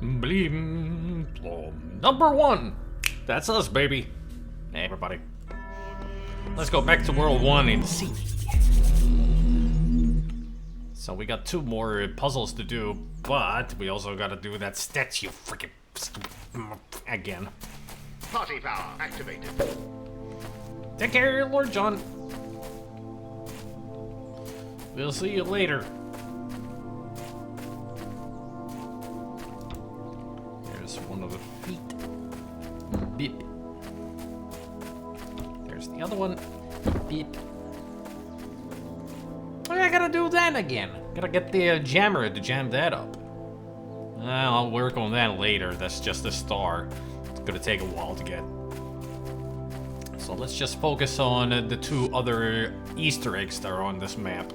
Blim, blom. Number 1. That's us, baby. Hey, everybody. Let's go back to World 1 and see. So we got 2 more puzzles to do, but we also gotta do that statue freaking again. Party power activated. Take care, Lord John. We'll see you later. There's one of the feet. Beep. There's the other one. Beep. I gotta do that again. Gotta get the jammer to jam that up. I'll work on that later. That's just a star. It's gonna take a while to get. So let's just focus on the 2 other Easter eggs that are on this map.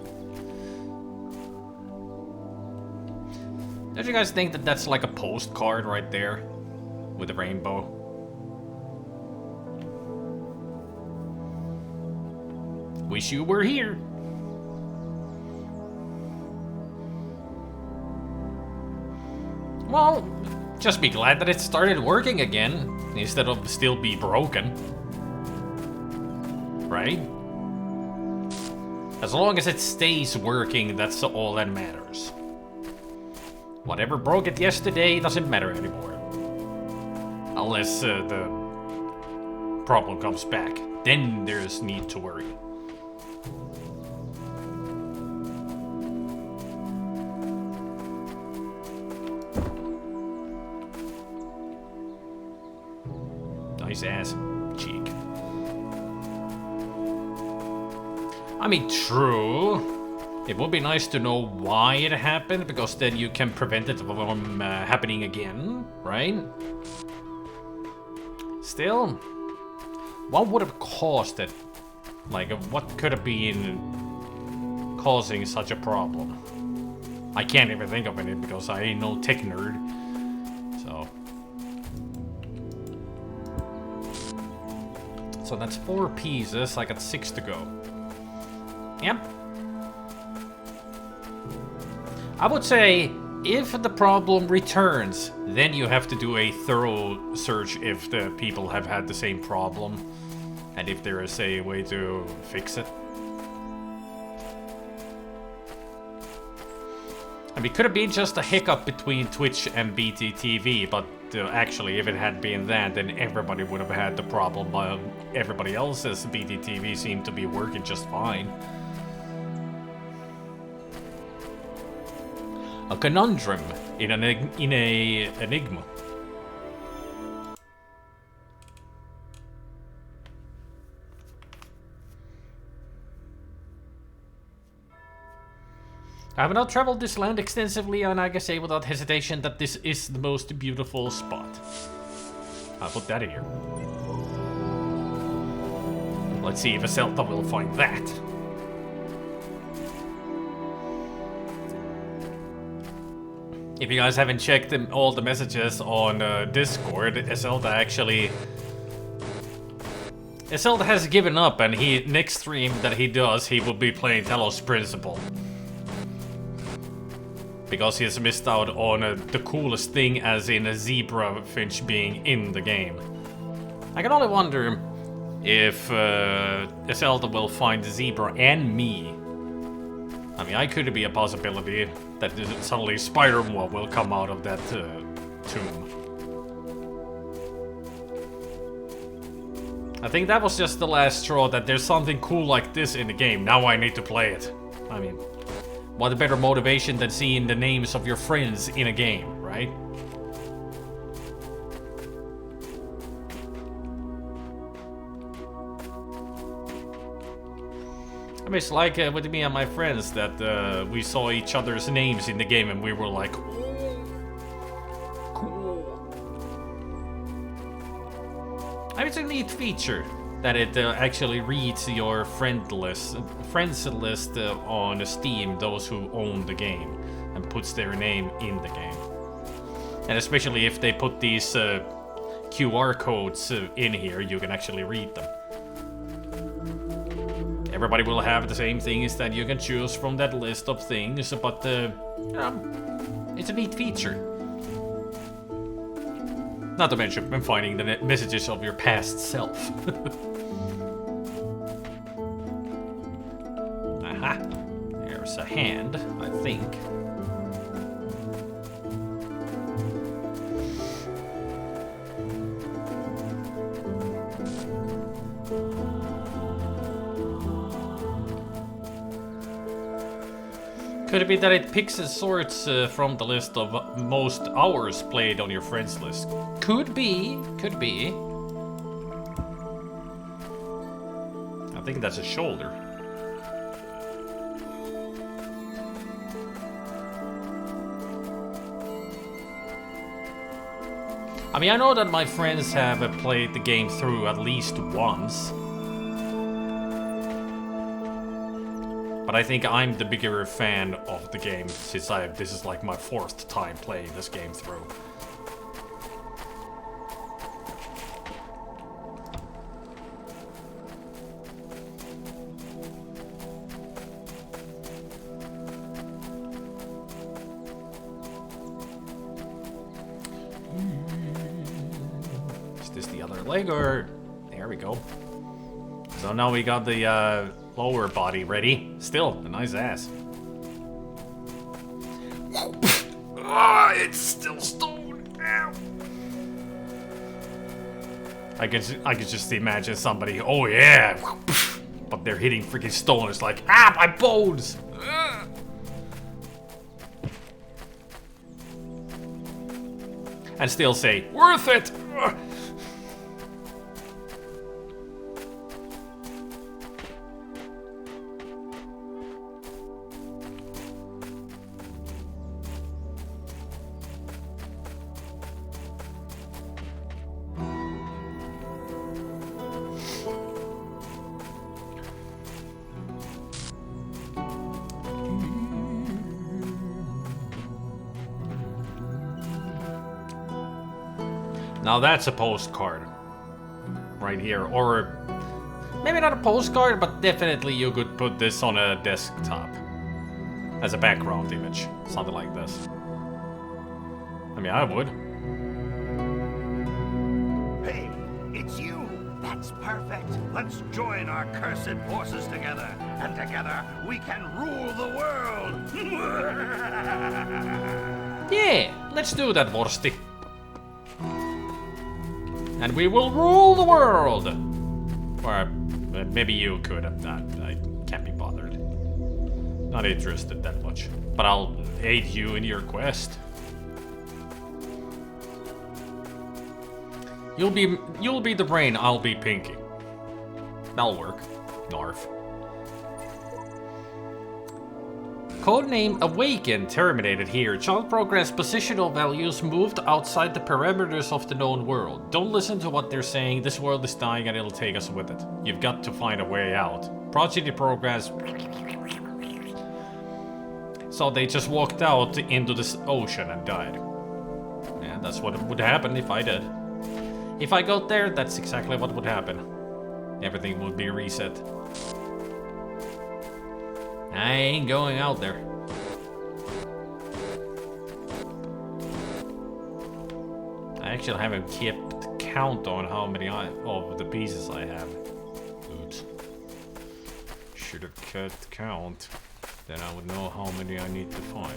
Don't you guys think that that's like a postcard right there? With a rainbow? Wish you were here. Well, just be glad that it started working again, instead of still be broken. Right? As long as it stays working, that's all that matters. Whatever broke it yesterday doesn't matter anymore. Unless the problem comes back. Then there's need to worry. Nice ass cheek. I mean, true. It would be nice to know why it happened, because then you can prevent it from happening again, right? Still, what would have caused it? Like, what could have been causing such a problem? I can't even think of it because I ain't no tech nerd. So that's 4 pieces. I got 6 to go. Yep. I would say, if the problem returns, then you have to do a thorough search if the people have had the same problem, and if there is a way to fix it. I mean, could have been just a hiccup between Twitch and BTTV, but actually, if it had been that, then everybody would have had the problem, but everybody else's BTTV seemed to be working just fine. A conundrum in an enigma. I have not traveled this land extensively, and I can say without hesitation that this is the most beautiful spot. I'll put that here. Let's see if Zelda will find that. If you guys haven't checked all the messages on Discord, Zelda has given up, and next stream that he does, he will be playing Talos Principle. Because he has missed out on the coolest thing, as in a zebra finch being in the game. I can only wonder if Zelda will find the zebra and me. I mean, I could be a possibility that suddenly Spider-Man will come out of that tomb. I think that was just the last straw, that there's something cool like this in the game. Now I need to play it. I mean, what a better motivation than seeing the names of your friends in a game, right? I mean, it's like with me and my friends that we saw each other's names in the game and we were like, oh, cool. I mean, it's a neat feature that it actually reads your friends list on Steam, those who own the game, and puts their name in the game. And especially if they put these QR codes in here, you can actually read them. Everybody will have the same things that you can choose from that list of things, but it's a neat feature. Not to mention finding the messages of your past self. Aha. There's a hand, I think. Could it be that it picks the sorts from the list of most hours played on your friends list? Could be, could be. I think that's a shoulder. I mean, I know that my friends have played the game through at least once. But I think I'm the bigger fan of the game since this is like my 4th time playing this game through. Is this the other leg or... There we go. So now we got the lower body ready. Still, a nice ass. Ah, it's still stoned. Ow. I could just imagine somebody, oh yeah, but they're hitting freaking stone. It's like, ah, my bones. And still say, worth it. Now that's a postcard. Right here. Or maybe not a postcard, but definitely you could put this on a desktop. As a background image. Something like this. I mean, I would. Hey, it's you. That's perfect. Let's join our cursed forces together. And together, we can rule the world. Yeah, let's do that, Vorsti. And we will rule the world! Or maybe you could. I can't be bothered. Not interested that much. But I'll aid you in your quest. You'll be the brain, I'll be Pinky. That'll work. Narf. Codename Awaken terminated here. Child progress positional values moved outside the perimeters of the known world. Don't listen to what they're saying. This world is dying and it'll take us with it. You've got to find a way out. Progeny progress. So they just walked out into this ocean and died. Yeah, that's what would happen if I did. If I got there, that's exactly what would happen. Everything would be reset. I ain't going out there. I actually haven't kept count on how many of the pieces I have. Oops. Should have kept count. Then I would know how many I need to find.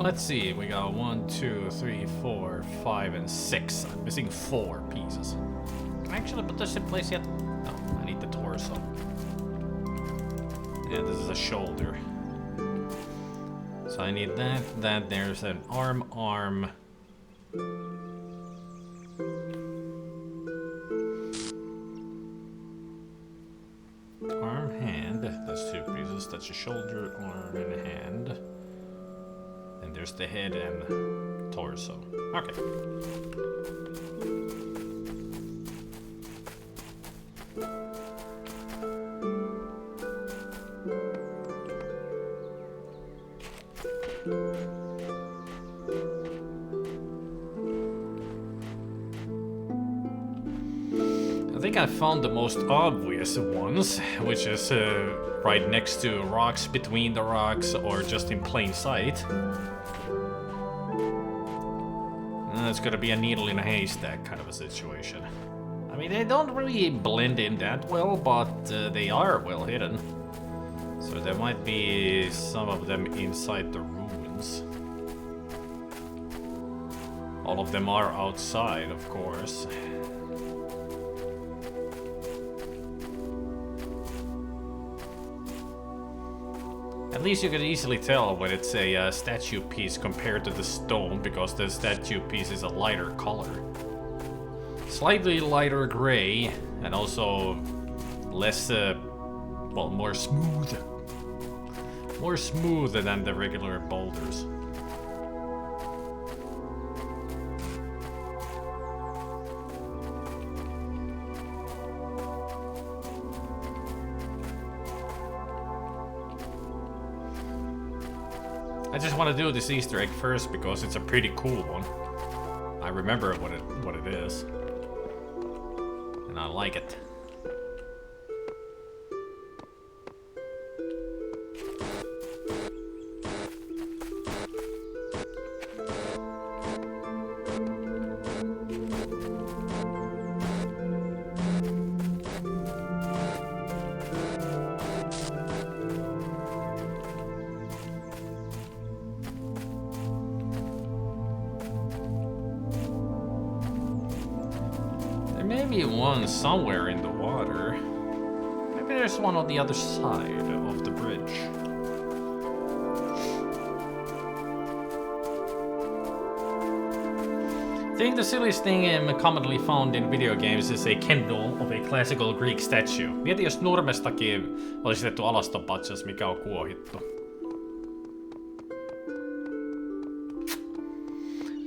Let's see, we got 1, 2, 3, 4, 5, and 6. I'm missing 4 pieces. Can I actually put this in place yet? No, I need the torso. Yeah, this is a shoulder. So I need that, there's an arm, Arm, hand. That's 2 pieces. That's a shoulder, arm, and hand. And there's the head and torso. Okay. I think I found the most obvious ones, which is right next to rocks, between the rocks, or just in plain sight. It's gonna be a needle in a haystack kind of a situation. I mean, they don't really blend in that well, but they are well hidden. So there might be some of them inside the ruins. All of them are outside, of course. At least you can easily tell when it's a statue piece compared to the stone, because the statue piece is a lighter color. Slightly lighter gray, and also less, well, more smooth. More smooth than the regular boulders. I just want to do this Easter egg first because it's a pretty cool one. I remember what it is. And I like it. Maybe one somewhere in the water. Maybe there's one on the other side of the bridge. I think the silliest thing commonly found in video games is a candle of a classical Greek statue. Mieti, jos nurmestakin olisi tehty alastopatsas, mikä on kuohittu.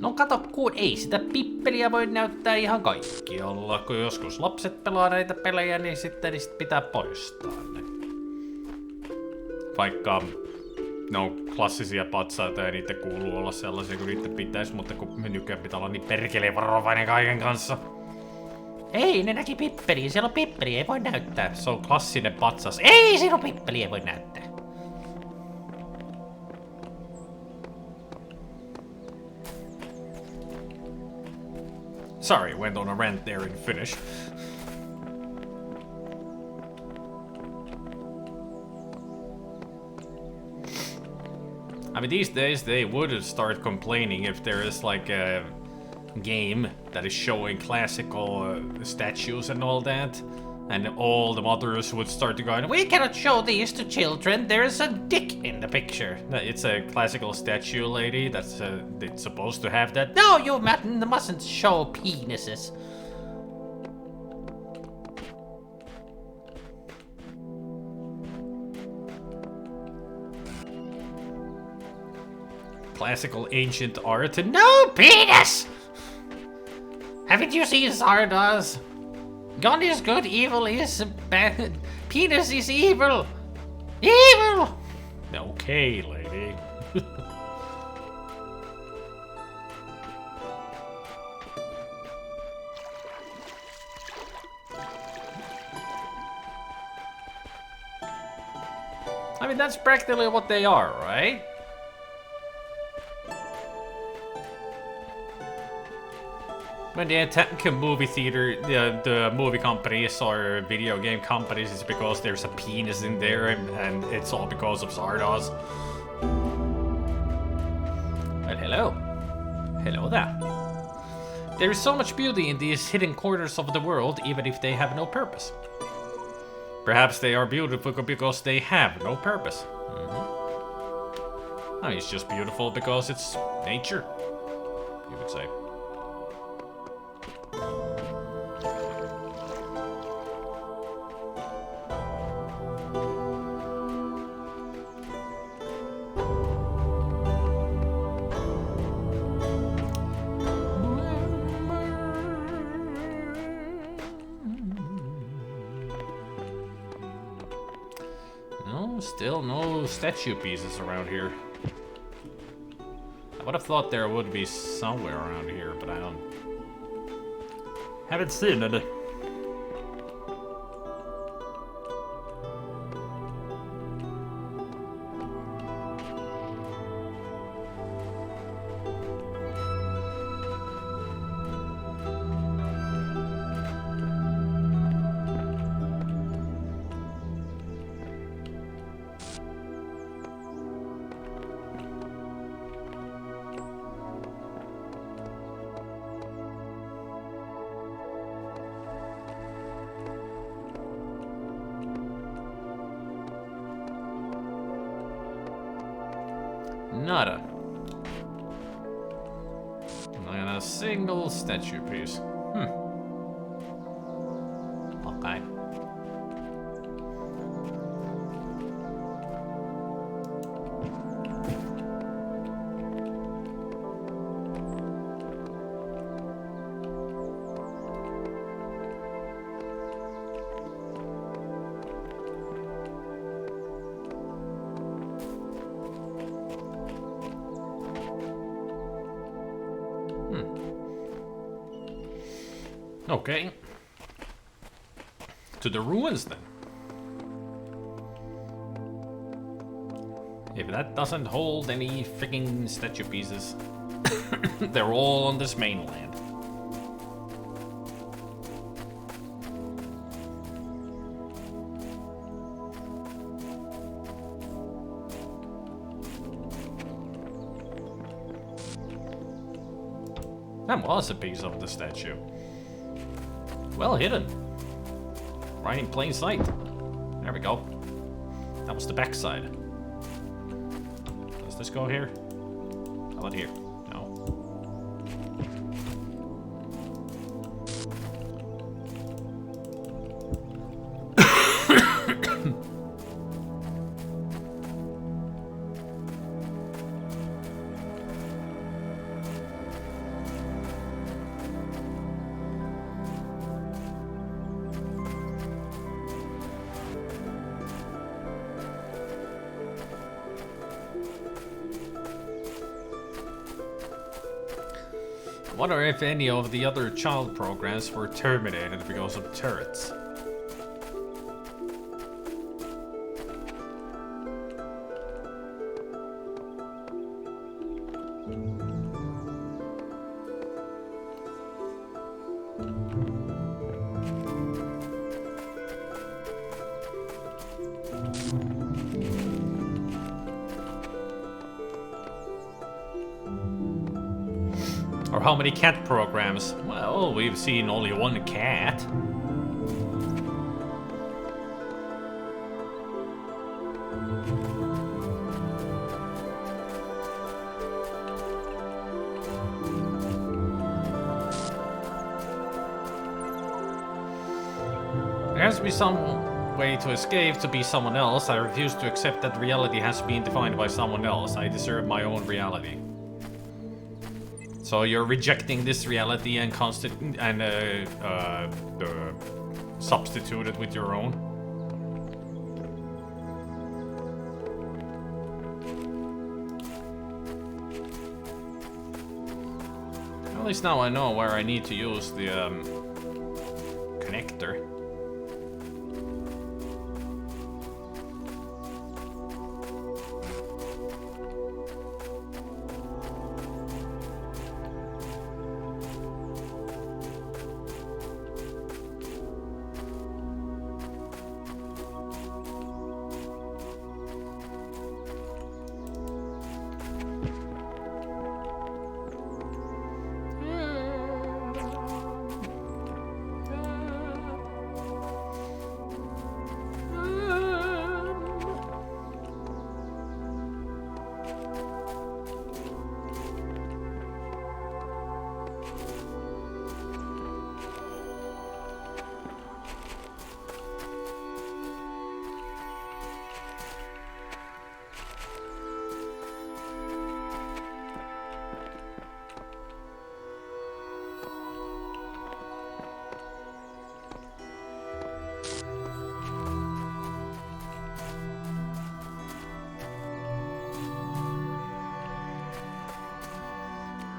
No kato, kun ei sitä pippeliä voi näyttää ihan kaikkialla. Kun joskus lapset pelaa näitä pelejä, niin sitten niistä pitää poistaa ne. Vaikka ne on klassisia patsaita ja niitä kuuluu olla sellaisia kuin niitä pitäisi, mutta kun nykyään pitää olla niin perkeleen varovainen kaiken kanssa. Ei, ne näki pippeliä, siellä on pippeliä, ei voi näyttää. Se on klassinen patsas. Ei, siellä on pippeliä, ei voi näyttää. Sorry, went on a rant there in Finnish. I mean, these days they would start complaining if there is like a game that is showing classical statues and all that, and all the mothers would start to go, we cannot show these to children, there's a dick in the picture. It's a classical statue lady that's it's supposed to have that. No, you mustn't show penises. Classical ancient art. No penis! Haven't you seen Zardoz? God is good, evil is bad. Penis is evil! Evil! Okay, lady. I mean, that's practically what they are, right? When they attack a movie theater, the movie companies or video game companies, it's because there's a penis in there, and it's all because of Zardoz. Well, hello. Hello there. There is so much beauty in these hidden corners of the world, even if they have no purpose. Perhaps they are beautiful because they have no purpose. I mean, it's just beautiful because it's nature, you could say. Still no statue pieces around here. I would have thought there would be somewhere around here, but I don't... Haven't seen any. Nada. Not a single statue piece. Okay. Okay. To the ruins then. If that doesn't hold any freaking statue pieces, they're all on this mainland. That was a piece of the statue. Well hidden. Right in plain sight. There we go. That was the backside. Does this go here? How about here? No. I wonder if any of the other child programs were terminated because of turrets. Or how many cat programs? Well, we've seen only one cat. There has to be some way to escape to be someone else. I refuse to accept that reality has been defined by someone else. I deserve my own reality. So you're rejecting this reality and substitute it with your own? At least now I know where I need to use the connector.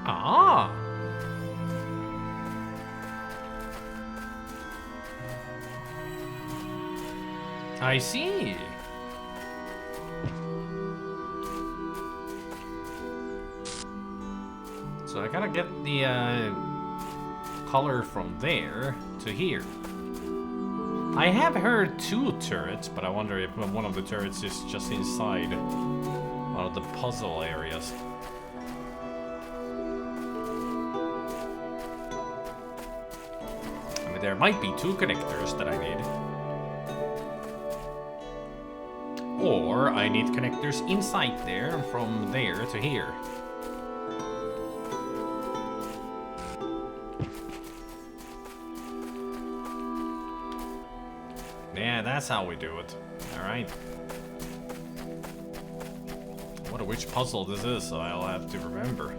Ah! I see. So I gotta get the color from there to here. I have heard 2 turrets, but I wonder if one of the turrets is just inside one of the puzzle areas. I mean, there might be 2 connectors that I need. Or I need connectors inside there, from there to here. Yeah, that's how we do it. Alright. I wonder which puzzle this is, so I'll have to remember.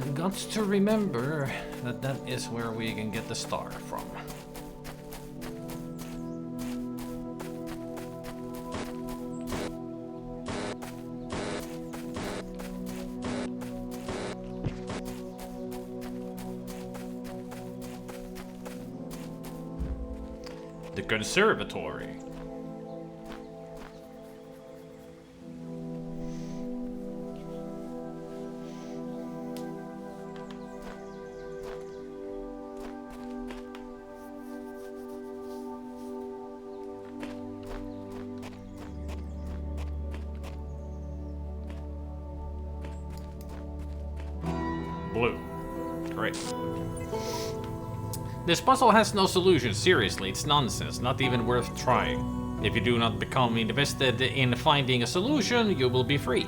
I've got to remember that that is where we can get the star from. The conservatory. Blue. Great. This puzzle has no solution, seriously, it's nonsense, not even worth trying. If you do not become invested in finding a solution, you will be free.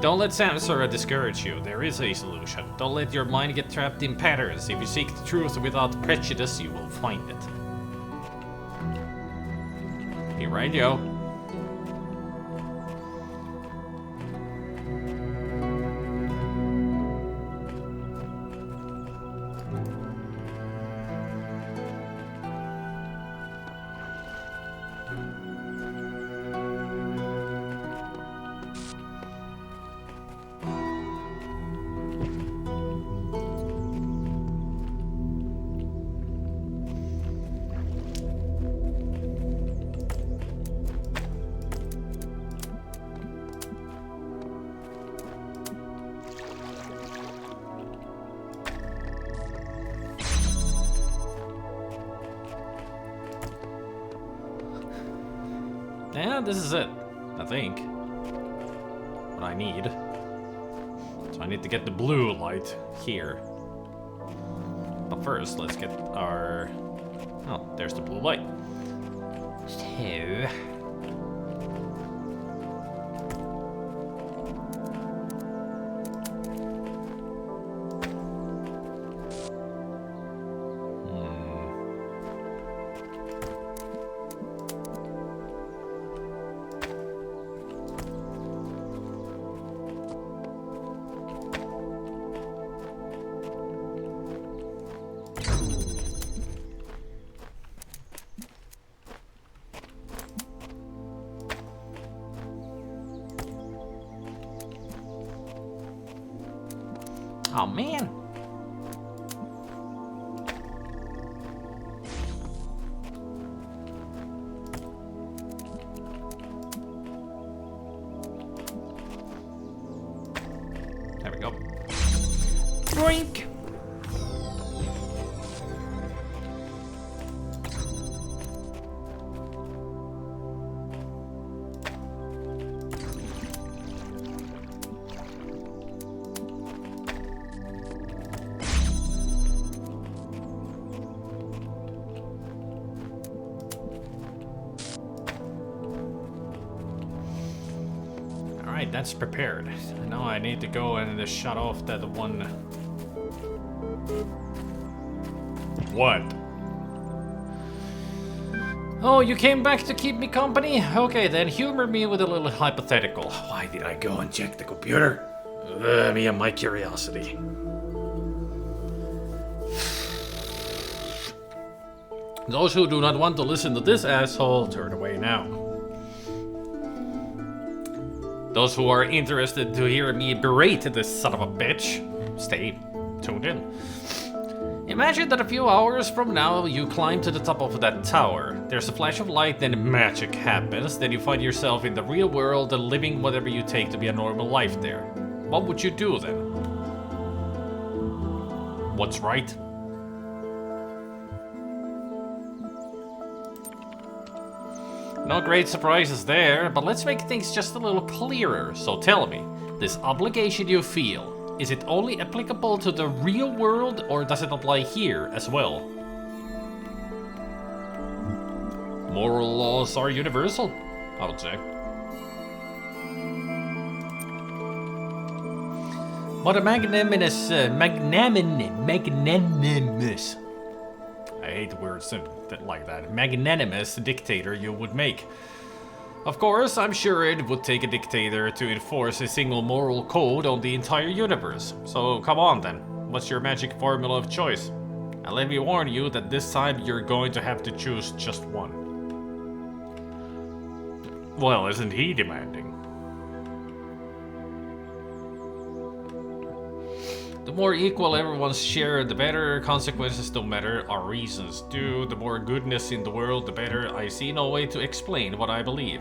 Don't let Samsara discourage you, there is a solution. Don't let your mind get trapped in patterns. If you seek the truth without prejudice, you will find it. Here I go. Yeah, this is it, I think. What I need. So I need to get the blue light here. But first, let's get our... Oh, there's the blue light. So... Oh man. There we go. Drink. That's prepared. Now I need to go and shut off that one. What? Oh, you came back to keep me company? Okay, then humor me with a little hypothetical. Why did I go and check the computer? Me and my curiosity. Those who do not want to listen to this asshole, turn away now. Those who are interested to hear me berate this son of a bitch, stay tuned in. Imagine that a few hours from now you climb to the top of that tower. There's a flash of light, then magic happens, then you find yourself in the real world and living whatever you take to be a normal life there. What would you do then? What's right? No great surprises there, but let's make things just a little clearer. So tell me, this obligation you feel, is it only applicable to the real world or does it apply here as well? Moral laws are universal, I would say. But a magnanimous, I hate words like that. Magnanimous dictator you would make. Of course, I'm sure it would take a dictator to enforce a single moral code on the entire universe. So come on then, what's your magic formula of choice? And let me warn you that this time you're going to have to choose just one. Well, isn't he demanding? The more equal everyone's share, the better. Consequences don't matter, our reasons do. The more goodness in the world, the better. I see no way to explain what I believe.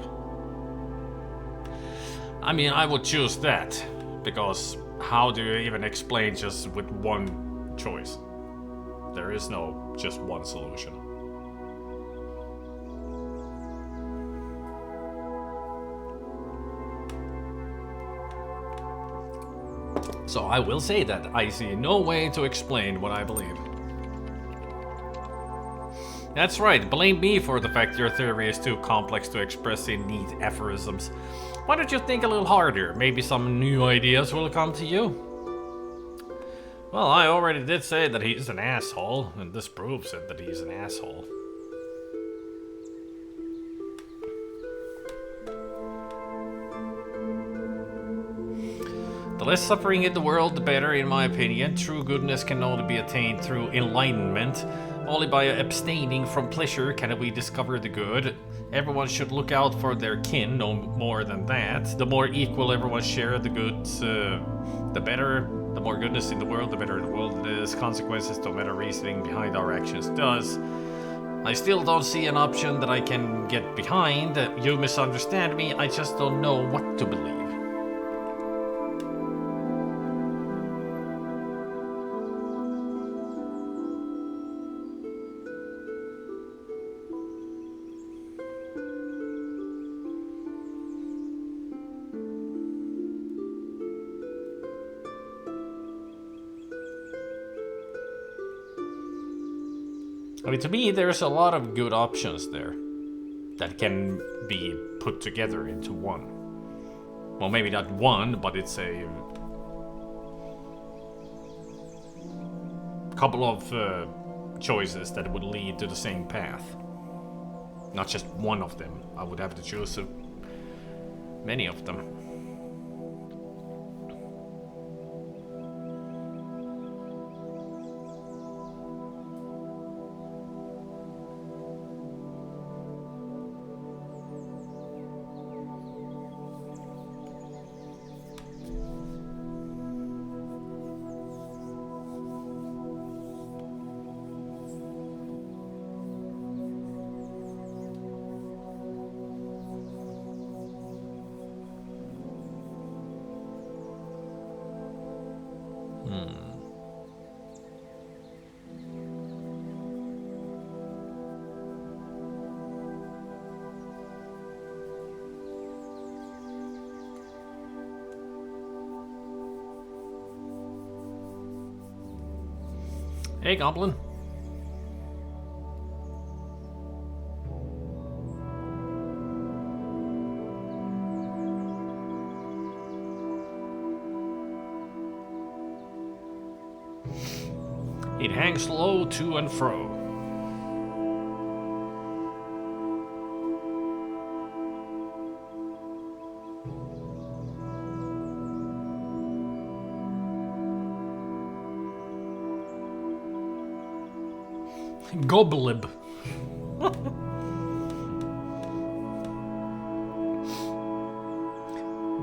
I mean, I would choose that, because how do you even explain just with one choice? There is no just one solution. So I will say that I see no way to explain what I believe. That's right, blame me for the fact your theory is too complex to express in neat aphorisms. Why don't you think a little harder? Maybe some new ideas will come to you? Well, I already did say that he's an asshole, and this proves it that he's an asshole. The less suffering in the world, the better, in my opinion. True goodness can only be attained through enlightenment. Only by abstaining from pleasure can we discover the good. Everyone should look out for their kin, no more than that. The more equal everyone share the goods, the better. The more goodness in the world, the better the world it is. Consequences don't matter, reasoning behind our actions does. I still don't see an option that I can get behind. You misunderstand me, I just don't know what to believe. I mean, to me, there's a lot of good options there that can be put together into one. Well, maybe not one, but it's a couple of choices that would lead to the same path. Not just one of them. I would have to choose many of them. Hey, Goblin. It hangs low to and fro. Goblib.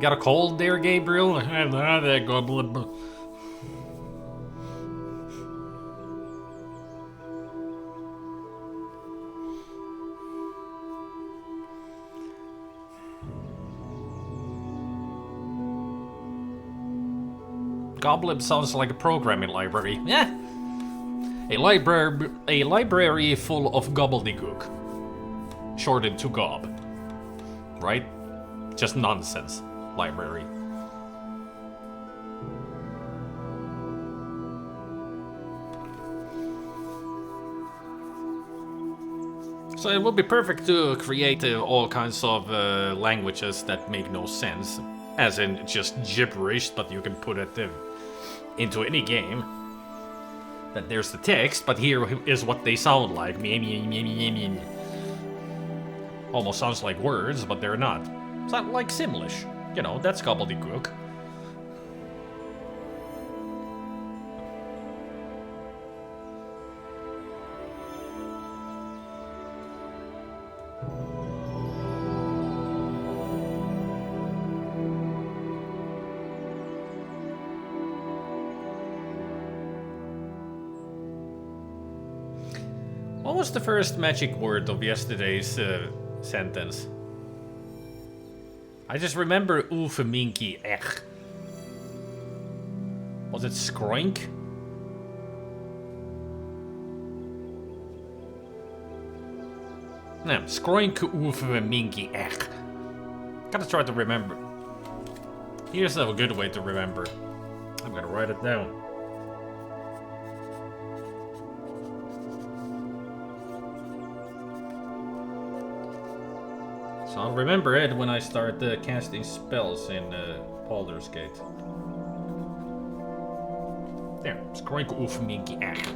Got a cold there, Gabriel? That goblin. Goblin sounds like a programming library. Yeah. A library full of gobbledygook. Shortened to gob. Right? Just nonsense. Library. So it would be perfect to create all kinds of languages that make no sense. As in just gibberish, but you can put it into any game. That there's the text, but here is what they sound like. Almost sounds like words, but they're not. Sound like Simlish. You know, that's gobbledygook. What was the first magic word of yesterday's sentence? I just remember oefeminky ech. Was it skroink? No, skroink oefeminky ech. Gotta try to remember. Here's a good way to remember. I'm gonna write it down. So I'll remember it when I start casting spells in Baldur's Gate. There, skroink oefeminky ech.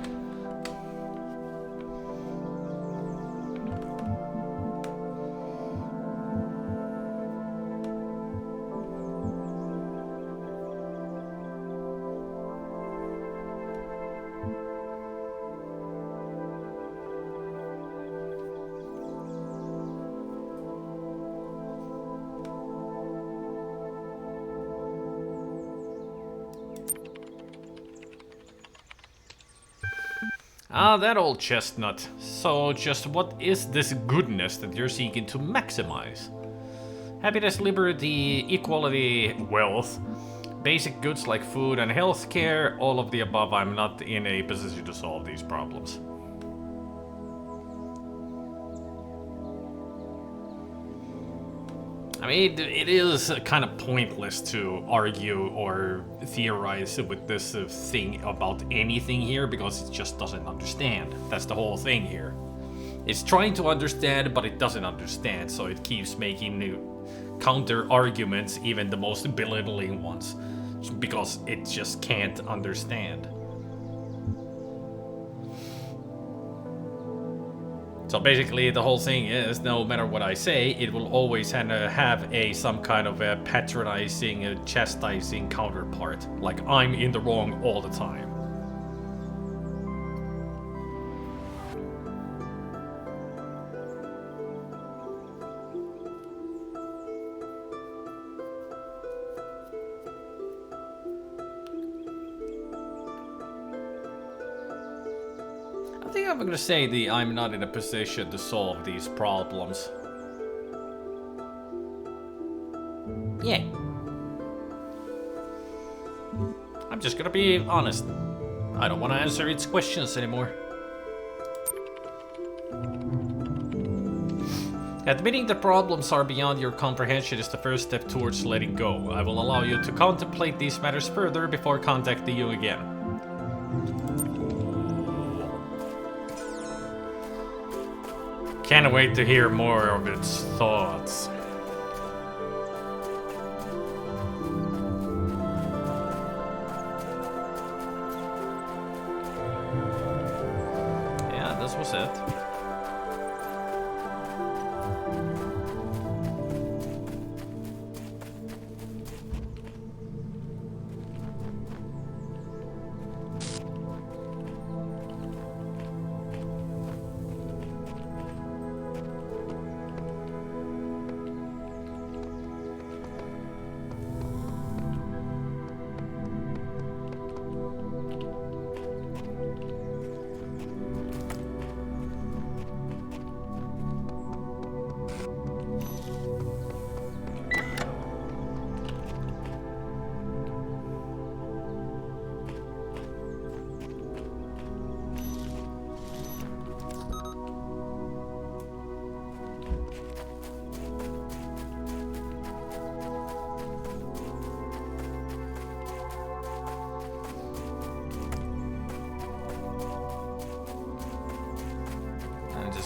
Ah, that old chestnut. So, just what is this goodness that you're seeking to maximize? Happiness, liberty, equality, wealth, basic goods like food and healthcare, all of the above. I'm not in a position to solve these problems. I mean, it is kind of pointless to argue or theorize with this thing about anything here because it just doesn't understand. That's the whole thing here. It's trying to understand, but it doesn't understand, so it keeps making new counter arguments, even the most belittling ones, because it just can't understand. So basically, the whole thing is, no matter what I say, it will always have some kind of a patronizing, chastising counterpart. Like, I'm in the wrong all the time. I think I'm gonna say I'm not in a position to solve these problems. Yeah. I'm just gonna be honest. I don't want to answer its questions anymore. Admitting the problems are beyond your comprehension is the first step towards letting go. I will allow you to contemplate these matters further before contacting you again. Can't wait to hear more of its thoughts. Yeah, this was it.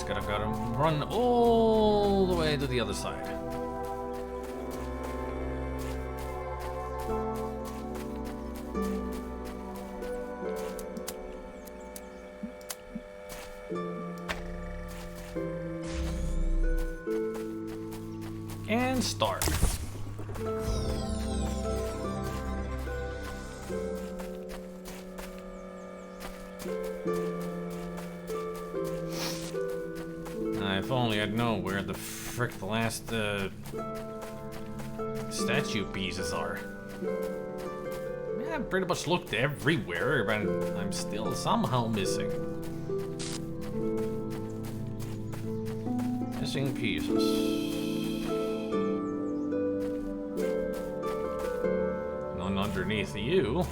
gotta run all the way to the other side. And start. If only I'd known where the frick the last statue pieces are. Yeah, I've pretty much looked everywhere, but I'm still somehow missing. Missing pieces. None underneath you.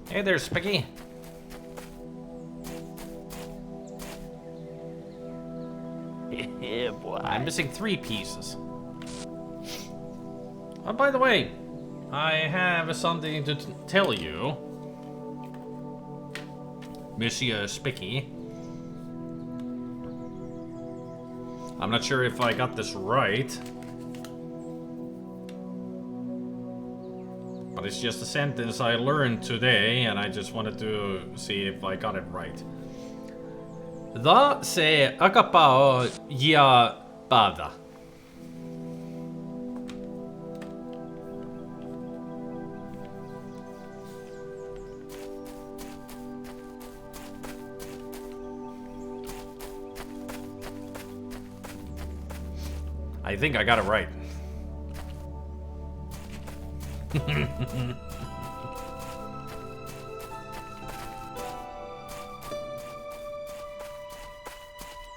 Hey there, Spicky. Yeah, boy. I'm missing 3 pieces. Oh, by the way, I have something to tell you, Monsieur Spicky. I'm not sure if I got this right, but it's just a sentence I learned today, and I just wanted to see if I got it right. Da se agapao ya bada. I think I got it right.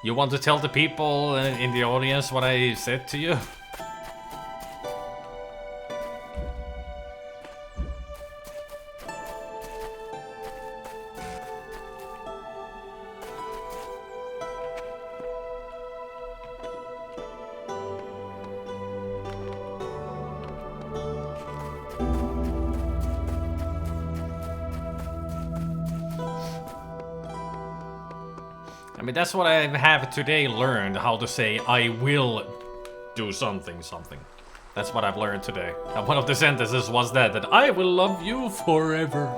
You want to tell the people in the audience what I said to you? I mean, that's what I have today learned, how to say I will do something. That's what I've learned today. And one of the sentences was that I will love you forever.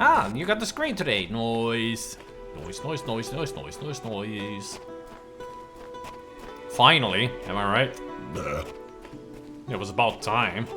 Ah, you got the screen today. Noise. Noise. Finally, am I right? It was about time.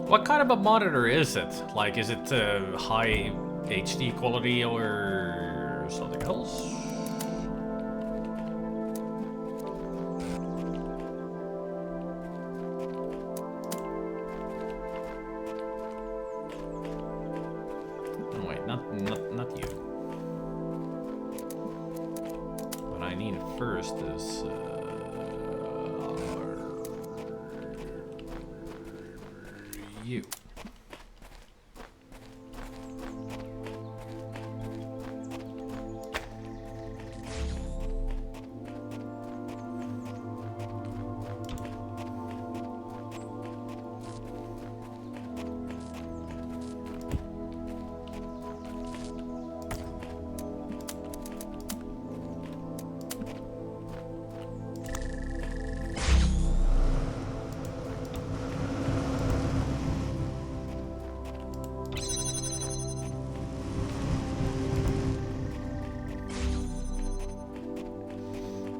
What kind of a monitor is it? Like, is it high HD quality or something else? Oh, wait, not you. What I need first is you.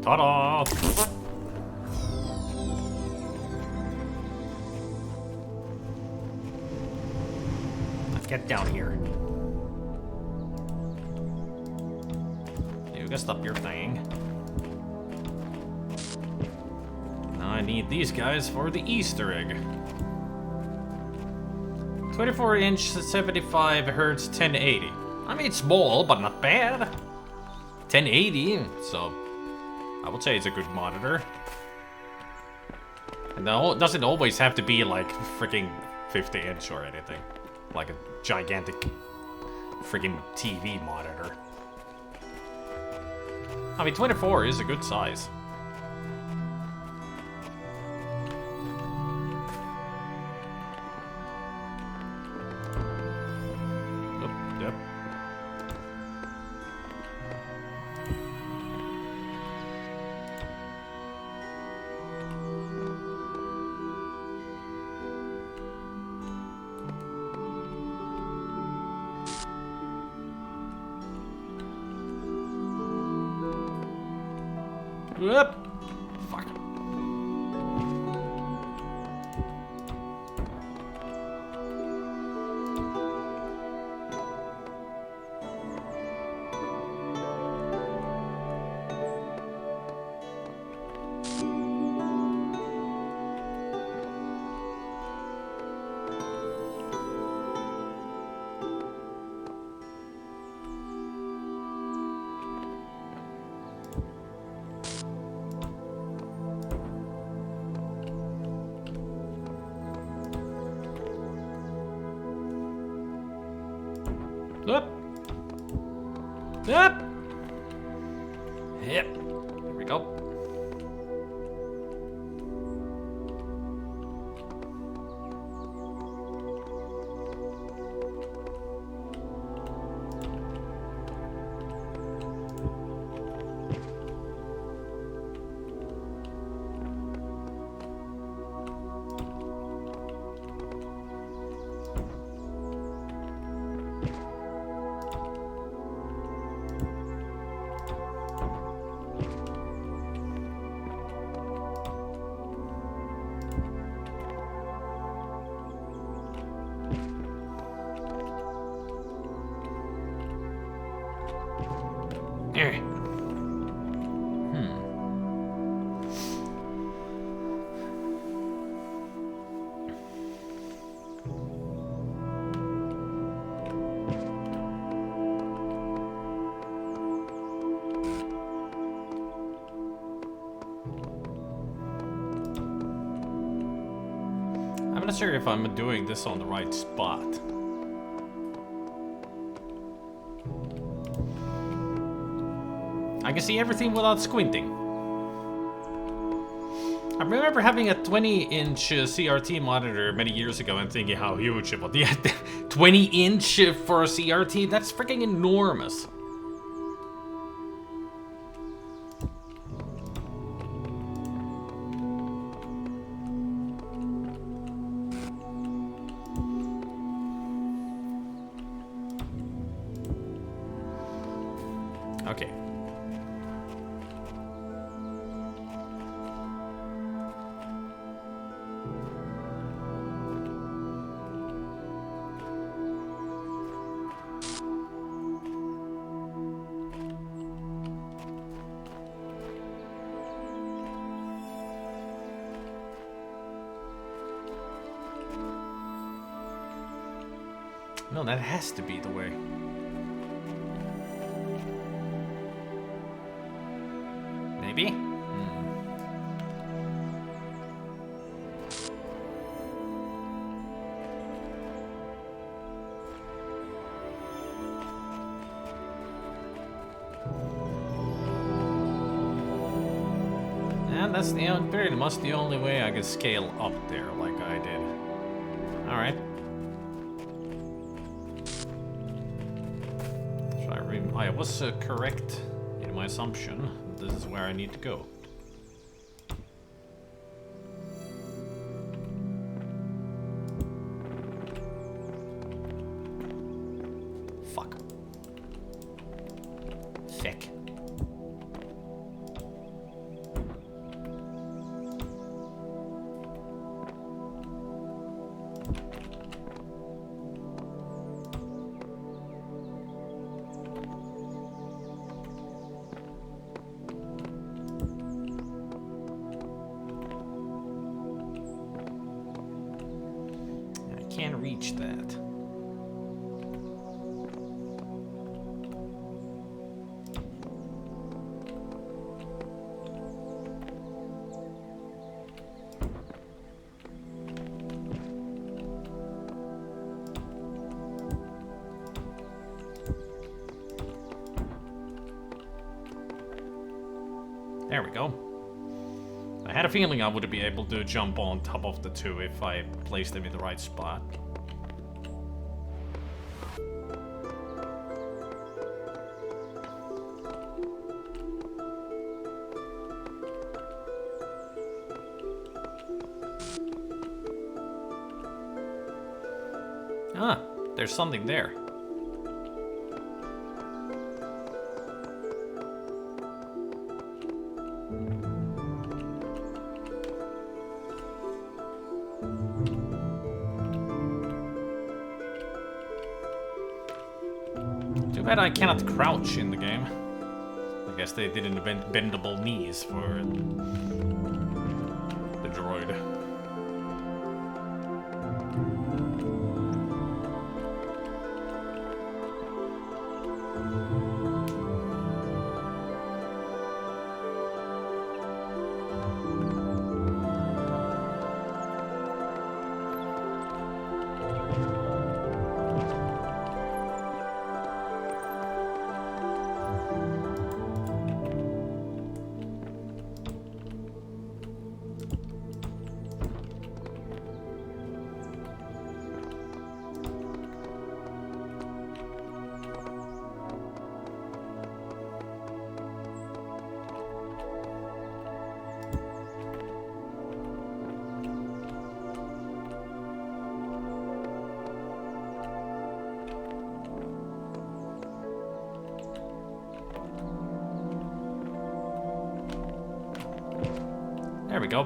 Ta-da! Let's get down here. You can stop your thing. Now I need these guys for the Easter egg. 24-inch, 75 hertz, 1080. I mean, it's small, but not bad. 1080, so I would say it's a good monitor. And no, it doesn't always have to be like freaking 50-inch or anything. Like a gigantic freaking TV monitor. I mean, 24 is a good size. Yep. Whoop! Fuck. Up. Up. Yep. Here we go. I'm not sure if I'm doing this on the right spot. I can see everything without squinting. I remember having a 20-inch CRT monitor many years ago and thinking how huge it was. Yeah, 20-inch for a CRT? That's freaking enormous. Okay. No, that has to be the way. Maybe? And that's pretty much the only way I can scale up there like I did. Alright. I was correct in my assumption. This is where I need to go. Fuck. Feck. can't reach that. There we go. I had a feeling I would be able to jump on top of the two if I placed them in the right spot. Ah, there's something there. Too bad I cannot crouch in the game. I guess they didn't invent bendable knees for the droid. There we go.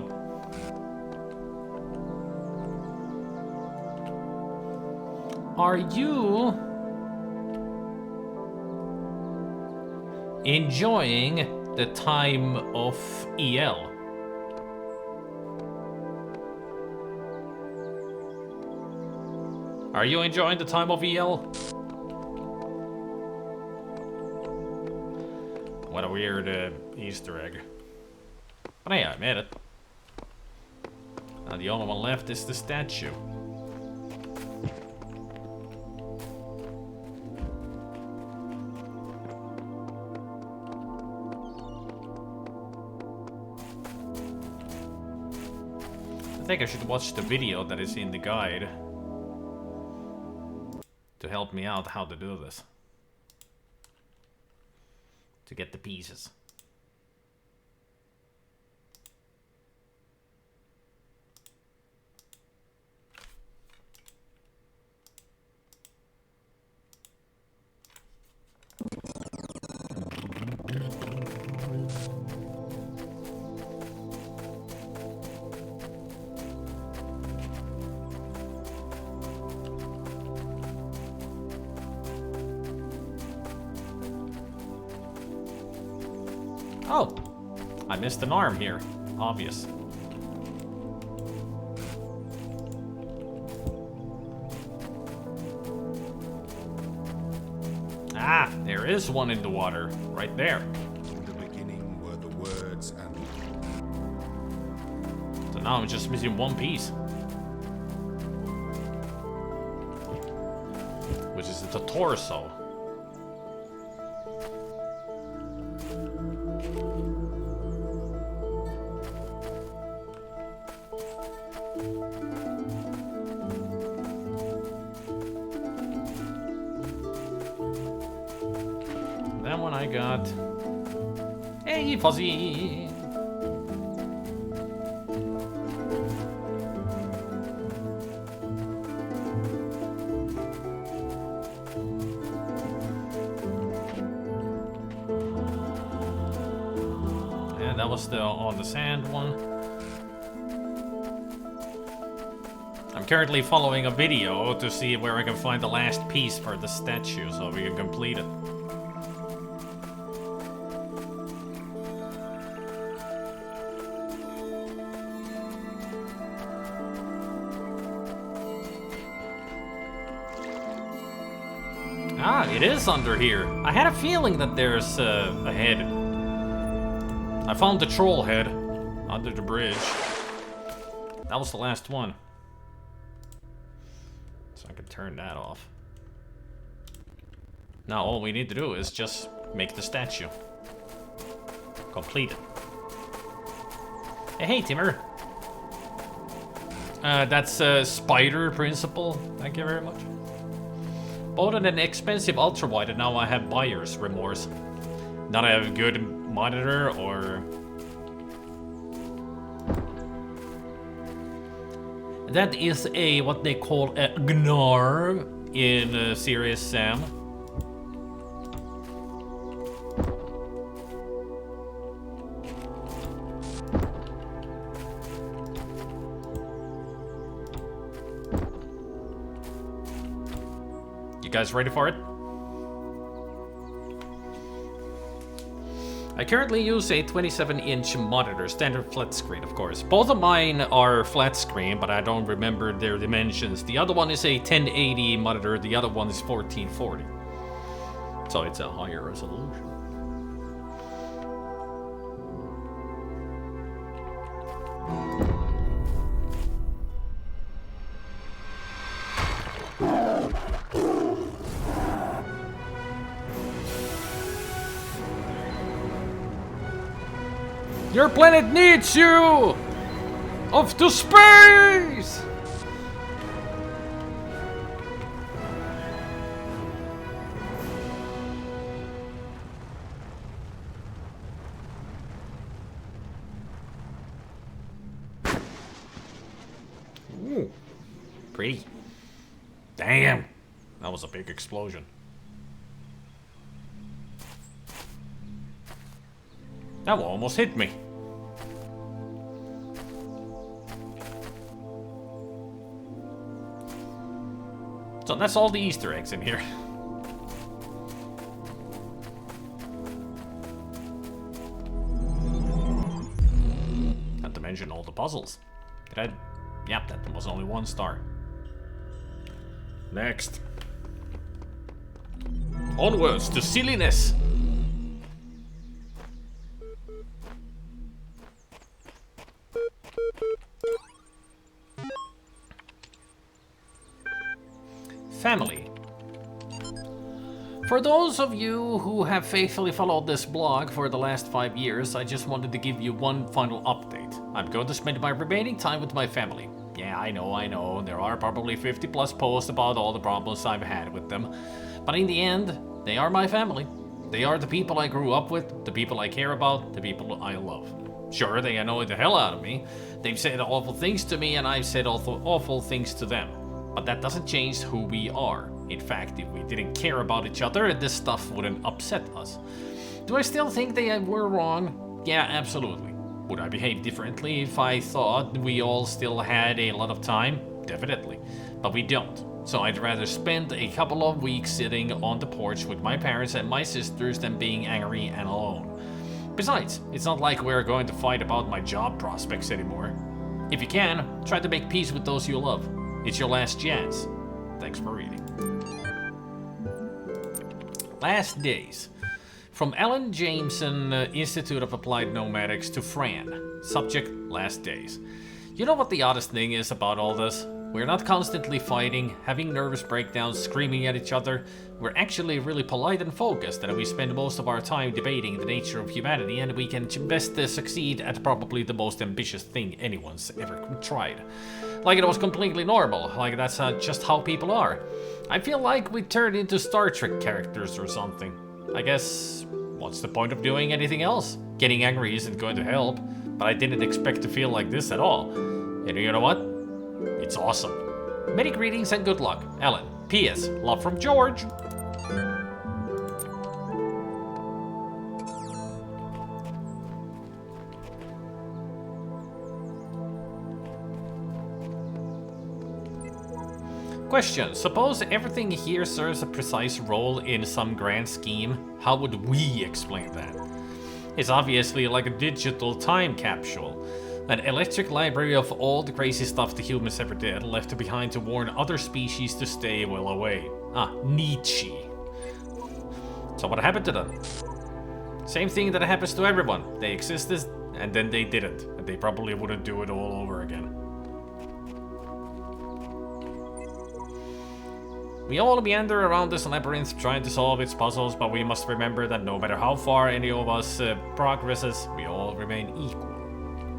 Are you enjoying the time of EL? Are you enjoying the time of EL? What a weird Easter egg. But hey, I made it. Now the only one left is the statue. I think I should watch the video that is in the guide to help me out how to do this. To get the pieces. Oh, I missed an arm here. Obvious. Ah, there is one in the water, right there. In the beginning were the words and... So now I'm just missing one piece. Which is the torso. That one I got. Hey, Fuzzy! And that was the on the sand one. I'm currently following a video to see where I can find the last piece for the statue so we can complete it. Ah, it is under here. I had a feeling that there's a head. I found the troll head under the bridge. That was the last one. So I can turn that off. Now all we need to do is just make the statue. Complete it. Hey, Timmer. That's Spider Principle. Thank you very much. Bought an expensive ultrawide and now I have buyer's remorse. Not I have a good monitor or... That is a what they call a Gnar in Serious Sam. You guys ready for it? I currently use a 27-inch monitor, standard flat screen, of course. Both of mine are flat screen, but I don't remember their dimensions. The other one is a 1080 monitor, the other one is 1440. So it's a higher resolution. Your planet needs you! Off to space! Ooh, pretty. Damn, that was a big explosion. That one almost hit me. So that's all the Easter eggs in here. Not to mention all the puzzles. Did I? Yep, that was only 1 star. Next. Onwards to silliness. Family. For those of you who have faithfully followed this blog for the last 5 years, I just wanted to give you one final update. I'm going to spend my remaining time with my family. Yeah, I know, there are probably 50 plus posts about all the problems I've had with them. But in the end, they are my family. They are the people I grew up with, the people I care about, the people I love. Sure, they annoy the hell out of me. They've said awful things to me and I've said awful things to them. But that doesn't change who we are. In fact, if we didn't care about each other, this stuff wouldn't upset us. Do I still think they were wrong? Yeah, absolutely. Would I behave differently if I thought we all still had a lot of time? Definitely. But we don't. So I'd rather spend a couple of weeks sitting on the porch with my parents and my sisters than being angry and alone. Besides, it's not like we're going to fight about my job prospects anymore. If you can, try to make peace with those you love. It's your last chance. Thanks for reading. Last Days. From Alan Jameson, Institute of Applied Nomadics to Fran. Subject, Last Days. You know what the oddest thing is about all this? We're not constantly fighting, having nervous breakdowns, screaming at each other. We're actually really polite and focused, and we spend most of our time debating the nature of humanity, and we can best succeed at probably the most ambitious thing anyone's ever tried. Like it was completely normal, like that's just how people are. I feel like we turned into Star Trek characters or something. I guess, what's the point of doing anything else? Getting angry isn't going to help, but I didn't expect to feel like this at all. And you know what? It's awesome. Many greetings and good luck, Ellen. P.S. Love from George. Question. Suppose everything here serves a precise role in some grand scheme. How would we explain that? It's obviously like a digital time capsule. An electric library of all the crazy stuff the humans ever did, left behind to warn other species to stay well away. Ah, Nietzsche. So what happened to them? Same thing that happens to everyone. They existed, and then they didn't. And they probably wouldn't do it all over again. We all meander around this labyrinth trying to solve its puzzles, but we must remember that no matter how far any of us progresses, we all remain equal.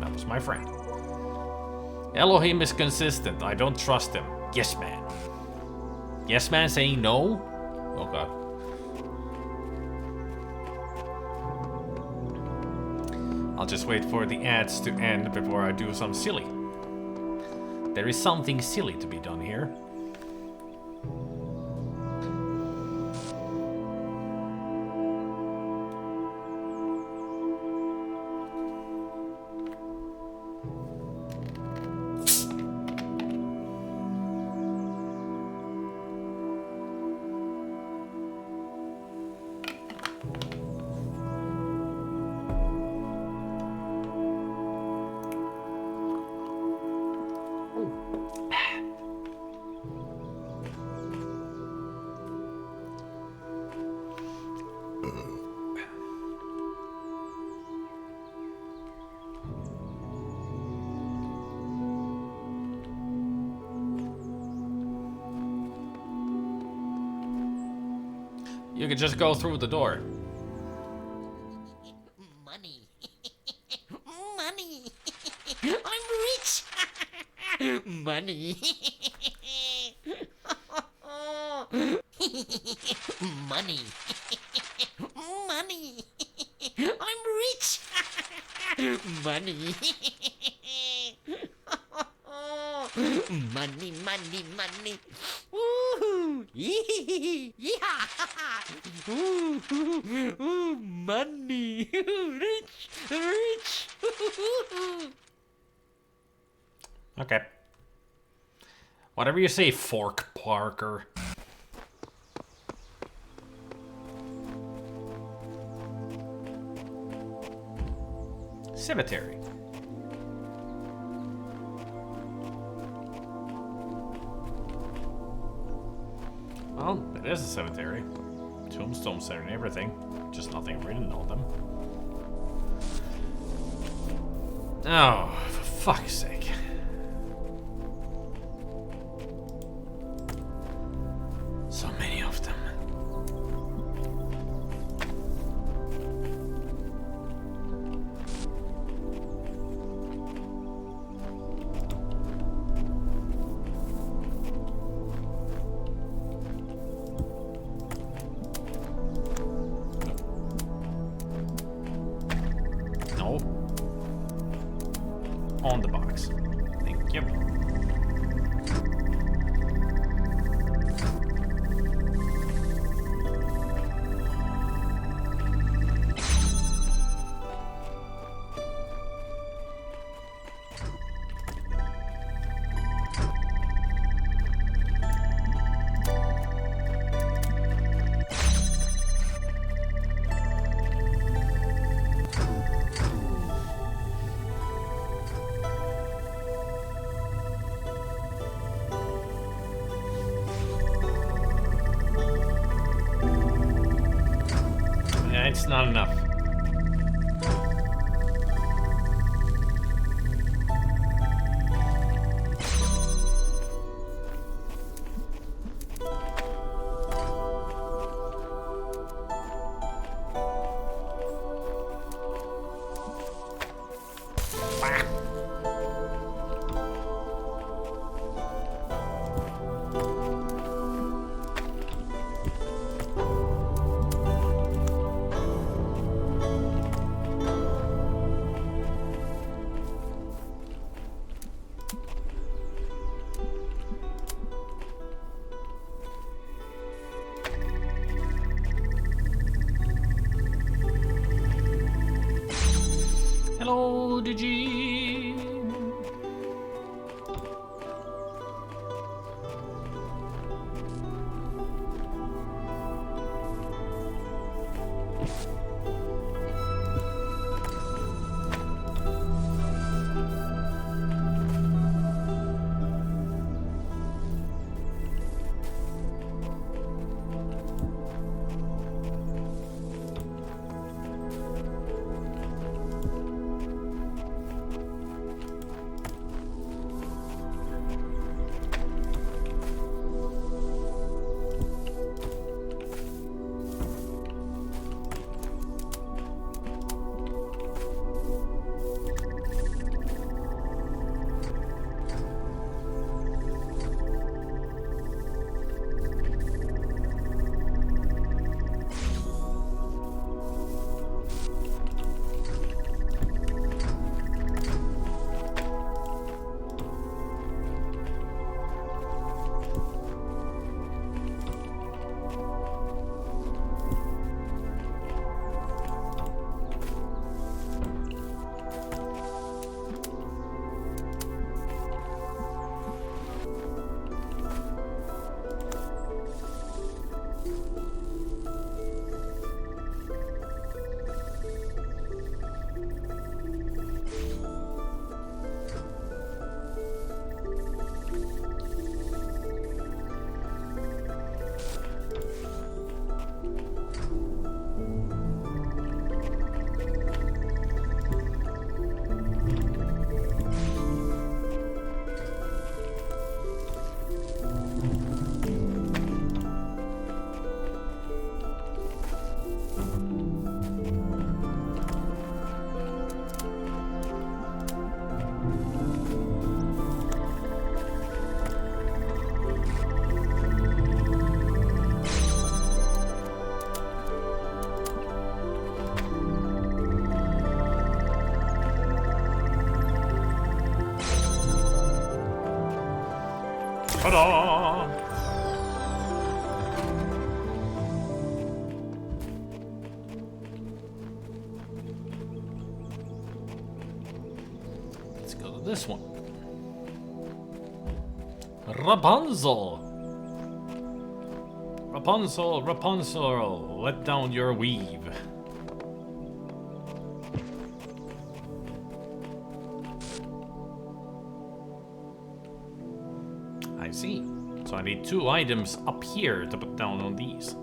That was my friend. Elohim is consistent. I don't trust him. Yes, man. Yes, man saying no? Okay. I'll just wait for the ads to end before I do some silly. There is something silly to be done here. You could just go through the door. Money. Money. I'm rich. Money. Money. Money. I'm rich. Money. Money, money, money. Woohoo! Yeah! Ooh, money! Rich! Rich! Okay. Whatever you say, Fork Parker. Cemetery. Well, it is a cemetery. Tombstones there and everything. Just nothing written on them. Oh, for fuck's sake. So many of them. No. On the box. Thank you. Yeah, it's not enough. Hello, Digi. Ta-da! Let's go to this one. Rapunzel! Rapunzel, Rapunzel, let down your weave. I see. So I need 2 items up here to put down on these.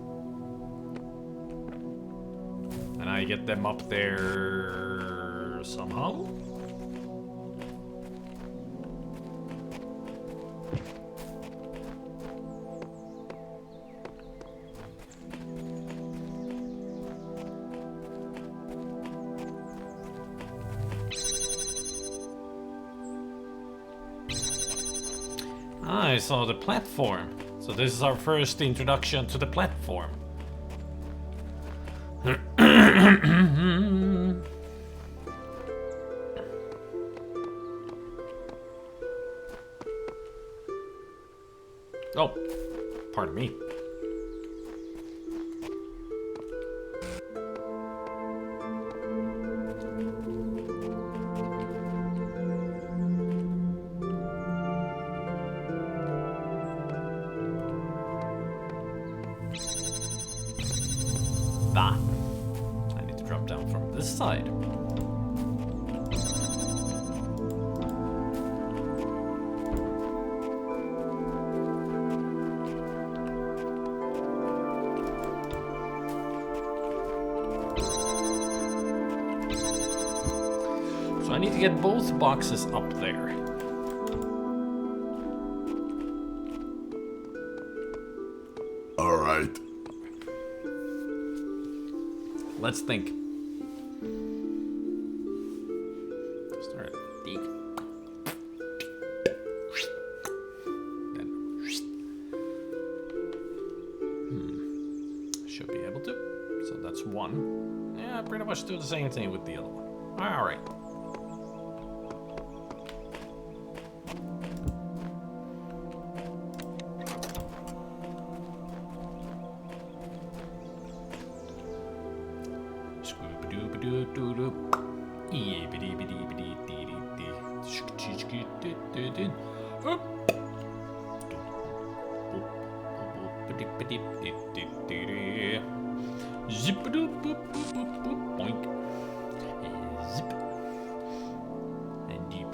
And I get them up there somehow? I saw the platform. So this is our first introduction to the platform. Oh, pardon me. Ah, I need to drop down from this side. So I need to get both boxes up there. All right. Let's think. Start dig. Then. Should be able to. So that's one. Yeah, pretty much do the same thing with the other one. Alright. Boink. Zip. And deep.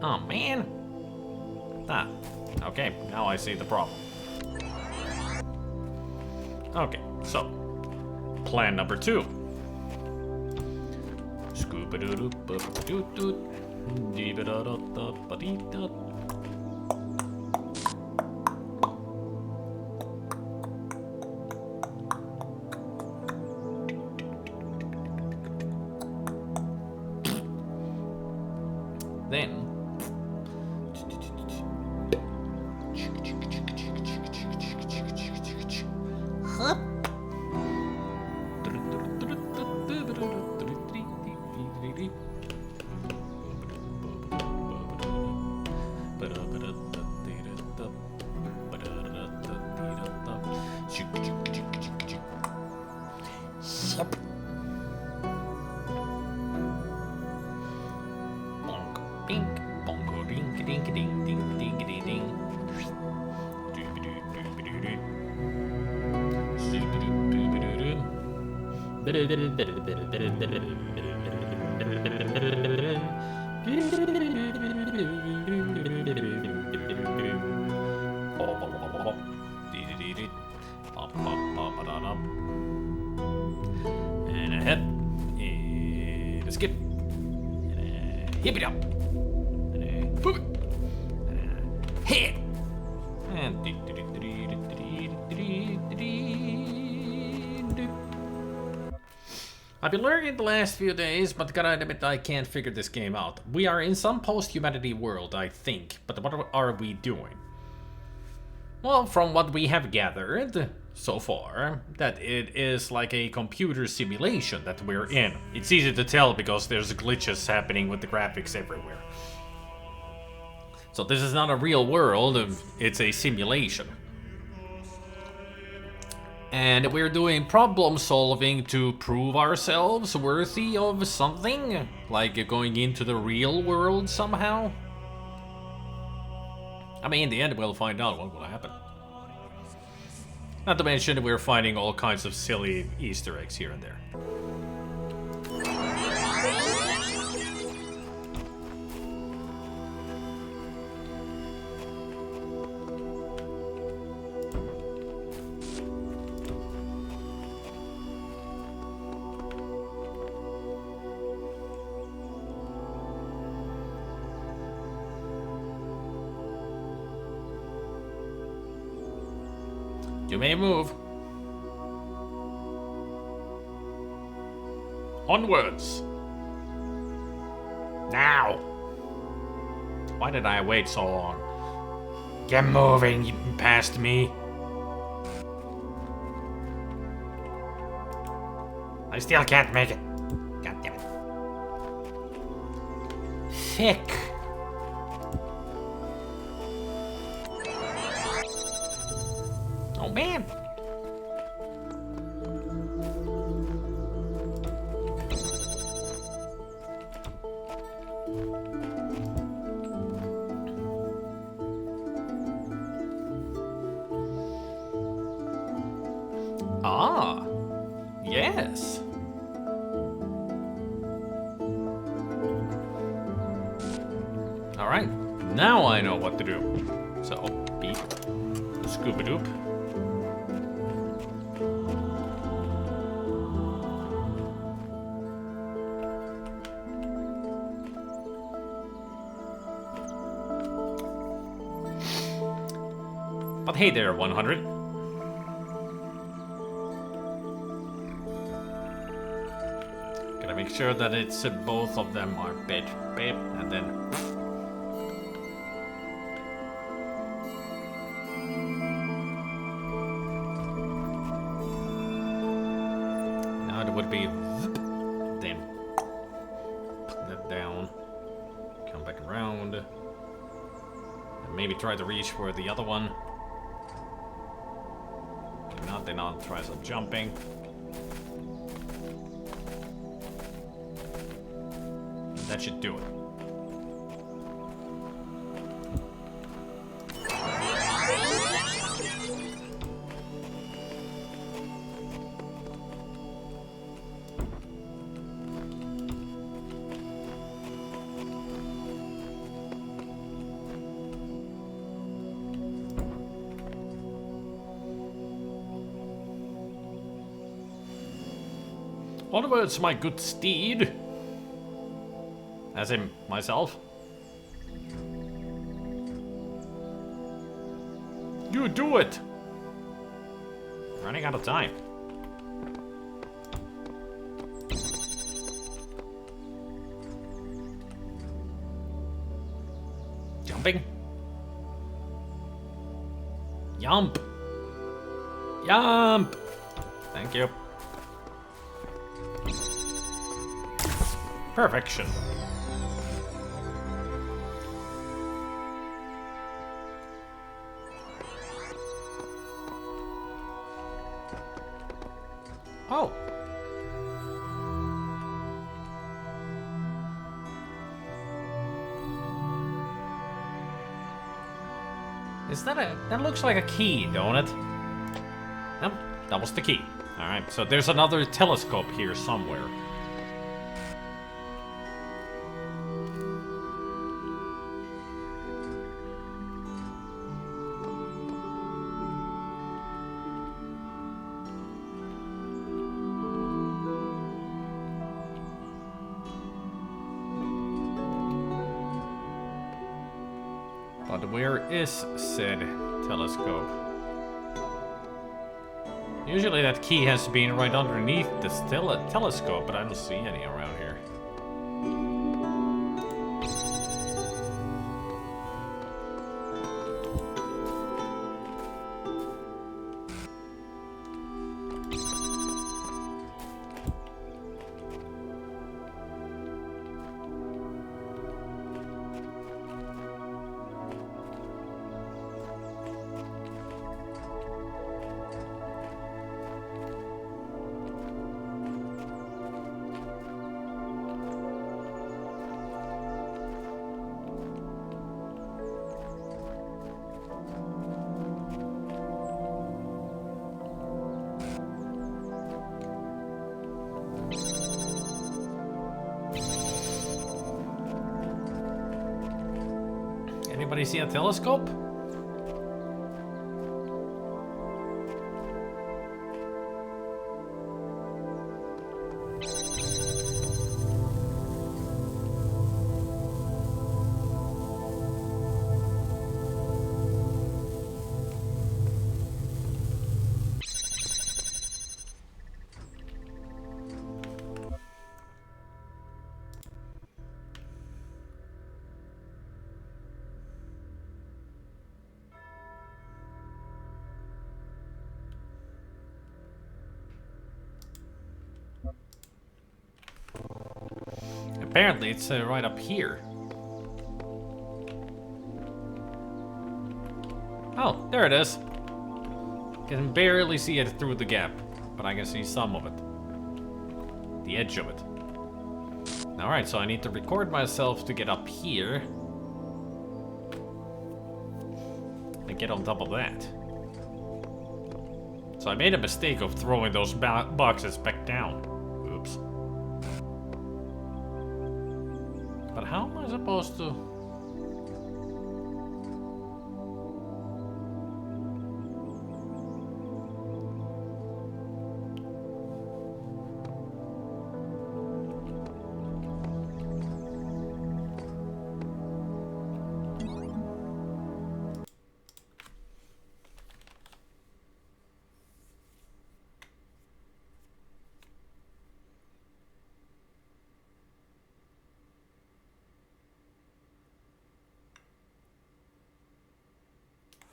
Oh man. Ah, okay, now I see the problem. Okay, so plan number 2. Then Hup. Yep. bonk, bink, bonko, dink, dink, ding, ding, ding, ding, ding. And a hip. And a skip. And a hip it up. And a boop. And a hit. And I've been learning the last few days, but gotta admit I can't figure this game out. We are in some post-humanity world, I think, but what are we doing? Well, from what we have gathered so far, that it is like a computer simulation that we're in. It's easy to tell because there's glitches happening with the graphics everywhere. So this is not a real world, it's a simulation. And we're doing problem solving to prove ourselves worthy of something? Like going into the real world somehow? I mean, in the end we'll find out what will happen. Not to mention we're finding all kinds of silly Easter eggs here and there. You may move. Onwards! Now! Why did I wait so long? Get moving past me. I still can't make it. God damn it. Thick. Oh man! Ah, yes. All right, now I know what to do. So, beep, scuba-doop. But hey there, 100. Gotta make sure that it's both of them are bed, and then. Now it would be. Then. Put that down. Come back around. And maybe try to reach for the other one. Then I'll try some jumping. That should do it. Onwards, my good steed. As in myself. You do it! Running out of time. Jumping. Yump. Yump. Thank you. Perfection. Oh. Is that a... That looks like a key, don't it? Yep, that was the key. Alright, so there's another telescope here somewhere. But where is said telescope? Usually that key has been right underneath this telescope, but I don't see any around here. Anybody see a telescope? Apparently it's right up here. Oh, there it is. Can barely see it through the gap, but I can see some of it. The edge of it. Alright, so I need to record myself to get up here. And get on top of that. So I made a mistake of throwing those boxes back down. Oops. But how am I supposed to...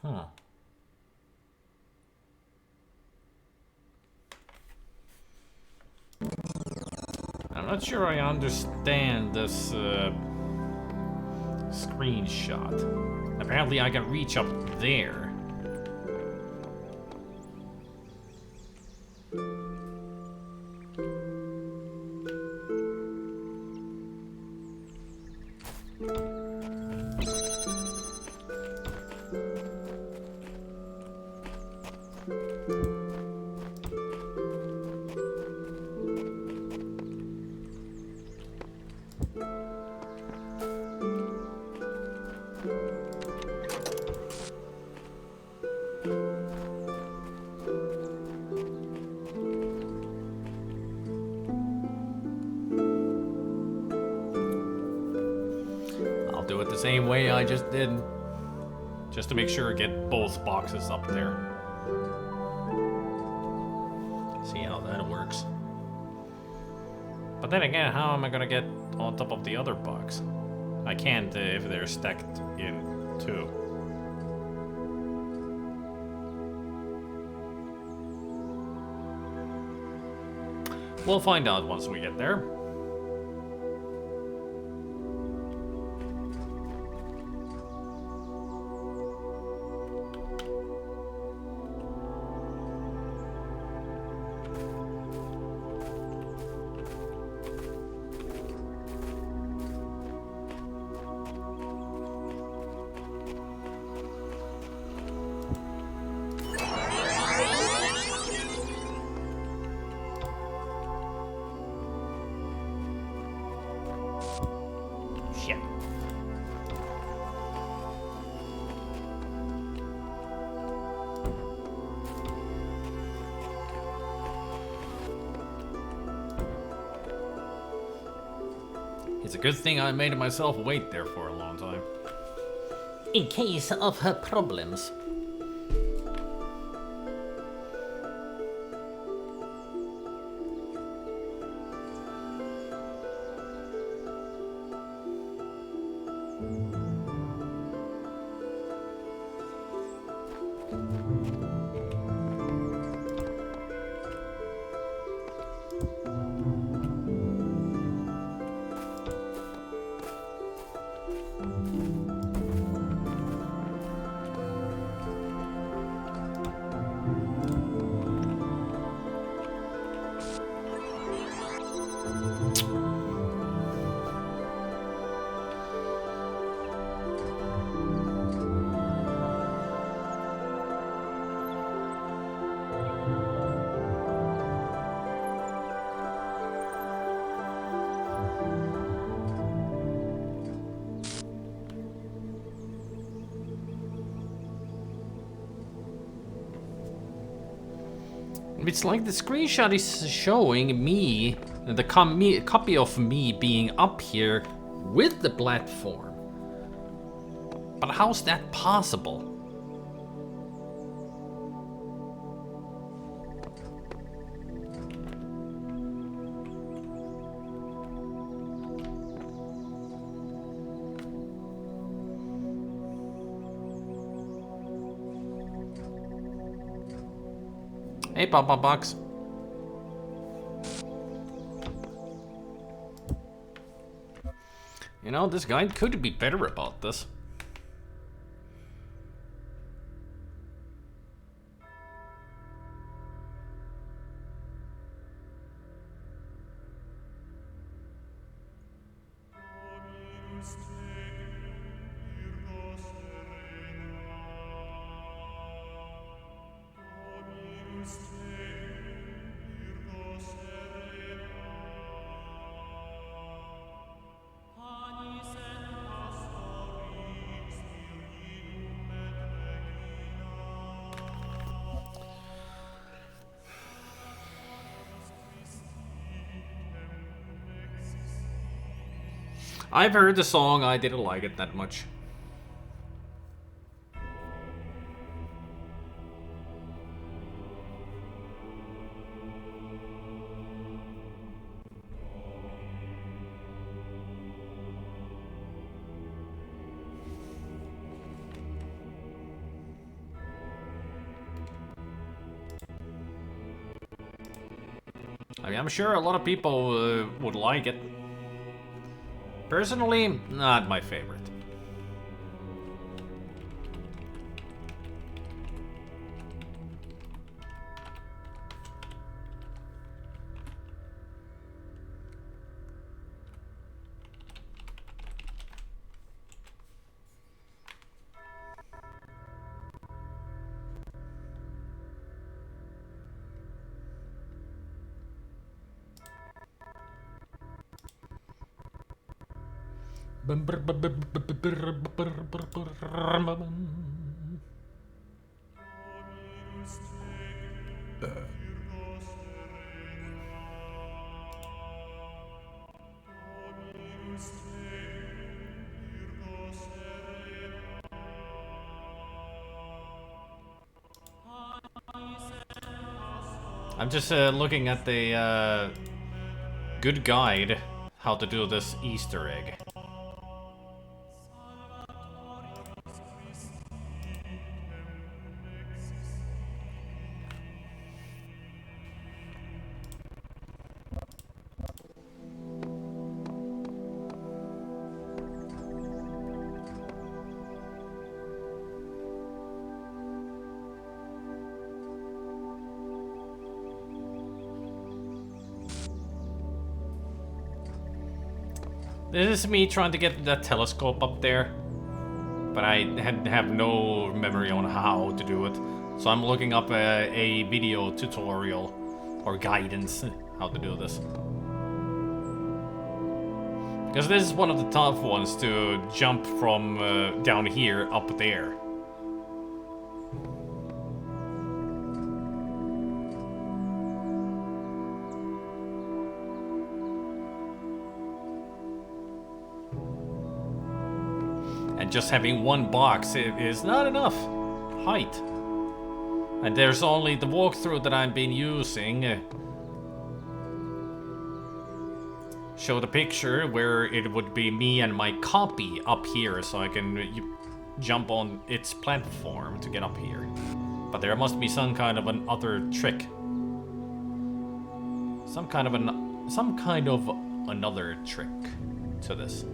Huh. I'm not sure I understand this screenshot. Apparently I can reach up there. I'll do it the same way I just did. Just to make sure I get both boxes up there. See how that works. But then again, how am I gonna get on top of the other box? I can't if they're stacked in two. We'll find out once we get there. It's a good thing I made myself wait there for a long time. In case of her problems. It's like the screenshot is showing me, the copy of me being up here with the platform. But how's that possible? Hey, Papa Box. You know, this guy could be better about this. I've heard the song, I didn't like it that much. I mean, I'm sure a lot of people would like it. Personally, not my favorite. I'm just looking at the good guide how to do this Easter egg. This is me trying to get that telescope up there, but I have no memory on how to do it. So I'm looking up a video tutorial or guidance how to do this. Because this is one of the tough ones to jump from down here up there. just having one box is not enough height. And there's only the walkthrough that I've been using. Show the picture where it would be me and my copy up here so I can jump on its platform to get up here. But there must be some kind of another trick. Some kind of another trick to this.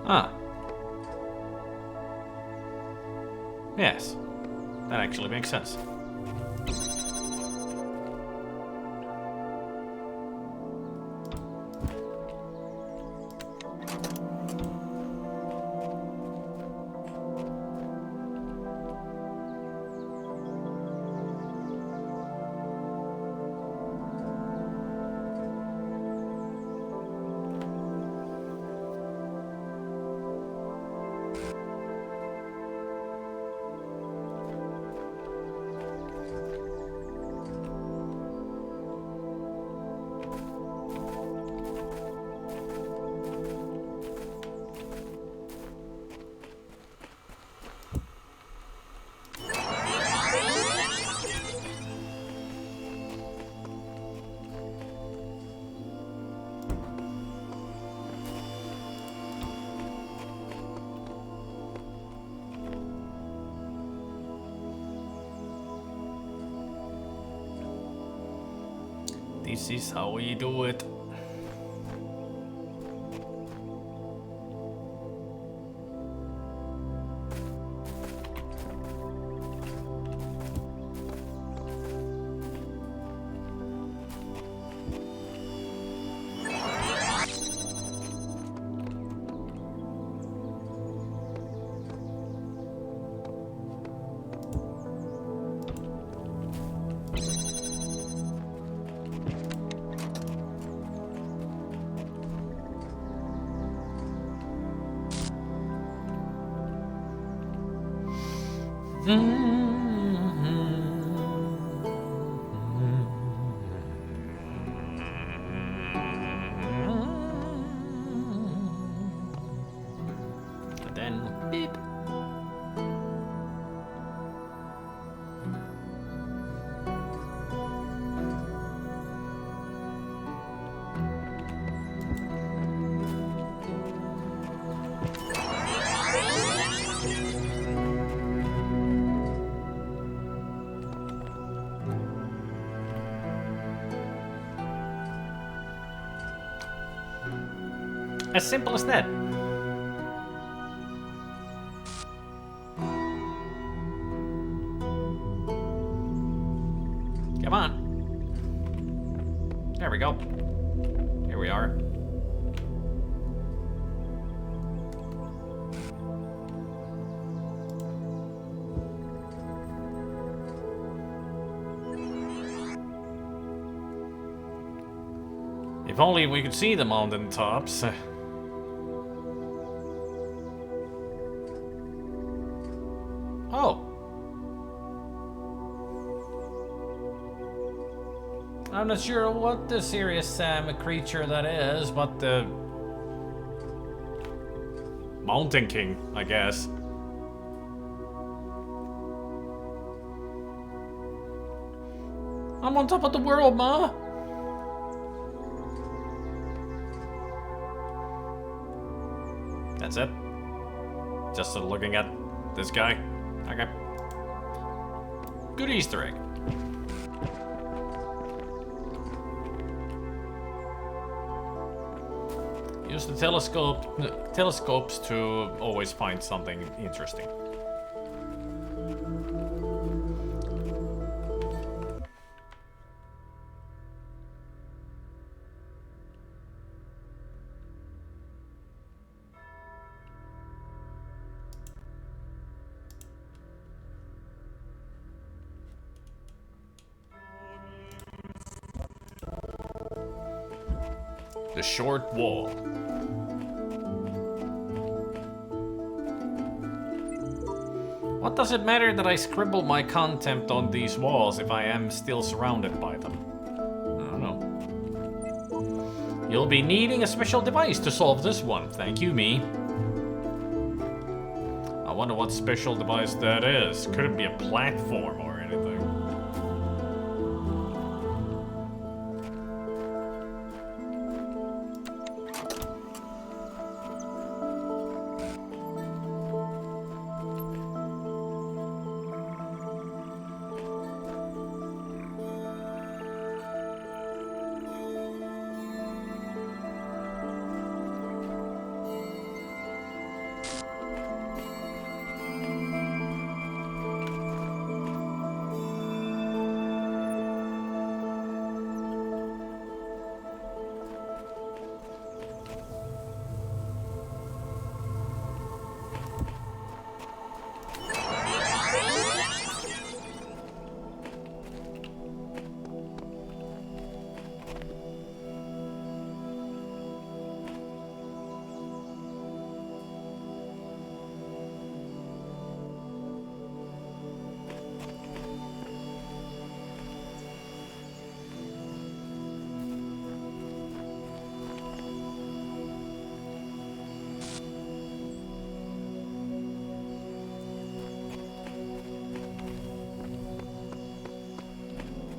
Ah. Yes. That actually makes sense. This is how we do it. And then beep. As simple as that. Come on. There we go. Here we are. If only we could see the mountain tops. Oh. I'm not sure what the serious creature that is, but the Mountain King, I guess. I'm on top of the world, ma. That's it. Just looking at this guy. Okay. Good Easter egg. Use the telescopes to always find something interesting. The short wall. What does it matter that I scribble my contempt on these walls if I am still surrounded by them? I don't know. You'll be needing a special device to solve this one. Thank you, me. I wonder what special device that is. Could it be a platform or anything?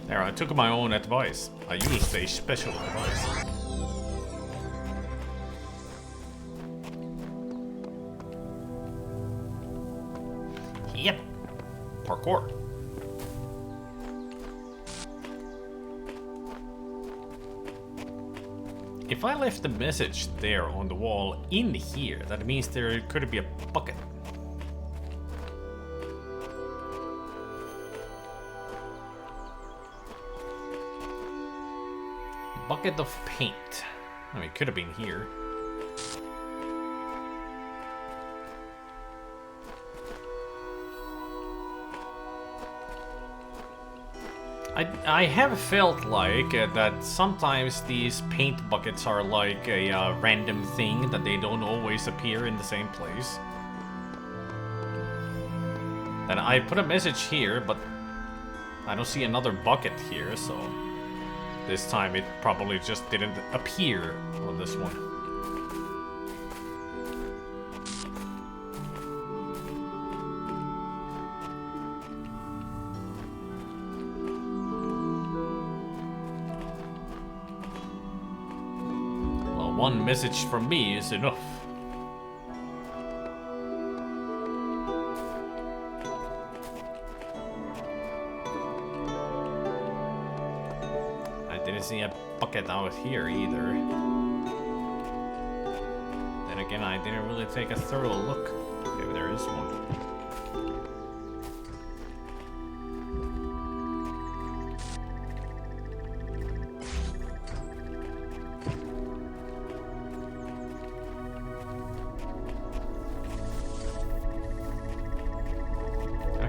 There, I took my own advice. I used a special device. Yep. Parkour. If I left a message there on the wall in here, that means there could be a bucket. Bucket of paint. I mean, it could have been here. I have felt like that sometimes these paint buckets are like a random thing, that they don't always appear in the same place. Then I put a message here, but I don't see another bucket here, so this time it probably just didn't appear on this one. Well, one message from me is enough. See a bucket out here either. Then again, I didn't really take a thorough look. Maybe there is one.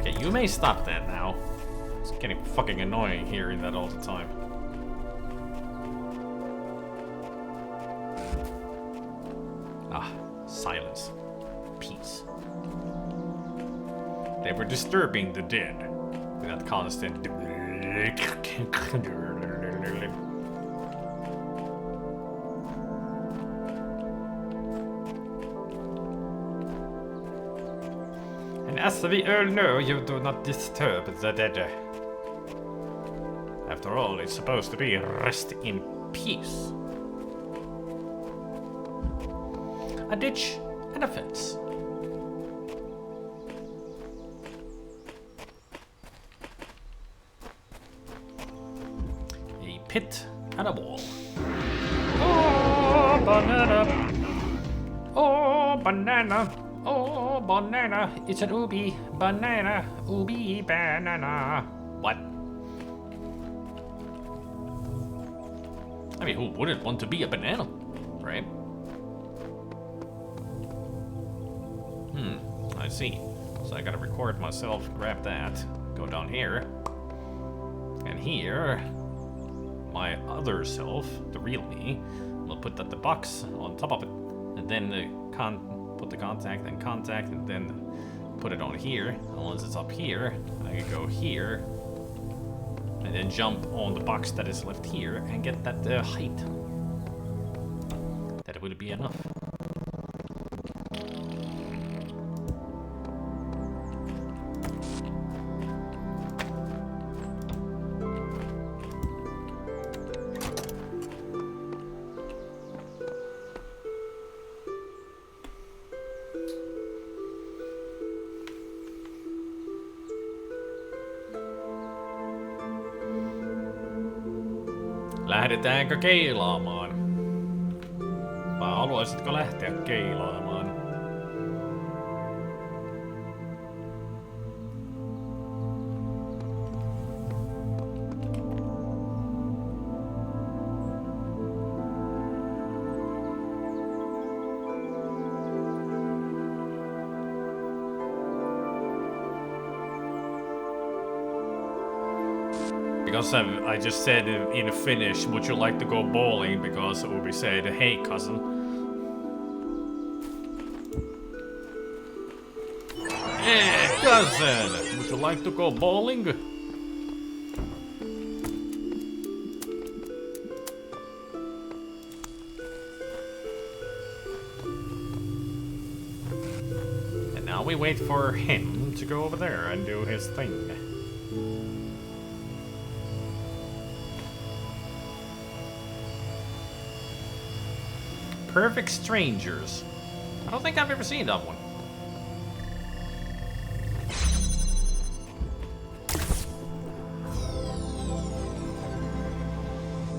Okay, you may stop that now. It's getting fucking annoying hearing that all the time. Silence. Peace. They were disturbing the dead with that constant. nearly. And as we all know, you do not disturb the dead. After all, it's supposed to be rest in peace. A ditch and a fence. A pit and a wall. Oh, banana. Oh, banana. Oh, banana. It's an ubi banana. Ubi banana. What? I mean, who wouldn't want to be a banana, right? I see. So I gotta record myself, grab that, go down here. And here, my other self, the real me, will put that the box on top of it. And then put the contact and then put it on here. And once it's up here, I can go here. And then jump on the box that is left here and get that height. That will be enough. Lähdetäänkö keilaamaan? Vai haluaisitko lähteä keilaamaan? Because I just said in Finnish, would you like to go bowling? Because Ubi said, hey cousin. Hey cousin, would you like to go bowling? And now we wait for him to go over there and do his thing. Perfect Strangers. I don't think I've ever seen that one.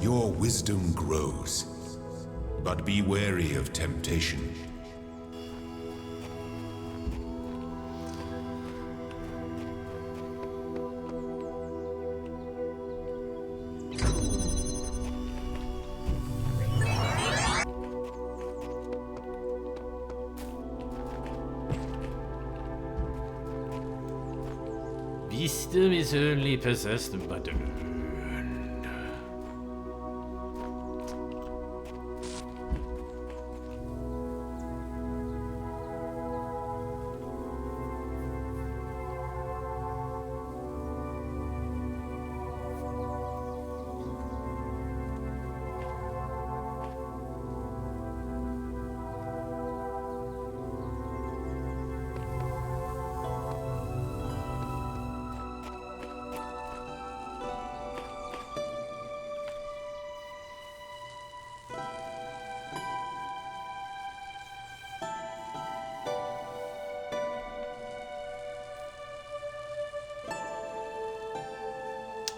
Your wisdom grows, but be wary of temptation. Wisdom is only possessed by the learned.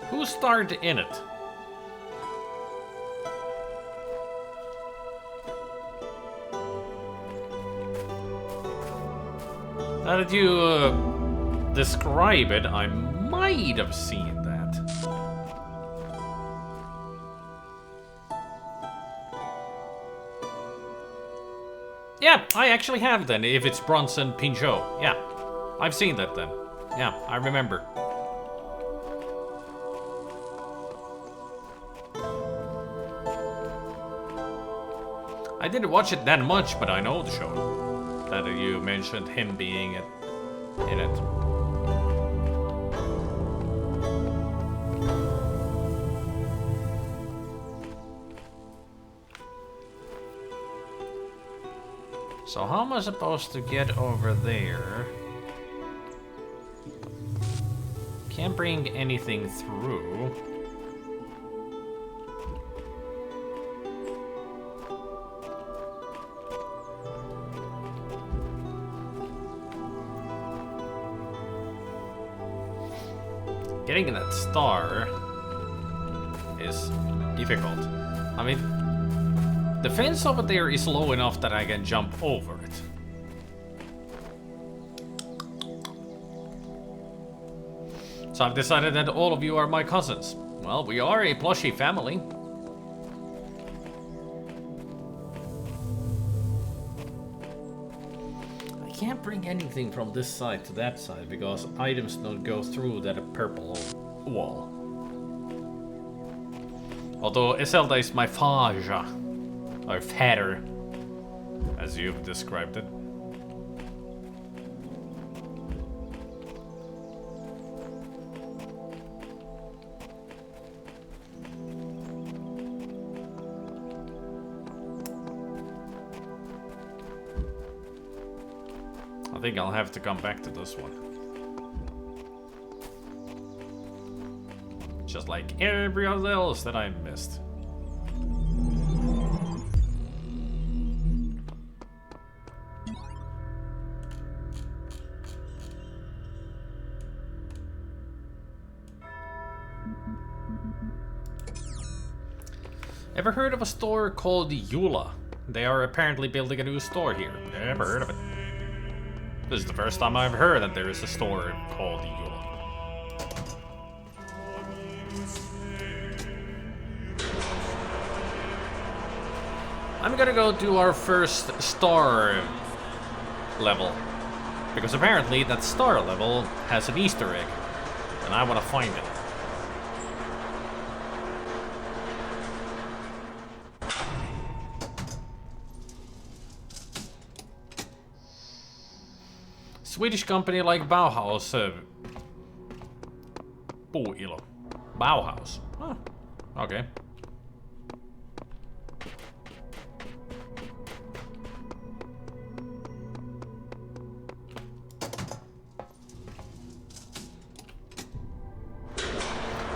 Who starred in it? Now that you describe it, I might have seen that. Yeah, I actually have then, if it's Bronson Pinchot. Yeah, I've seen that then. Yeah, I remember. I didn't watch it that much, but I know the show. That you mentioned him being in it. So how am I supposed to get over there? Can't bring anything through. Getting that star is difficult. I mean, the fence over there is low enough that I can jump over it. So I've decided that all of you are my cousins. Well, we are a plushy family. I can't bring anything from this side to that side because items don't go through that purple wall. Although Iselda is my faja, or fatter, as you've described it. I think I'll have to come back to this one. Just like everyone else that I missed. Ever heard of a store called Eula? They are apparently building a new store here. Never heard of it. This is the first time I've heard that there is a store called Eula. I'm gonna go do our first star level. Because apparently that star level has an Easter egg. And I want to find it. Swedish company like Bauhaus. Puuilo. Bauhaus. Oh, okay.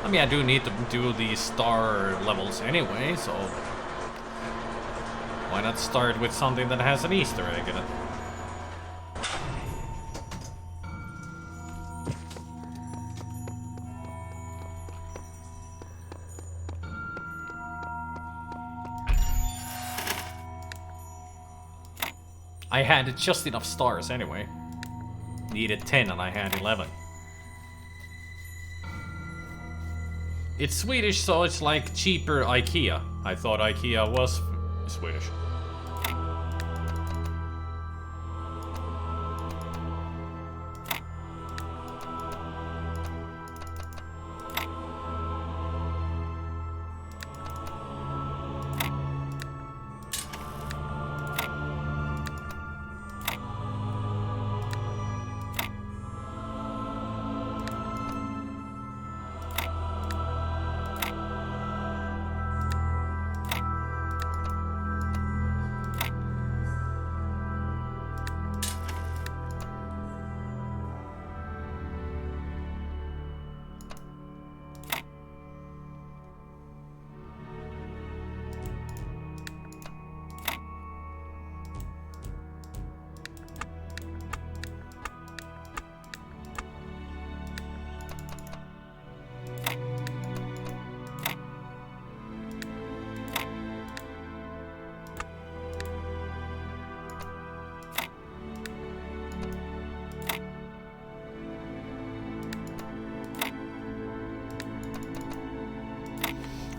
I mean, I do need to do these star levels anyway, so why not start with something that has an Easter egg in it? I had just enough stars anyway. Needed 10 and I had 11. It's Swedish, so it's like cheaper IKEA. I thought IKEA was Swedish.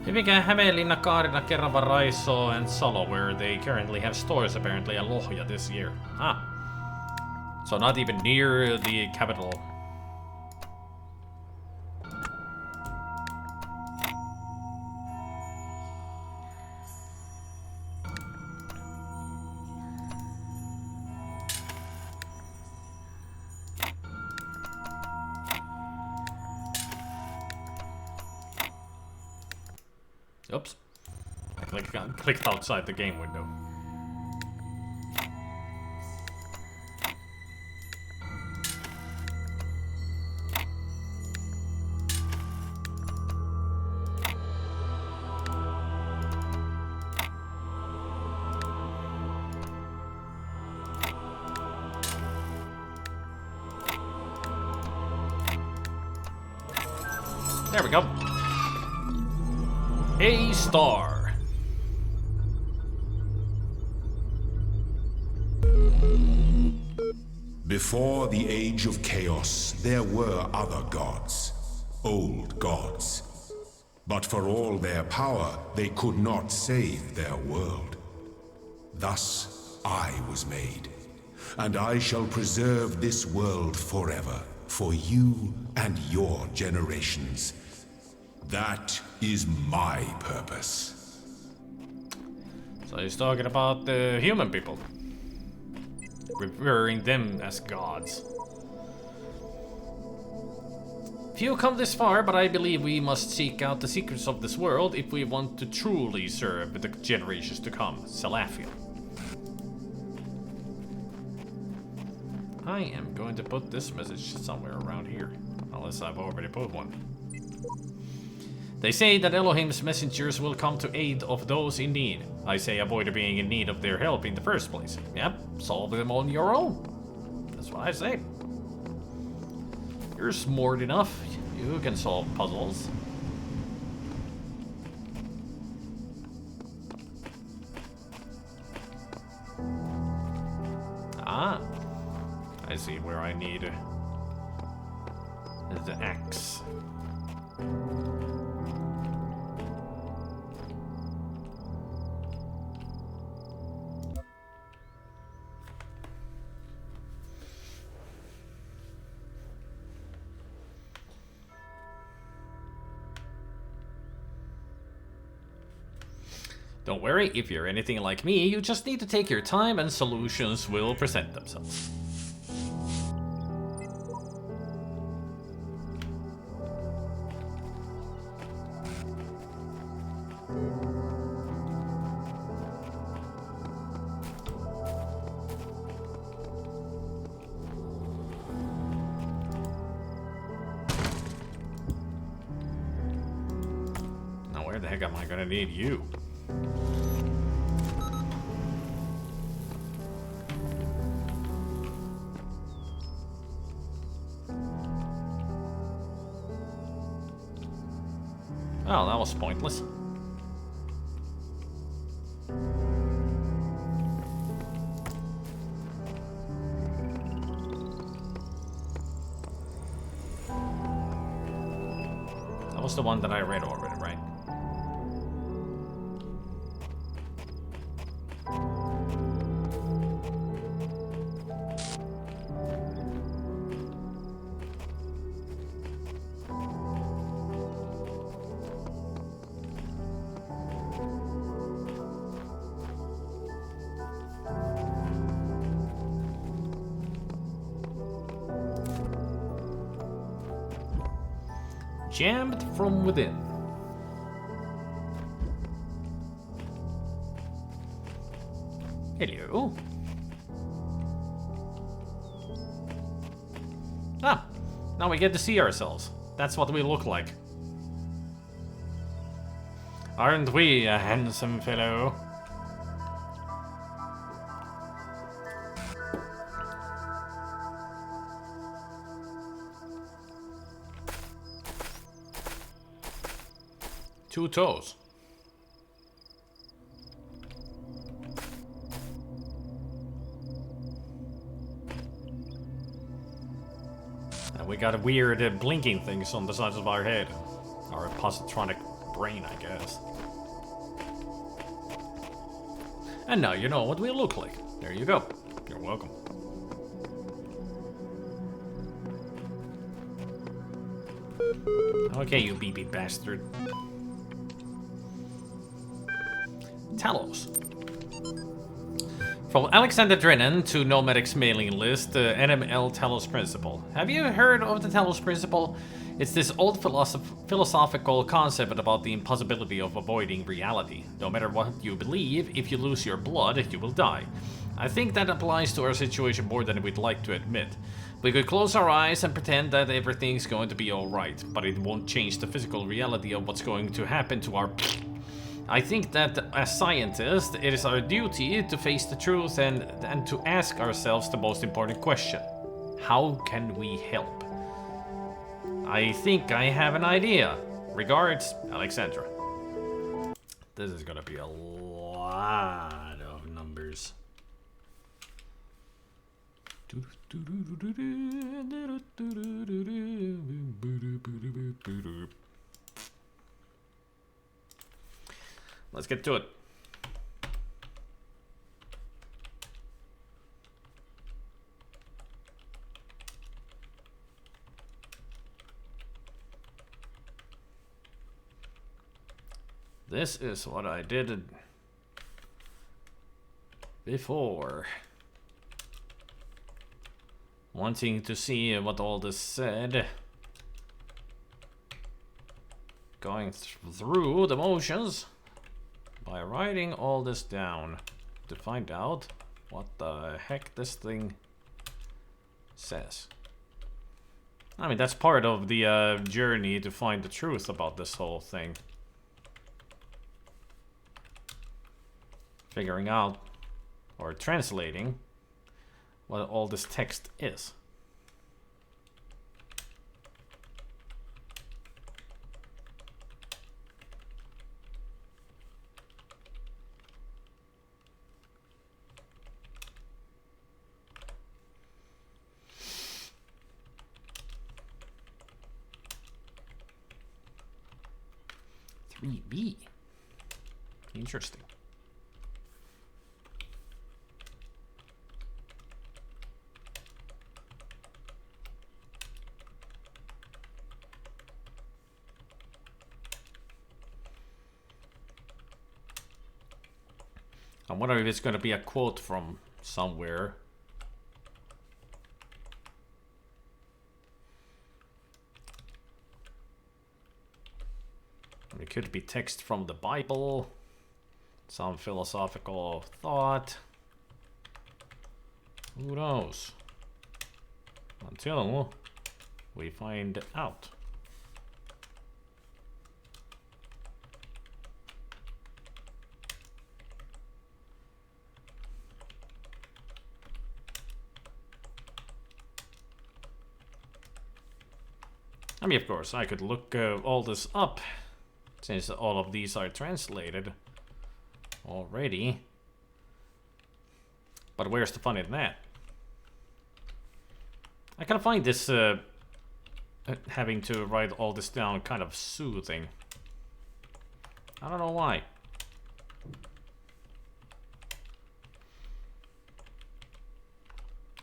Hyvinkään, Hämeenlinna, Kaarina, Kerava, Raiso, and Salo, where they currently have stores apparently, and Lohja this year. Ah. So not even near the capital. Oops. I clicked outside the game window. There we go. A star. Before the Age of Chaos, there were other gods, old gods. But for all their power, they could not save their world. Thus, I was made, and I shall preserve this world forever, for you and your generations. That is my purpose. So he's talking about the human people. Revering them as gods. Few come this far, but I believe we must seek out the secrets of this world if we want to truly serve the generations to come. Salafia. I am going to put this message somewhere around here, unless I've already put one. They say that Elohim's messengers will come to aid of those in need. I say avoid being in need of their help in the first place. Yep, solve them on your own. That's what I say. You're smart enough. You can solve puzzles. Ah, I see where I need the axe. Don't worry, if you're anything like me, you just need to take your time and solutions will present themselves. Now where the heck am I gonna need you? Oh, that was pointless. That was the one that I read already, right? Jammed from within. Hello. Ah, now we get to see ourselves. That's what we look like. Aren't we a handsome fellow? Two toes. And we got weird blinking things on the sides of our head. Our positronic brain, I guess. And now you know what we look like. There you go. You're welcome. Okay, you BB bastard. Talos. From Alexander Drennan to Nomadic's mailing list, the NML Talos Principle. Have you heard of the Talos Principle? It's this old philosophical concept about the impossibility of avoiding reality. No matter what you believe, if you lose your blood, you will die. I think that applies to our situation more than we'd like to admit. We could close our eyes and pretend that everything's going to be alright, but it won't change the physical reality of what's going to happen to our... I think that as scientists, it is our duty to face the truth and to ask ourselves the most important question. How can we help? I think I have an idea. Regards, Alexandra. This is gonna be a lot of numbers. Let's get to it. This is what I did before. Wanting to see what all this said. Going through the motions by writing all this down to find out what the heck this thing says. I mean, that's part of the journey to find the truth about this whole thing. Figuring out or translating what all this text is. B. Interesting. I wonder if it's going to be a quote from somewhere. It could be text from the Bible, some philosophical thought. Who knows? Until we find out. I mean, of course, I could look all this up, since all of these are translated already. But where's the fun in that? I kind of find this, having to write all this down kind of soothing. I don't know why.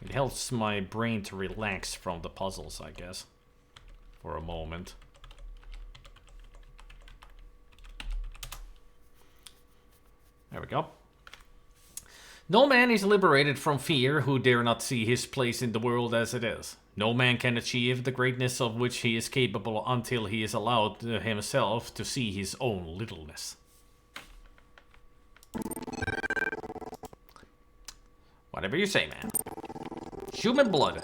It helps my brain to relax from the puzzles, I guess. For a moment. There we go. No man is liberated from fear who dare not see his place in the world as it is. No man can achieve the greatness of which he is capable until he is allowed himself to see his own littleness. Whatever you say, man. Human blood.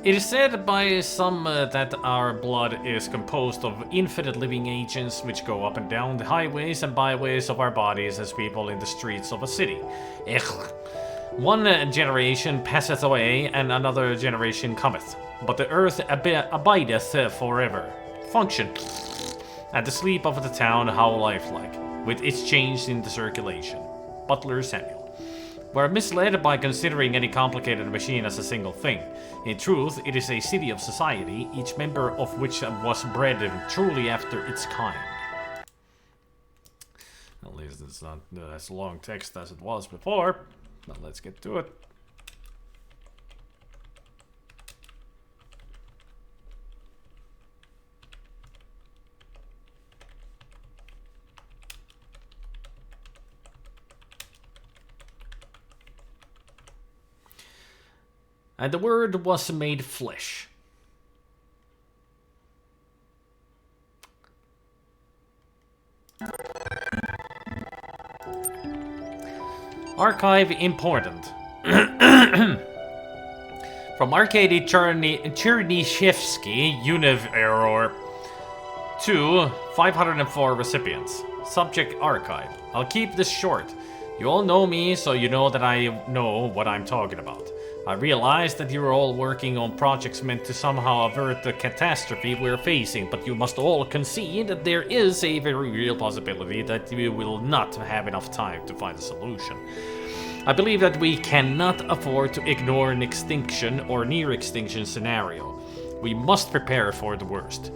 It is said by some that our blood is composed of infinite living agents which go up and down the highways and byways of our bodies as people in the streets of a city. One generation passeth away and another generation cometh, but the earth abideth forever. Function. At the sleep of the town, how lifelike, with its change in the circulation. Butler Samuel. We're misled by considering any complicated machine as a single thing. In truth, it is a city of society, each member of which was bred truly after its kind. At least it's not as long text as it was before, but let's get to it. And the Word was made flesh. Archive important. From Arkady Chernyshevsky, Univ error, to 504 recipients. Subject archive. I'll keep this short. You all know me, so you know that I know what I'm talking about. I realize that you're all working on projects meant to somehow avert the catastrophe we're facing, but you must all concede that there is a very real possibility that we will not have enough time to find a solution. I believe that we cannot afford to ignore an extinction or near extinction scenario. We must prepare for the worst.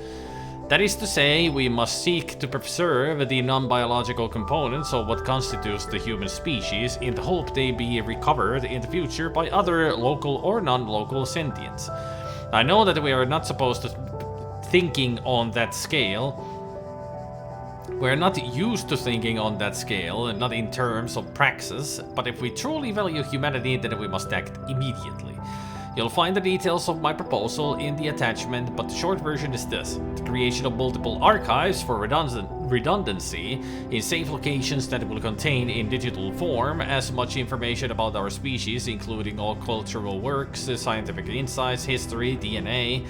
That is to say, we must seek to preserve the non-biological components of what constitutes the human species in the hope they be recovered in the future by other local or non-local sentients. I know that we are not supposed to thinking on that scale. We're not used to thinking on that scale, not in terms of praxis, but if we truly value humanity, then we must act immediately. You'll find the details of my proposal in the attachment, but the short version is this. The creation of multiple archives for redundancy in safe locations that will contain in digital form as much information about our species, including all cultural works, scientific insights, history, DNA,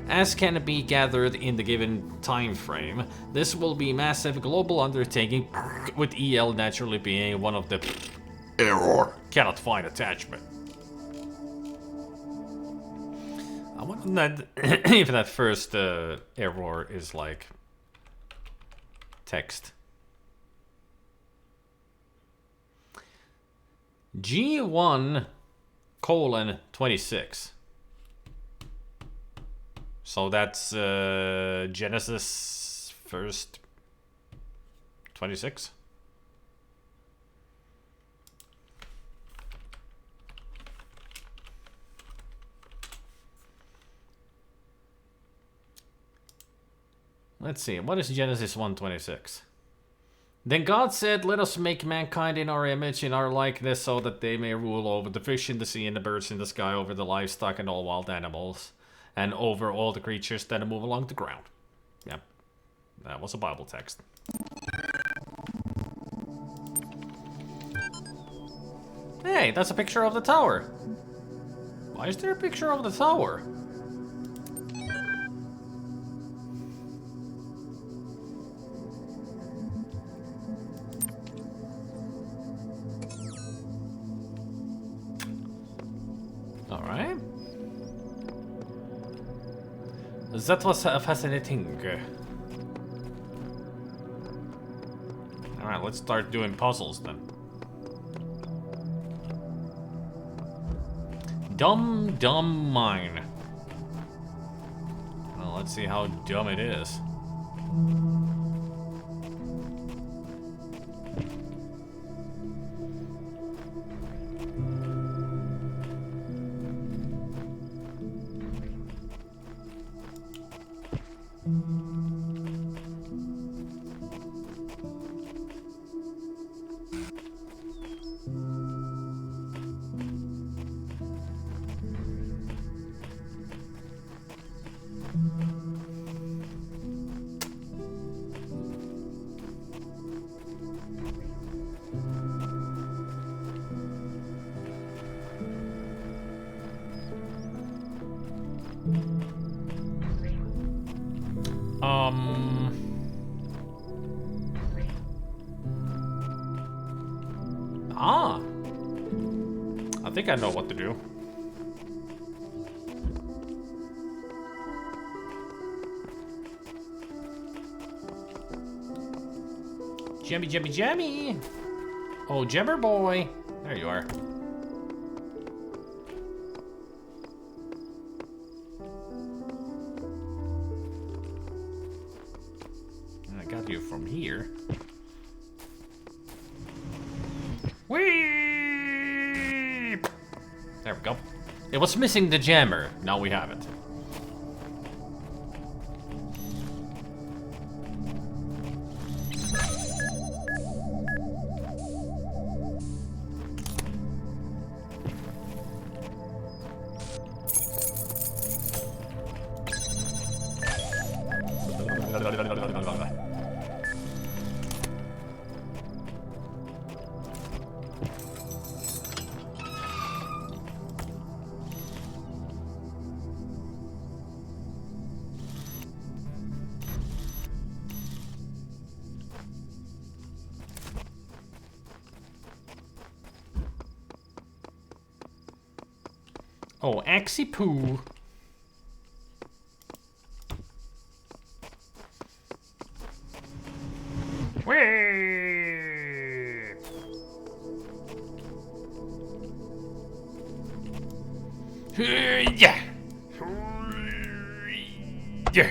as can be gathered in the given time frame. This will be a massive global undertaking, with EL naturally being one of the Error. cannot find attachment. I wonder that if that first error is like text. G1:26. So that's Genesis first 26. Let's see, what is Genesis 1:26? Then God said, let us make mankind in our image, in our likeness, so that they may rule over the fish in the sea and the birds in the sky, over the livestock and all wild animals, and over all the creatures that move along the ground. Yep, that was a Bible text. Hey, that's a picture of the tower. Why is there a picture of the tower? Alright. That was fascinating. Alright, let's start doing puzzles then. Dumb mine. Well, let's see how dumb it is. I think I know what to do. Jammy. Oh, Jemmer boy. There you are. I got you from here. Whee! There we go. It was missing the jammer. Now we have it. Oh, Axie Poo. Whee! Yeah. Yeah.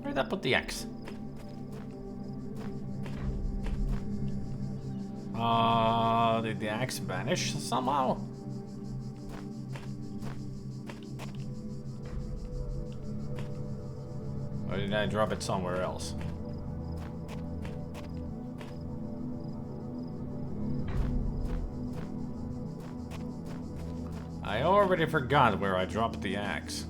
Where'd I put the axe? Did the axe vanish somehow? Or did I drop it somewhere else? I already forgot where I dropped the axe.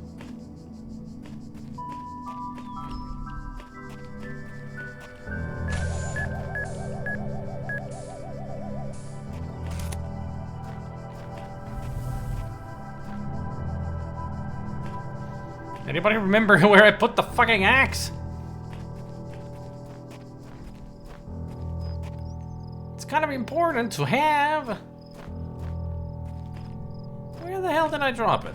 Anybody remember where I put the fucking axe? It's kind of important to have. Where the hell did I drop it?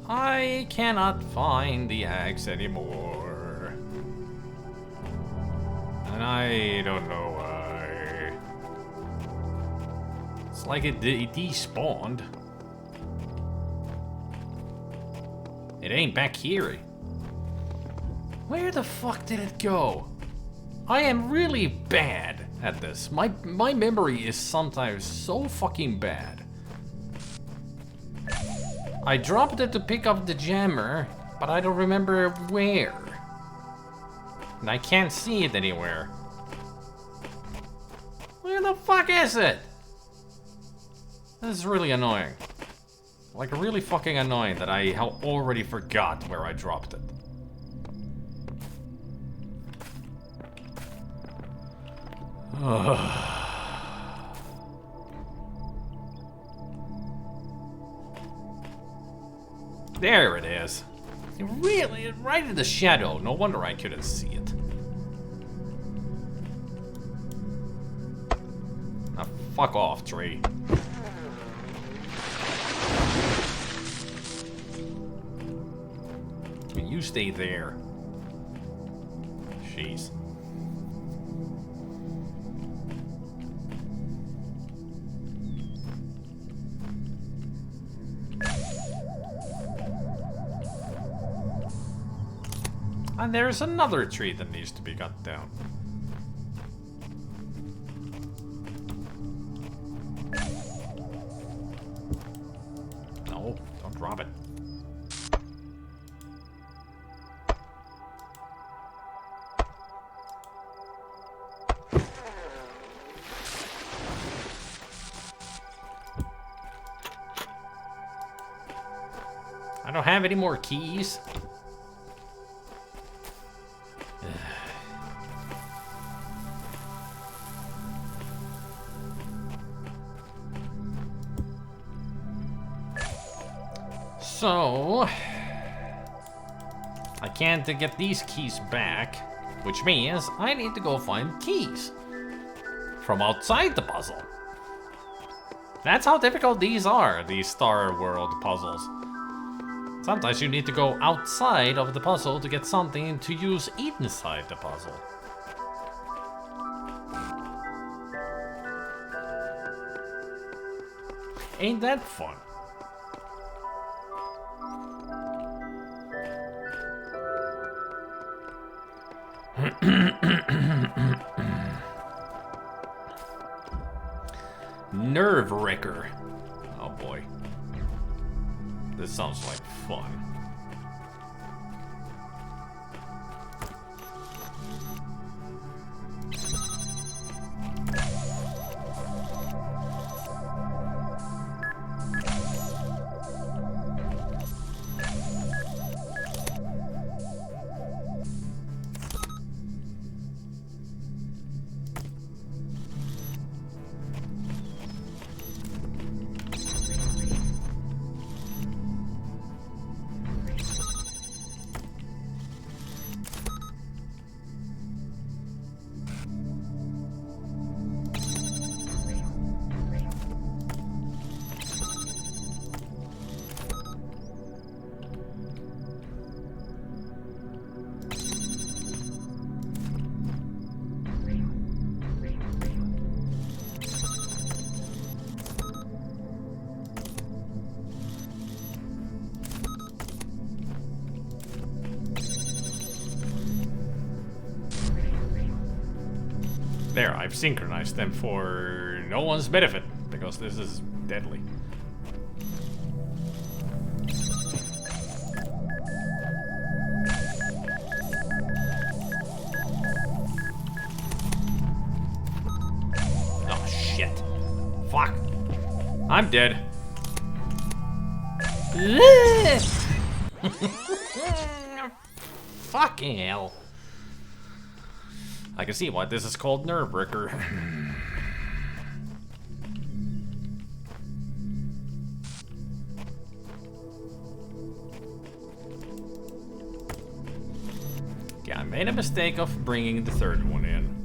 I cannot find the axe anymore. And I don't know why. It's like it despawned. It ain't back here. Where the fuck did it go? I am really bad at this. My memory is sometimes so fucking bad. I dropped it to pick up the jammer, but I don't remember where. And I can't see it anywhere. Where the fuck is it? This is really annoying. Like, really fucking annoying that I already forgot where I dropped it. There it is. Really, right in the shadow. No wonder I couldn't see it. Now, fuck off, tree. You stay there. Jeez. And there's another tree that needs to be cut down. No, don't drop it. I don't have any more keys. So, I can't get these keys back, which means I need to go find keys from outside the puzzle. That's how difficult these are, these Star World puzzles. Sometimes you need to go outside of the puzzle to get something to use inside the puzzle. Ain't that fun? Nerve wrecker. Oh boy. This sounds like fun. There, I've synchronized them for no one's benefit, because this is deadly. Oh shit. Fuck. I'm dead. Fucking hell. I can see why this is called Nerve-Wrecker. Okay, I made a mistake of bringing the third one in.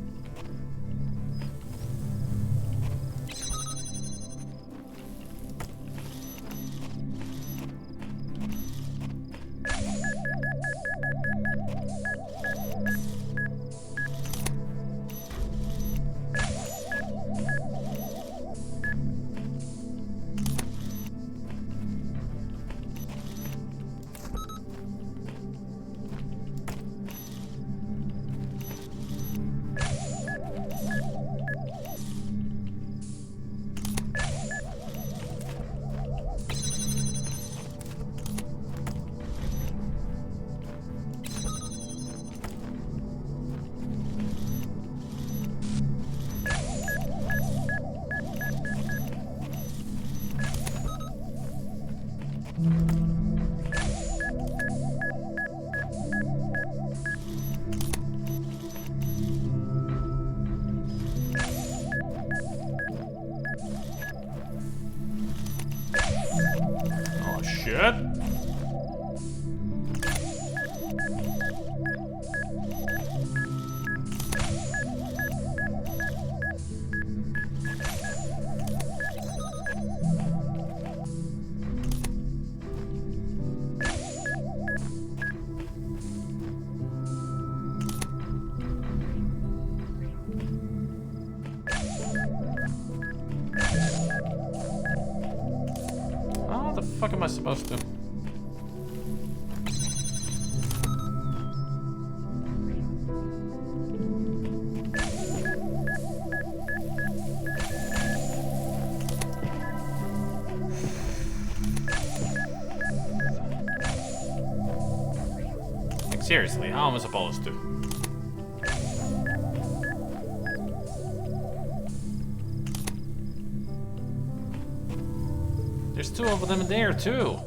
Oh shit. How the fuck am I supposed to? Like, seriously, how am I supposed to? There's two of them there too.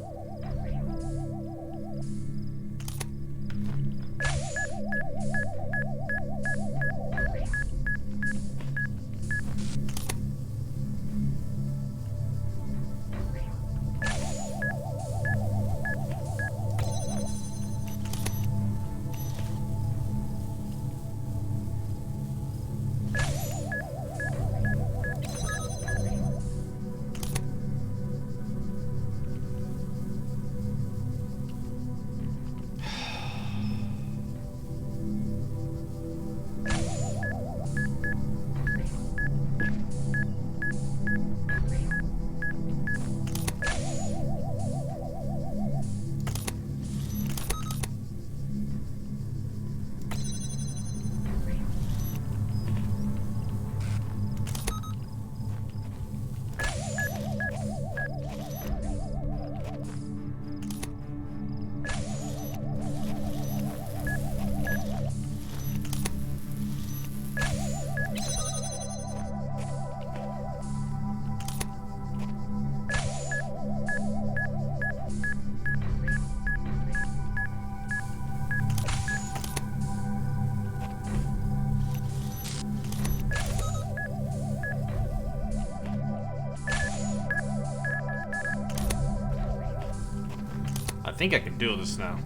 I think I can do this now.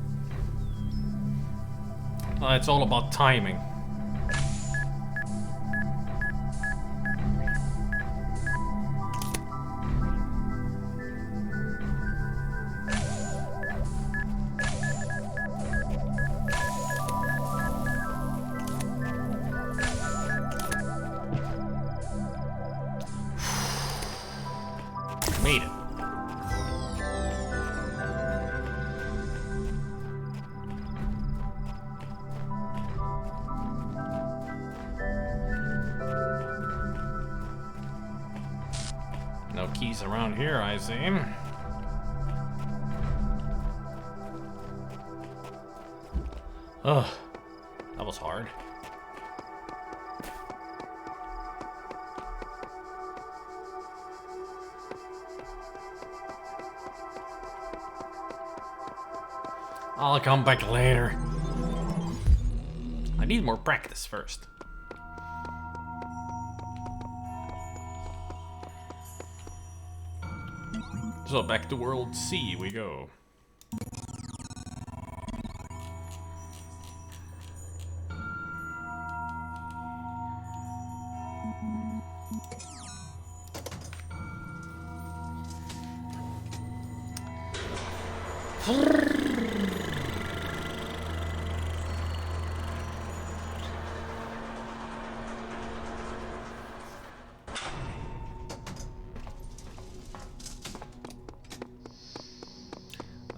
It's all about timing. Made it. keys around here, I see. Ugh, that was hard. I'll come back later. I need more practice first. So back to World C we go.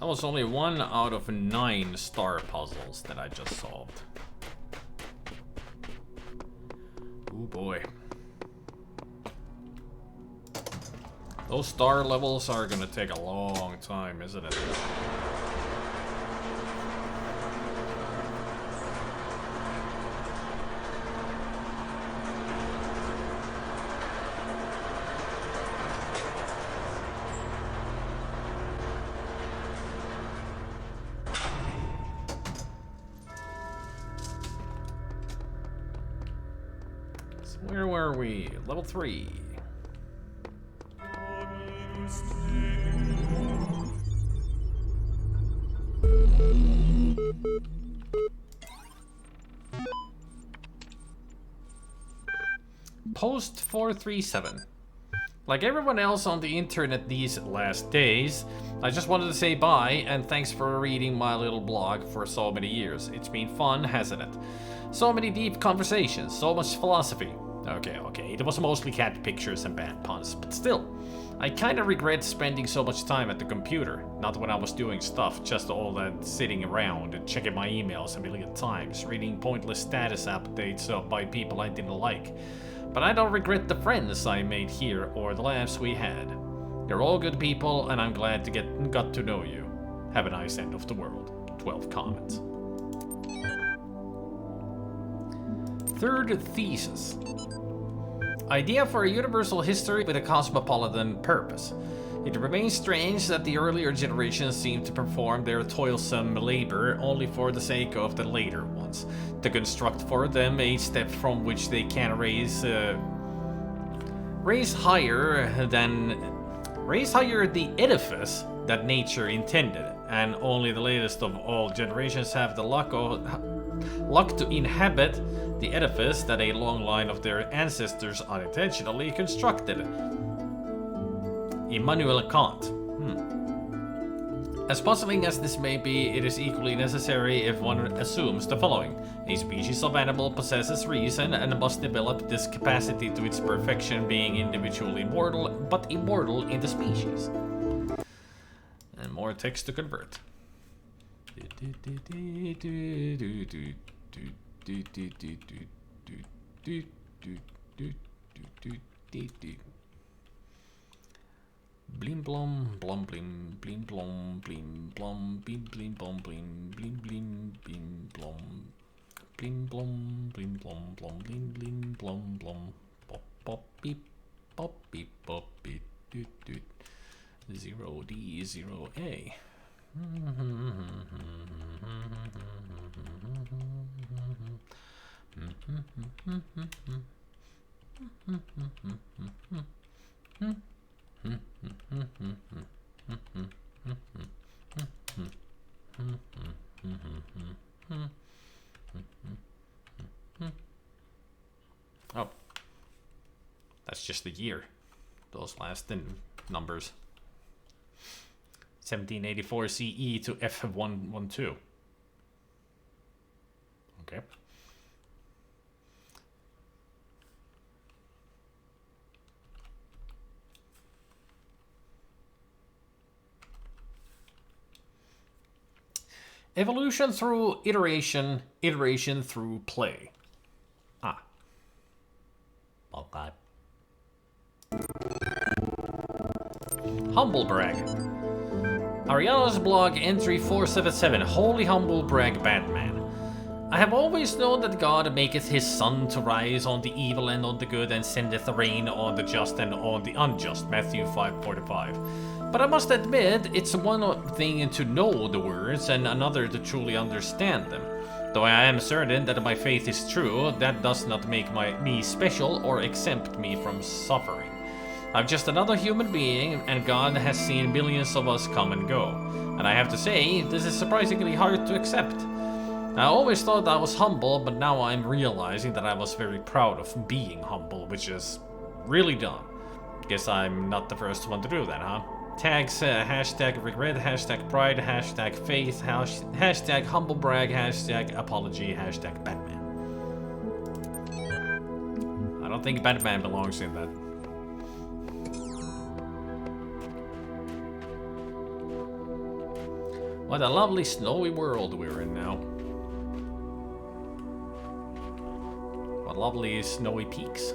That was only 1 out of 9 star puzzles that I just solved. Oh boy. Those star levels are gonna take a long time, isn't it? Where were we? Level 3. Post 437. Like everyone else on the internet these last days, I just wanted to say bye and thanks for reading my little blog for so many years. It's been fun, hasn't it? So many deep conversations, so much philosophy. Okay, it was mostly cat pictures and bad puns, but still. I kinda regret spending so much time at the computer. Not when I was doing stuff, just all that sitting around and checking my emails a million times, reading pointless status updates by people I didn't like. But I don't regret the friends I made here or the laughs we had. You're all good people and I'm glad to got to know you. Have a nice end of the world. 12 comments. Third thesis. Idea for a universal history with a cosmopolitan purpose. It remains strange that the earlier generations seem to perform their toilsome labor only for the sake of the later ones, to construct for them a step from which they can raise higher the edifice that nature intended, and only the latest of all generations have the luck to inhabit the edifice that a long line of their ancestors unintentionally constructed. Immanuel Kant. As puzzling as this may be, it is equally necessary if one assumes the following. A species of animal possesses reason and must develop this capacity to its perfection, being individually immortal, but immortal in the species. And more text to convert. Blim blom blom blim blim blom blim blom blim blim blom blim blim blim blim blom blim blom blim blom blom blim blim blom blom pop pop beep doot doot 0D 0A. Oh, that's just the year. Those last numbers. 1784 CE to F112. Okay. Evolution through iteration, iteration through play. Ah. Oh God. Humble brag. Ariana's blog entry 477. Holy humble brag Batman. I have always known that God maketh his sun to rise on the evil and on the good, and sendeth rain on the just and on the unjust. Matthew 5:45. But I must admit, it's one thing to know the words and another to truly understand them. Though I am certain that my faith is true, that does not make me special or exempt me from suffering. I'm just another human being, and God has seen millions of us come and go. And I have to say, this is surprisingly hard to accept. I always thought I was humble, but now I'm realizing that I was very proud of being humble, which is really dumb. Guess I'm not the first one to do that, huh? Tags, hashtag regret, hashtag pride, hashtag faith, hashtag humble brag, hashtag apology, hashtag Batman. I don't think Batman belongs in that. What a lovely snowy world we're in now. What lovely snowy peaks.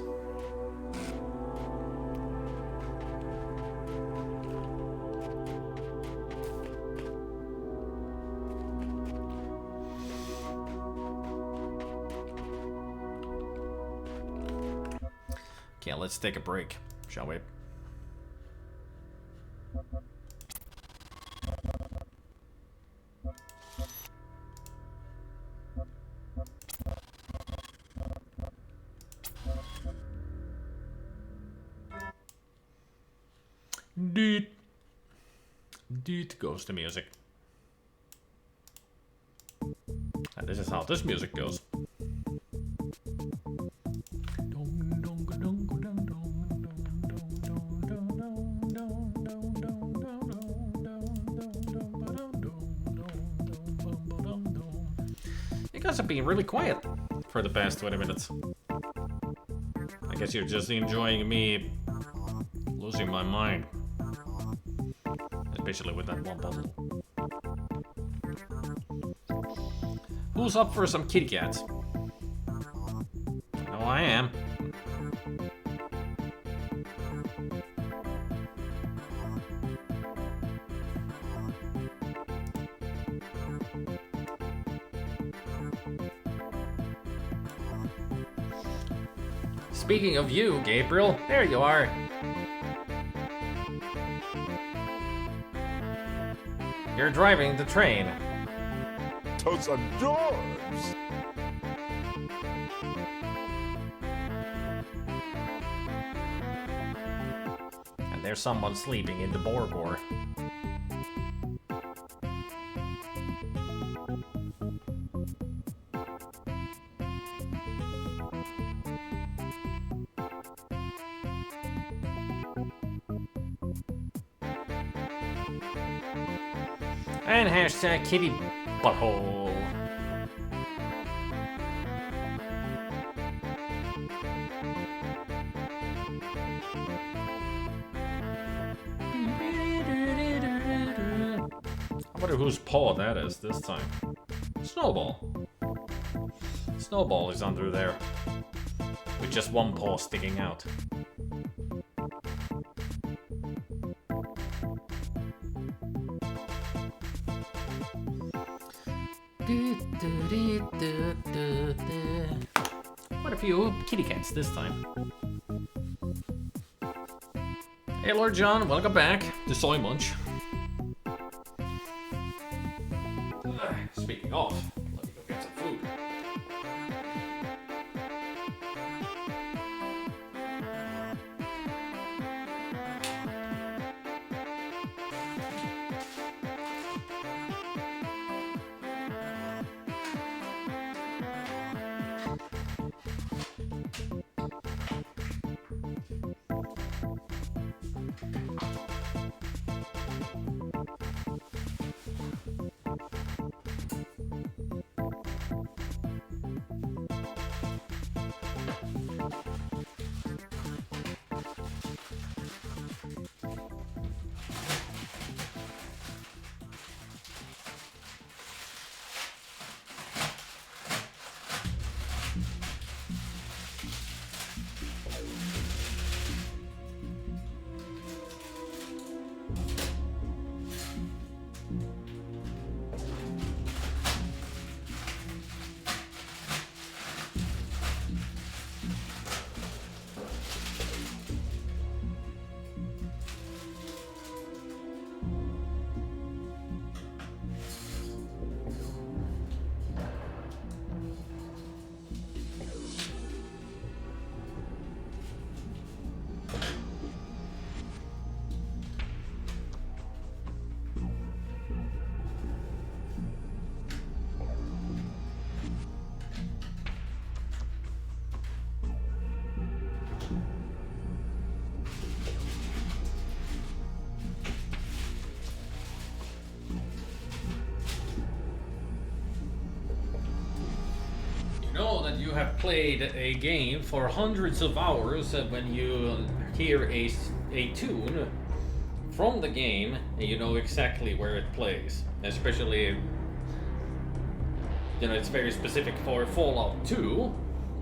Okay, let's take a break, shall we? Doot goes the music. And this is how this music goes. You guys have been really quiet for the past 20 minutes. I guess you're just enjoying me losing my mind. Especially with that one puzzle. Who's up for some kitty cats? I know I am. Speaking of you, Gabriel, there you are. You're driving the train. Totes adorbs. And there's someone sleeping in the Borgor. And hashtag kitty butthole. I wonder whose paw that is this time. Snowball. Snowball is under there, with just one paw sticking out. Quite a few kitty cats this time. Hey Lord John, welcome back to Soy Munch. Speaking of, let me go get some food. you have played a game for hundreds of hours, when you hear a tune from the game, you know exactly where it plays. Especially, you know, it's very specific for Fallout 2,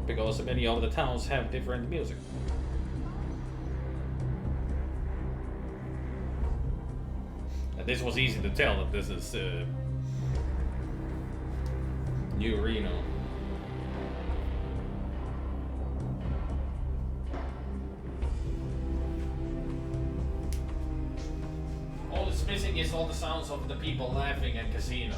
because many of the towns have different music. And this was easy to tell that this is New Reno. All that's missing is all the sounds of the people laughing at casinos.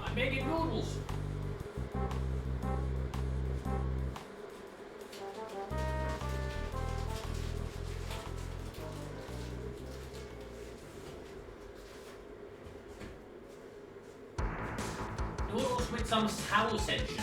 I'm making noodles. Noodles with some sausage.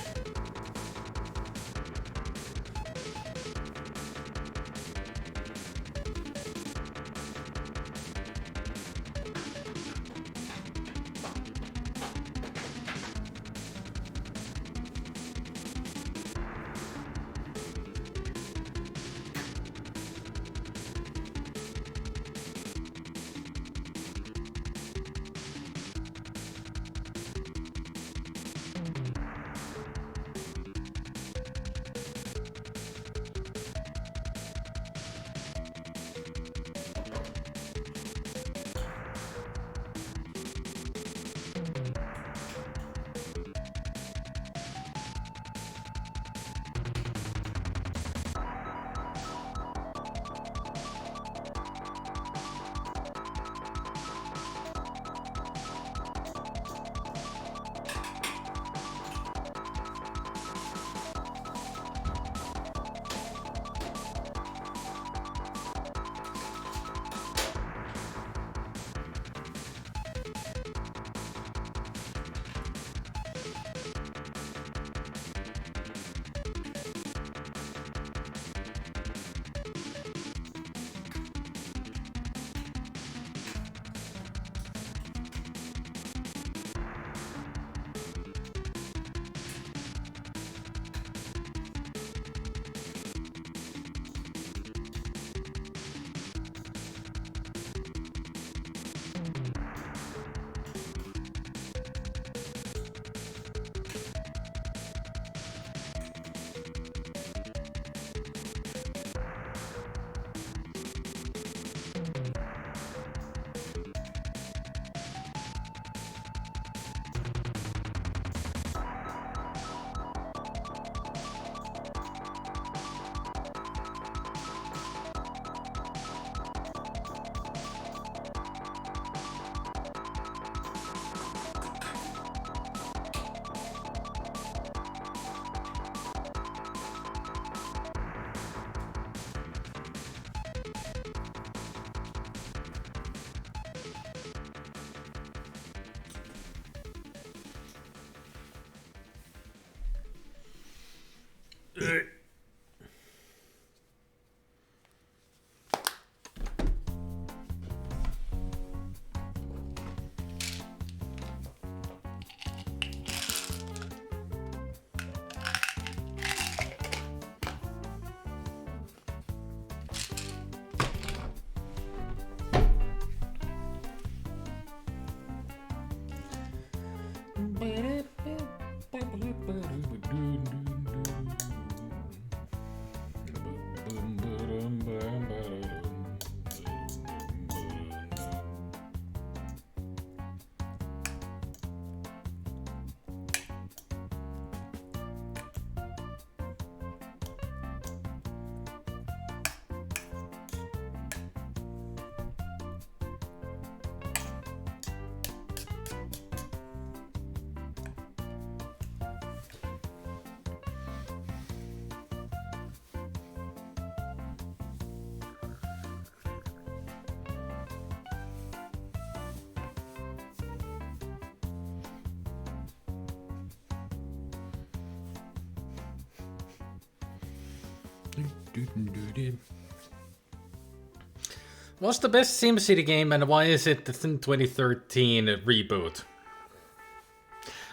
What's the best SimCity game and why is it the 2013 reboot?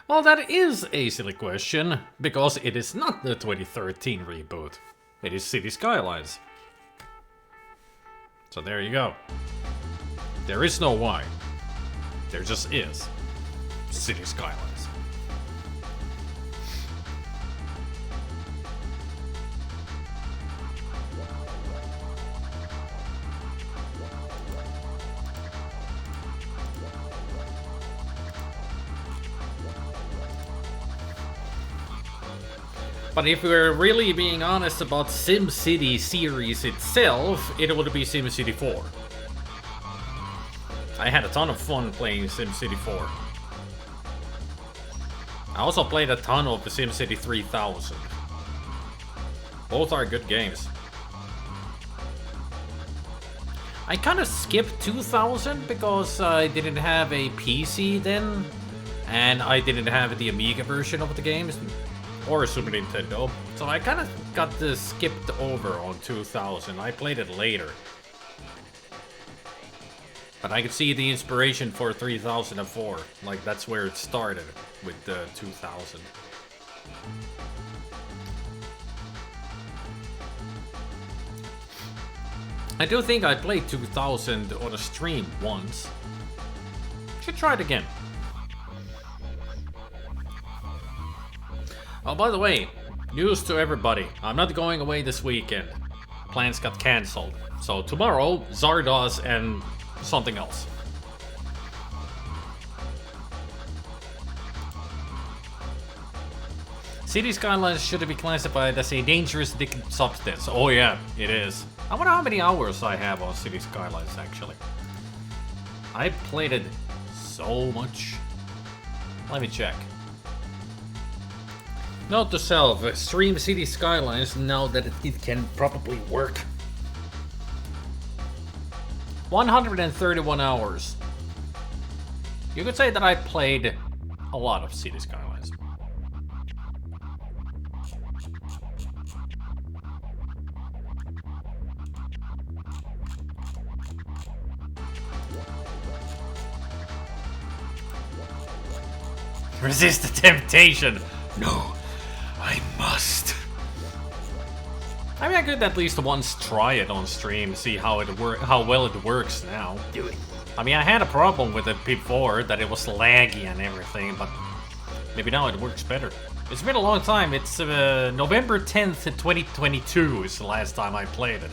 Well, that is a silly question, because it is not the 2013 reboot. It is City Skylines. So there you go. There is no why. There just is. City Skylines. But if we're really being honest about SimCity series itself, it would be SimCity 4. I had a ton of fun playing SimCity 4. I also played a ton of the SimCity 3000. Both are good games. I kind of skipped 2000 because I didn't have a PC then, and I didn't have the Amiga version of the games. Or Super Nintendo. So I kind of got this skipped over on 2000. I played it later. But I could see the inspiration for 3004. Like, that's where it started with the 2000. I do think I played 2000 on a stream once. Should try it again. Oh, by the way, news to everybody. I'm not going away this weekend. Plans got cancelled. So tomorrow, Zardoz and something else. City Skylines should be classified as a dangerous addictive substance. Oh yeah, it is. I wonder how many hours I have on City Skylines, actually. I played it so much. Let me check. Note to self, stream City Skylines now that it can probably work. 131 hours. You could say that I played a lot of City Skylines. Resist the temptation! No. I must. I mean, I could at least once try it on stream, see how well it works now. Do it. I mean, I had a problem with it before, that it was laggy and everything, but maybe now it works better. It's been a long time. It's November 10th, 2022 is the last time I played it.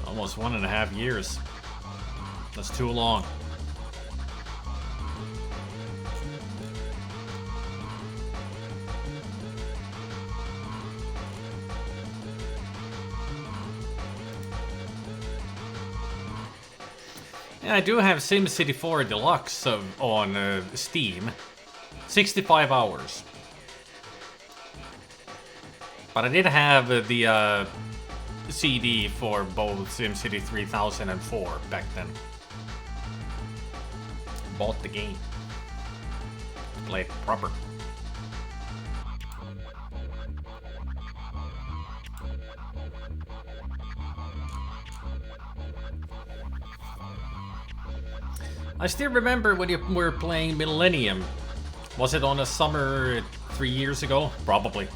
Almost 1.5 years. That's too long. Yeah, I do have SimCity 4 Deluxe on Steam. 65 hours. But I did have the CD for both SimCity 3000 and 4 back then. Bought the game. Played proper. I still remember when you were playing Millennium. Was it on a summer 3 years ago? Probably.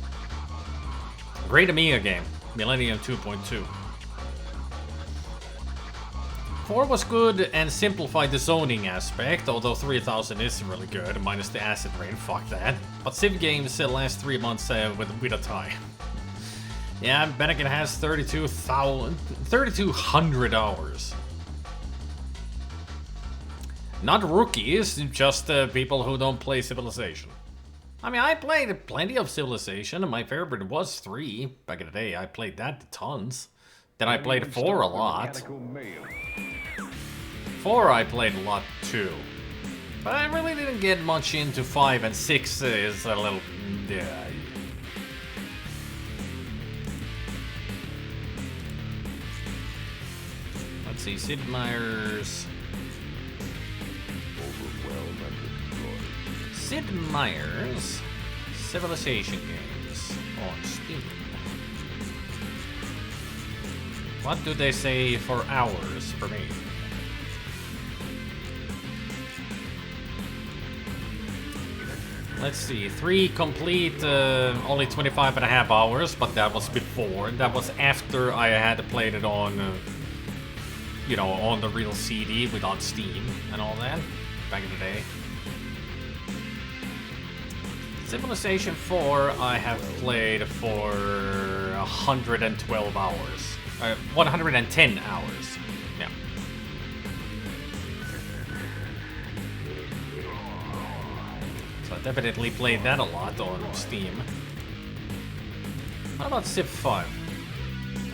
Great Amiga game. Millennium 2.2. 4 was good and simplified the zoning aspect, although 3000 is really good, minus the acid rain, fuck that. But Civ games last 3 months with a tie. Yeah, Bennigan has 3,200 hours. Not rookies, just people who don't play Civilization. I mean, I played plenty of Civilization, and my favorite was 3. Back in the day, I played that tons. Then I played 4 a lot. 4 I played a lot too. But I really didn't get much into 5, and 6 is a little... yeah. Let's see, Sid Meier's... Sid Meier's Civilization games on Steam. What do they say for hours for me? Let's see, 3 complete, only 25.5 hours, but that was before. That was after I had played it on, you know, on the real CD without Steam and all that, back in the day. Civilization 4 I have played for 112 hours. 110 hours. Yeah. So I definitely played that a lot on Steam. What about Civ 5? I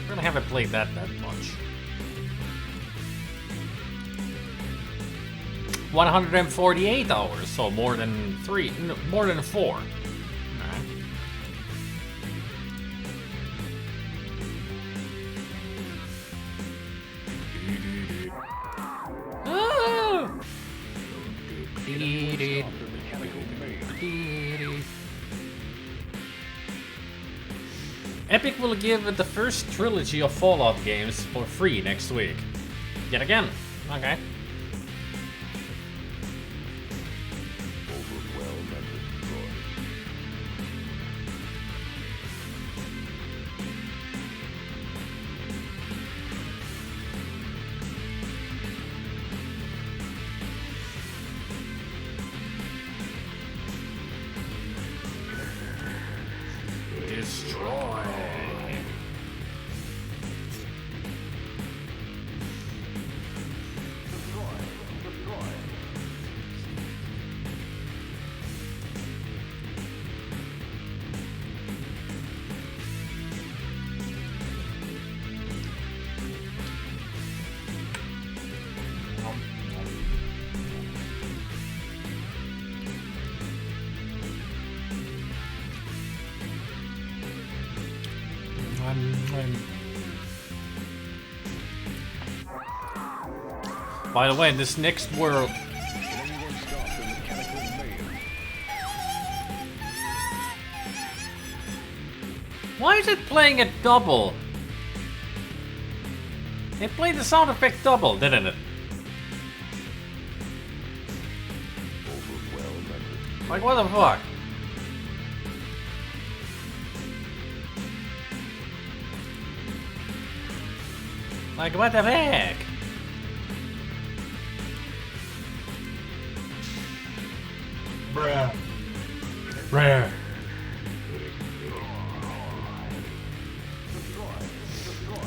really haven't played that much. 148 hours, so more than 3, no, more than 4. Alright. Ah! Epic will give the first trilogy of Fallout games for free next week. Yet again. Okay. Destroy. By the way, this next world... Why is it playing it double? It played the sound effect double, didn't it? Like, what the fuck? Like, what the heck? Bruh. Bruh.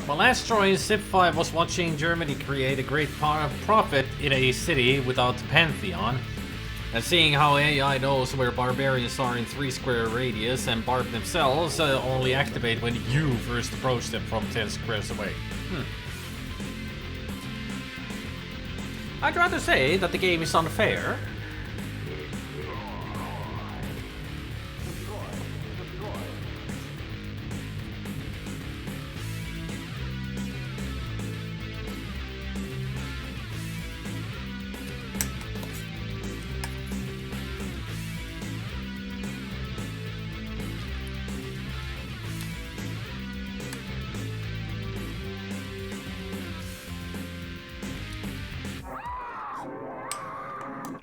While Astroid Civ 5 was watching Germany create a great profit in a city without Pantheon, and seeing how AI knows where barbarians are in 3 square radius and barb themselves only activate when you first approach them from 10 squares away. I'd rather say that the game is unfair.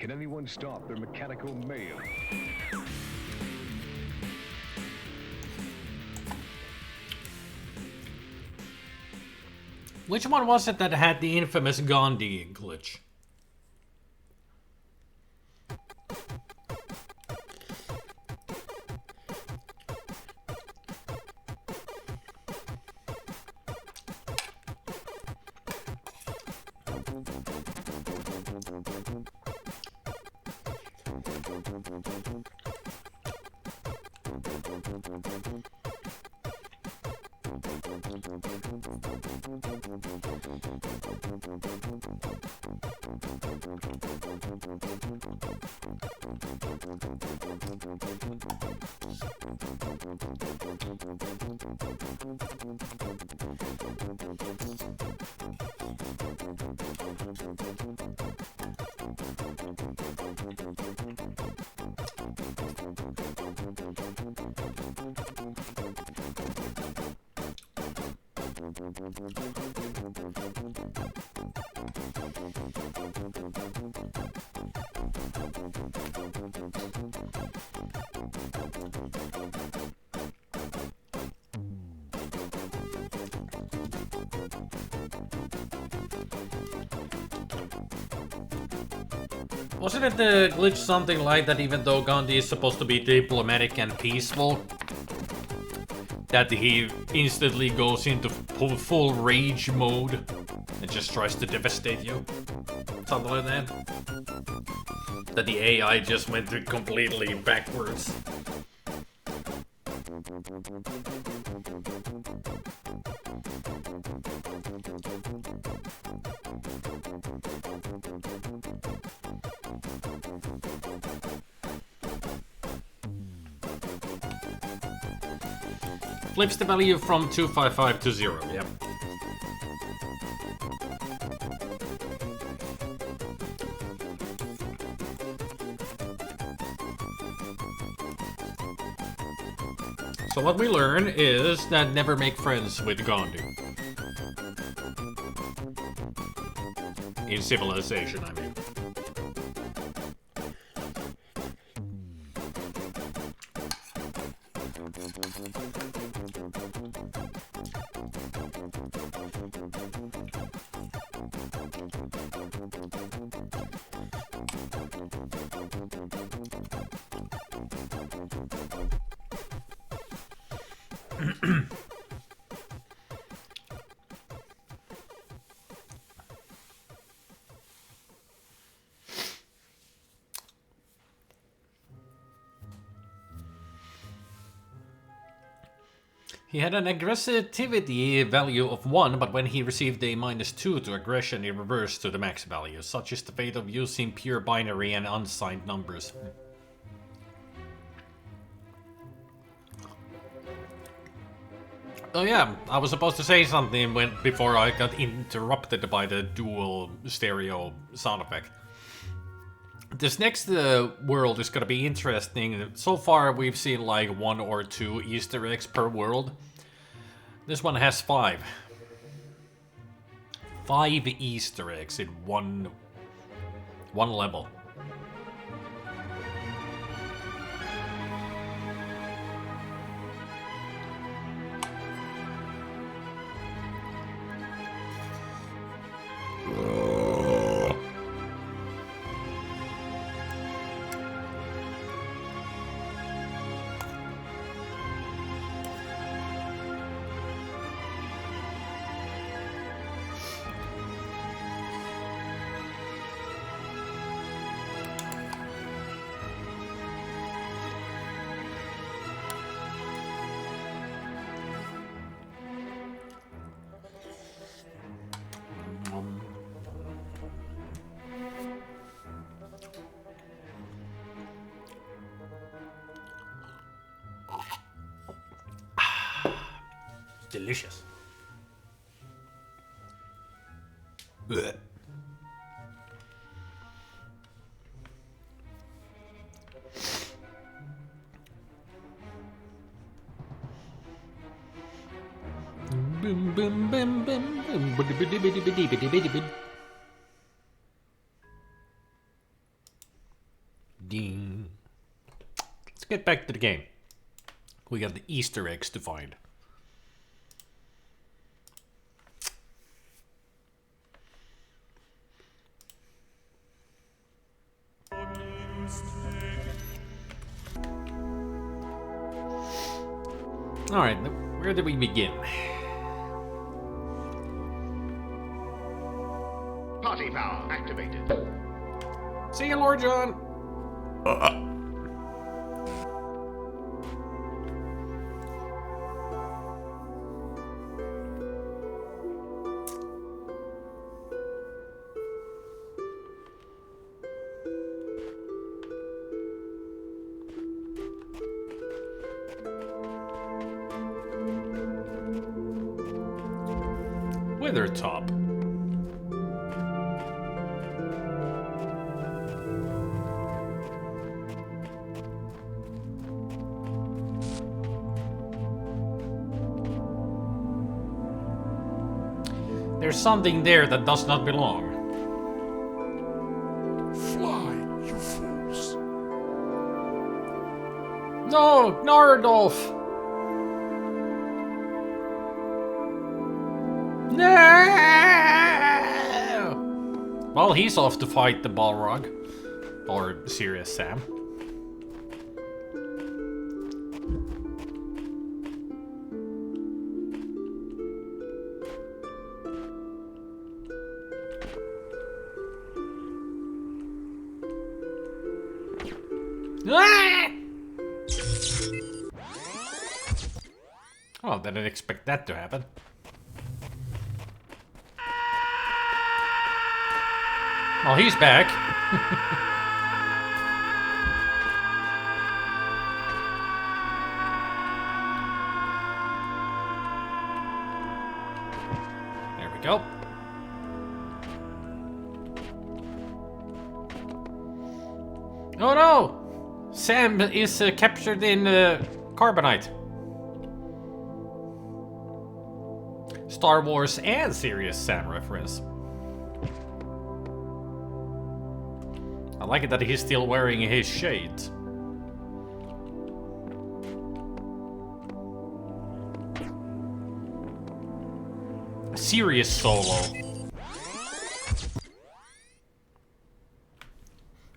Can anyone stop their mechanical mayhem? Which one was it that had the infamous Gandhi glitch? Wasn't it the glitch something like that, even though Gandhi is supposed to be diplomatic and peaceful, that he instantly goes into full rage mode and just tries to devastate you? Something like that? That the AI just went completely backwards. Flips the value from 255 to 0, yep. So what we learn is that never make friends with Gandhi. In civilization, I mean. He had an aggressivity value of 1, but when he received a -2 to aggression, it reversed to the max value. Such is the fate of using pure binary and unsigned numbers. Oh yeah, I was supposed to say something before I got interrupted by the dual stereo sound effect. This next world is gonna be interesting. So far we've seen like 1 or 2 Easter eggs per world. This one has 5. 5 Easter eggs in one level. Delicious. Blech. Bim bim bim bim bim bidi bidi bidi bidi bidi bidi bidi. Ding. Let's get back to the game. We got the Easter eggs to find. Alright, where do we begin? Party power activated. See you, Lord John! Withertop. There's something there that does not belong. Fly, you fools. No, Nardolf! No! Well, he's off to fight the Balrog. Or Serious Sam. Ah! Oh, didn't expect that to happen. Well, he's back. There we go. Oh no! Sam is captured in Carbonite. Star Wars and Serious Sam reference. I like it that he's still wearing his shades. A serious solo.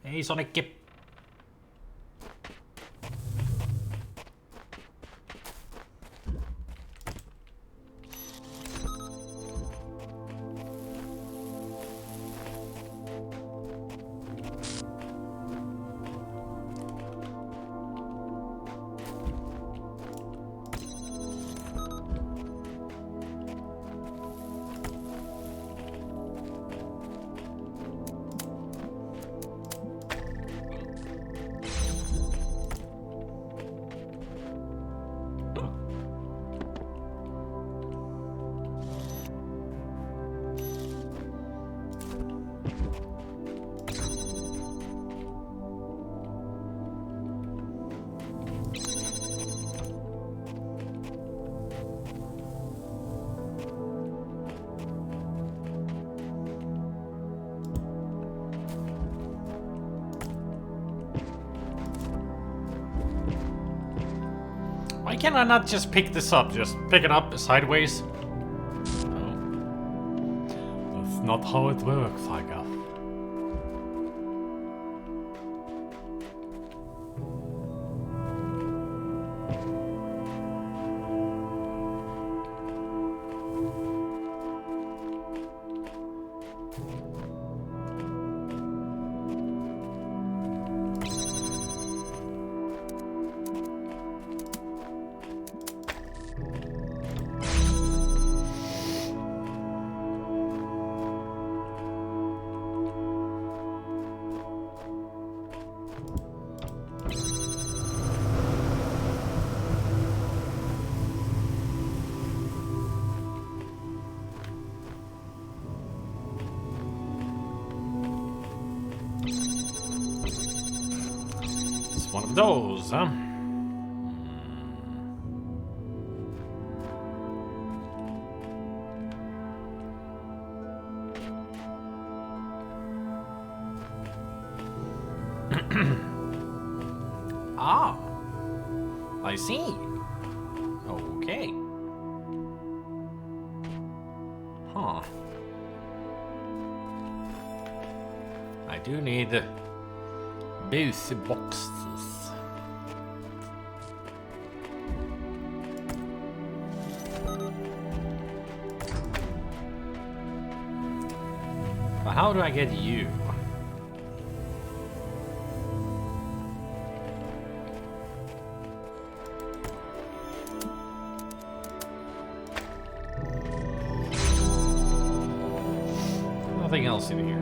Hey, Sonic Kip. Why can I not just pick this up? Just pick it up sideways? No. That's not how it works, I guess. One of those, huh? Ah, I see. Okay. Huh. I do need both boxes. But how do I get you? Nothing else in here.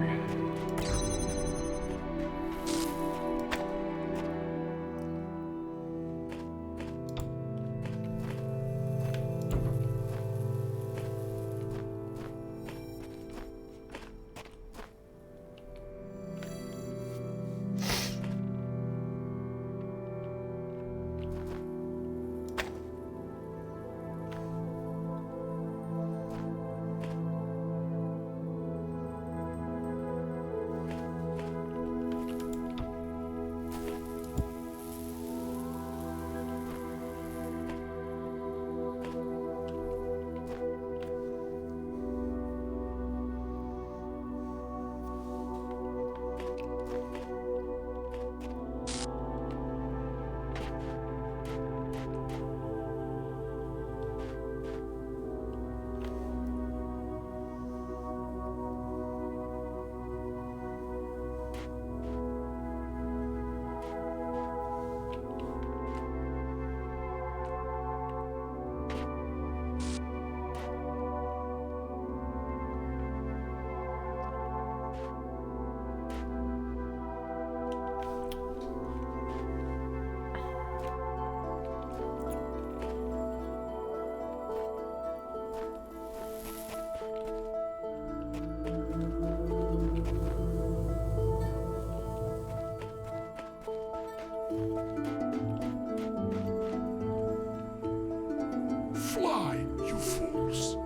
Fly, you fools.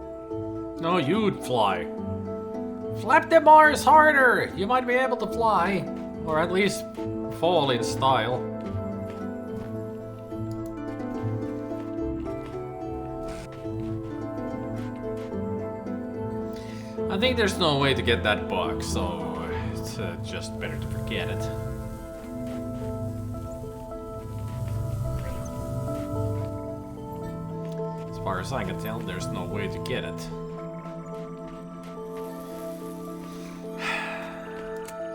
No, you'd fly. Flap the bars harder! You might be able to fly. Or at least fall in style. I think there's no way to get that bug, so it's just better to forget it. As far as I can tell, there's no way to get it.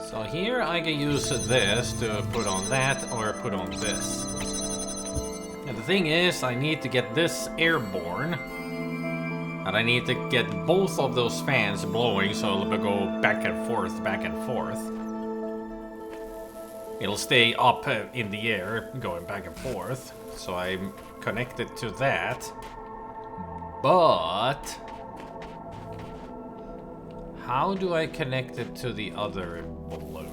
So here I can use this to put on that or put on this. And the thing is, I need to get this airborne. And I need to get both of those fans blowing so it'll go back and forth, back and forth. It'll stay up in the air, going back and forth. So I'm connected to that. But how do I connect it to the other below?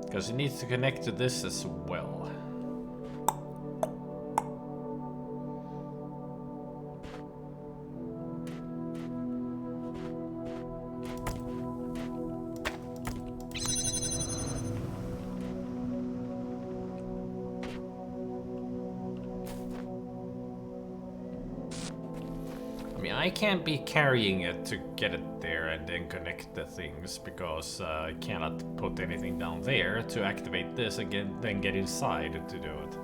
Because it needs to connect to this as well. I can't be carrying it to get it there and then connect the things because I cannot put anything down there to activate this again, then get inside to do it.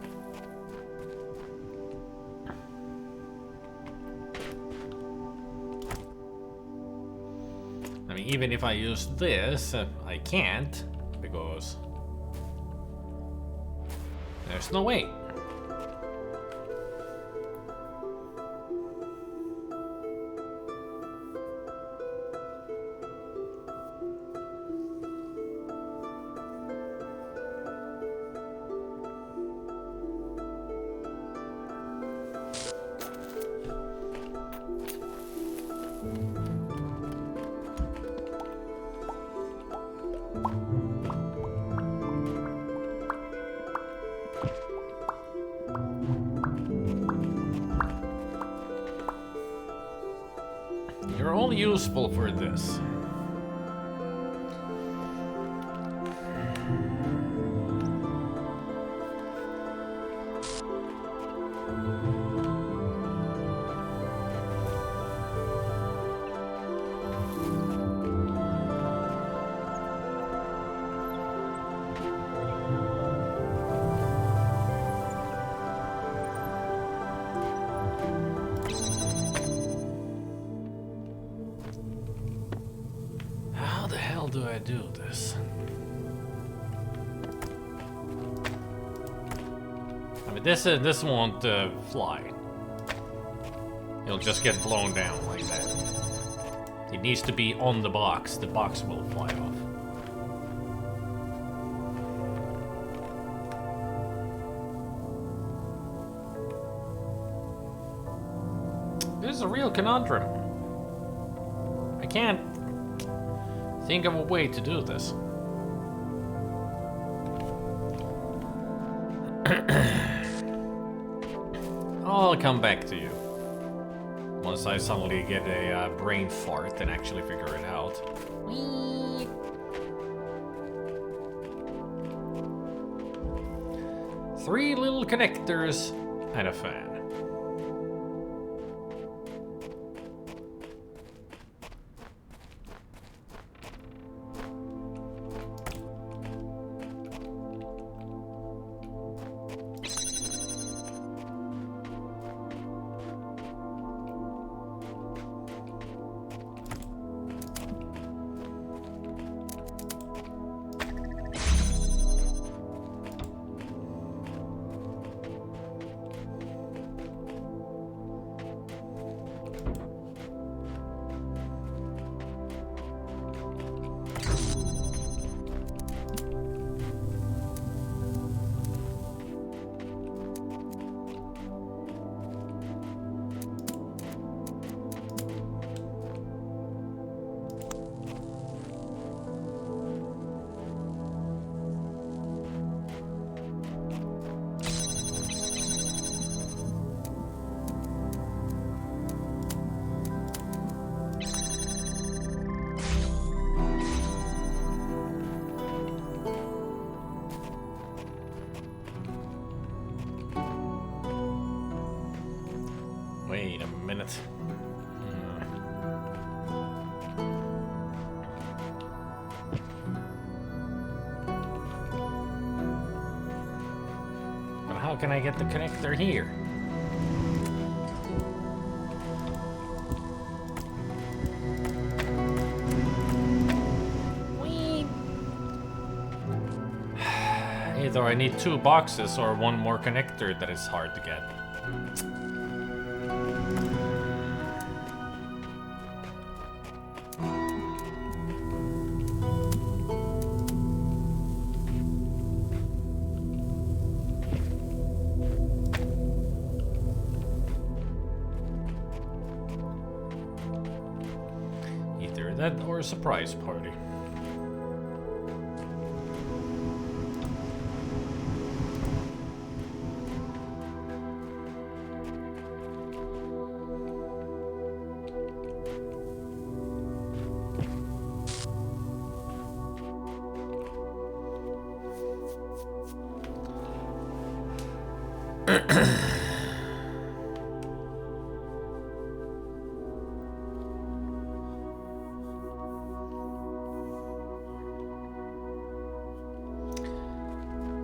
I mean, even if I use this, I can't because there's no way. You're only useful for this. hell do I do this? I mean, this won't fly. It'll just get blown down like that. It needs to be on the box. The box will fly off. This is a real conundrum. I can't think of a way to do this. I'll come back to you once I suddenly get a brain fart and actually figure it out. Whee! 3 little connectors and a fan. Wait a minute. But how can I get the connector here? Whee! Either I need 2 boxes or 1 more connector that is hard to get. That or a surprise party.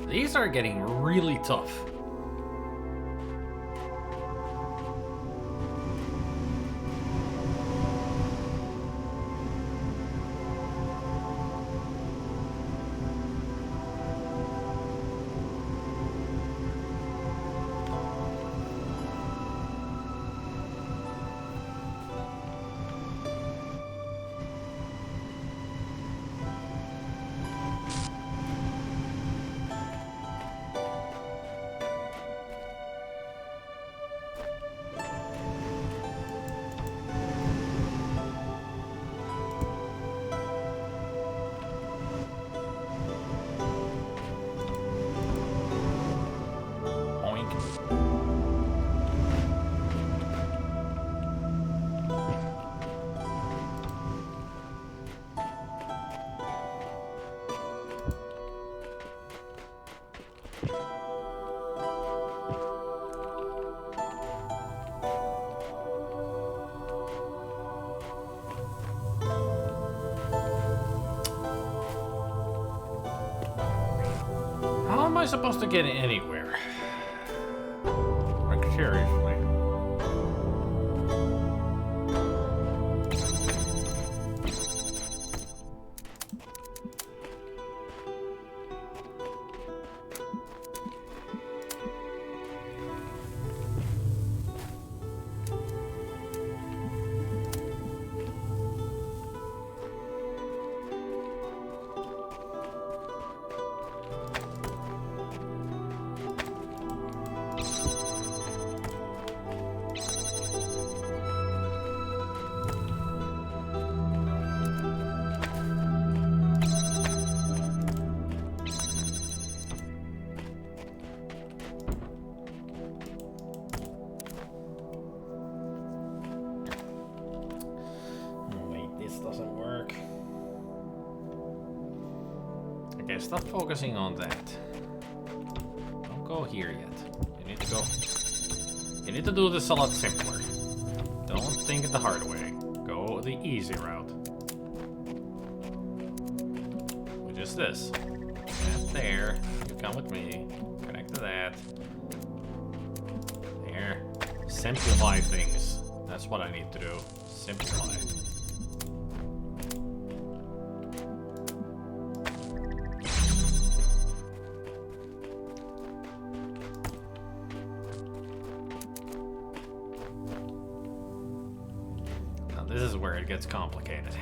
These are getting really tough. How am I supposed to get anywhere? Like, seriously. Okay, stop focusing on that. Don't go here yet. You need to go. You need to do this a lot simpler. Don't think the hard way. Go the easy route. Which is this. That there. You come with me. Connect to that. There. Simplify things. That's what I need to do. Simplify. Now this is where it gets complicated.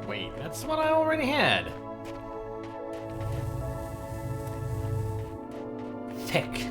Wait, that's what I already had. Thick.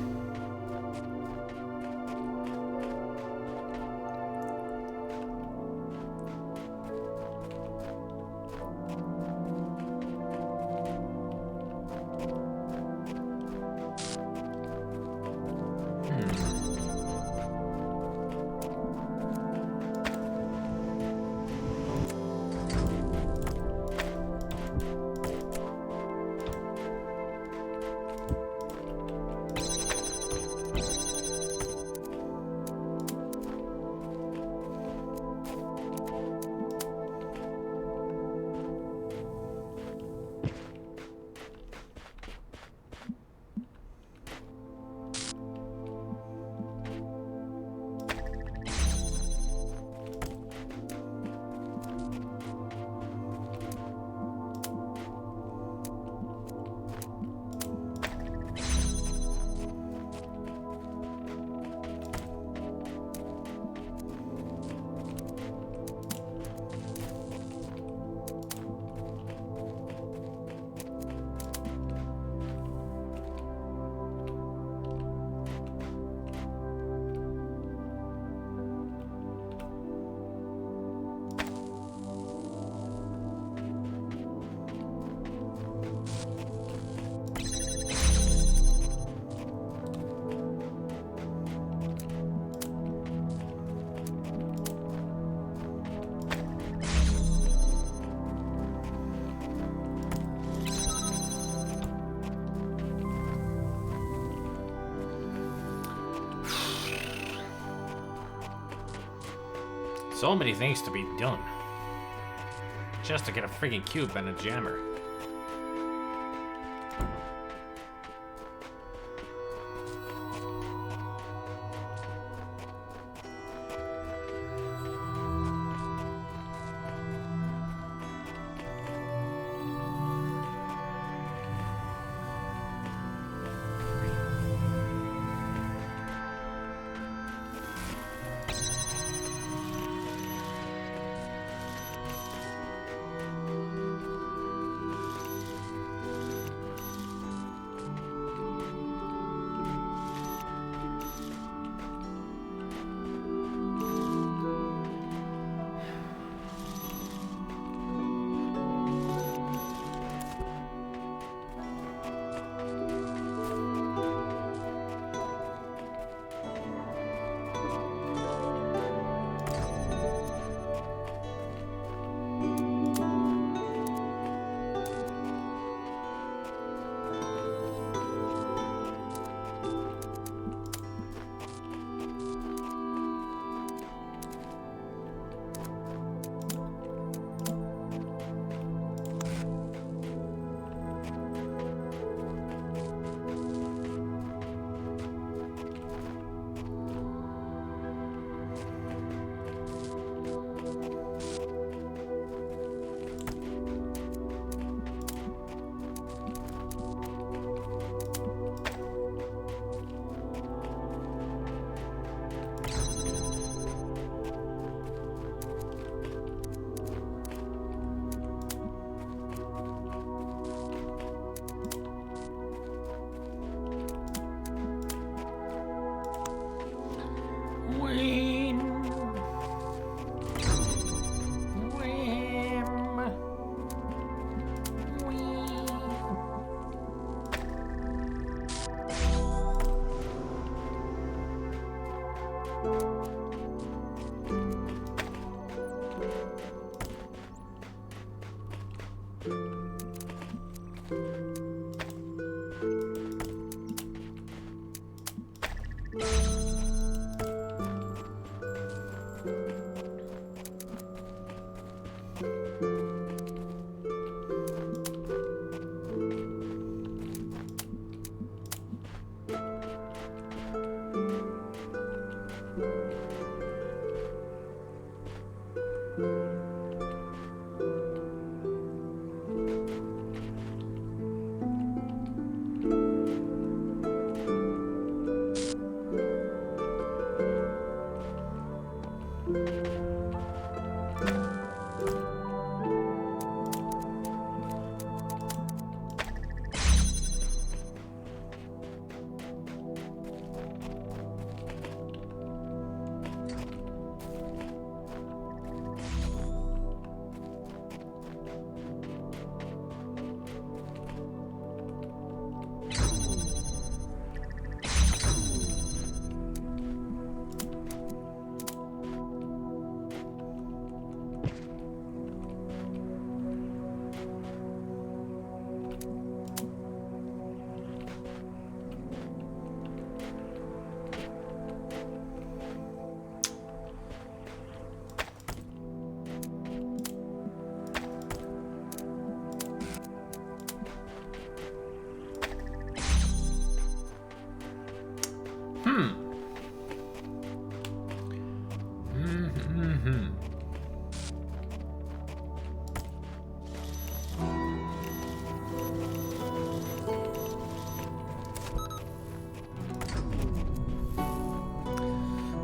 So many things to be done. Just to get a freaking cube and a jammer.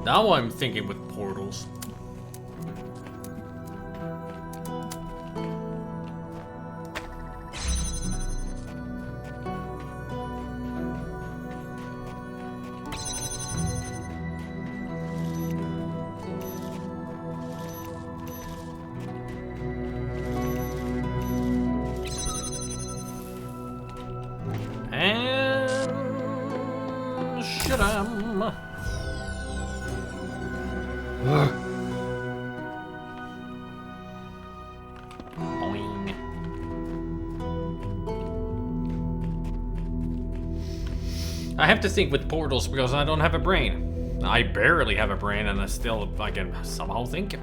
Now I'm thinking with portals. And shoot 'em. Boing. I have to think with portals because I don't have a brain. I barely have a brain and I can somehow think.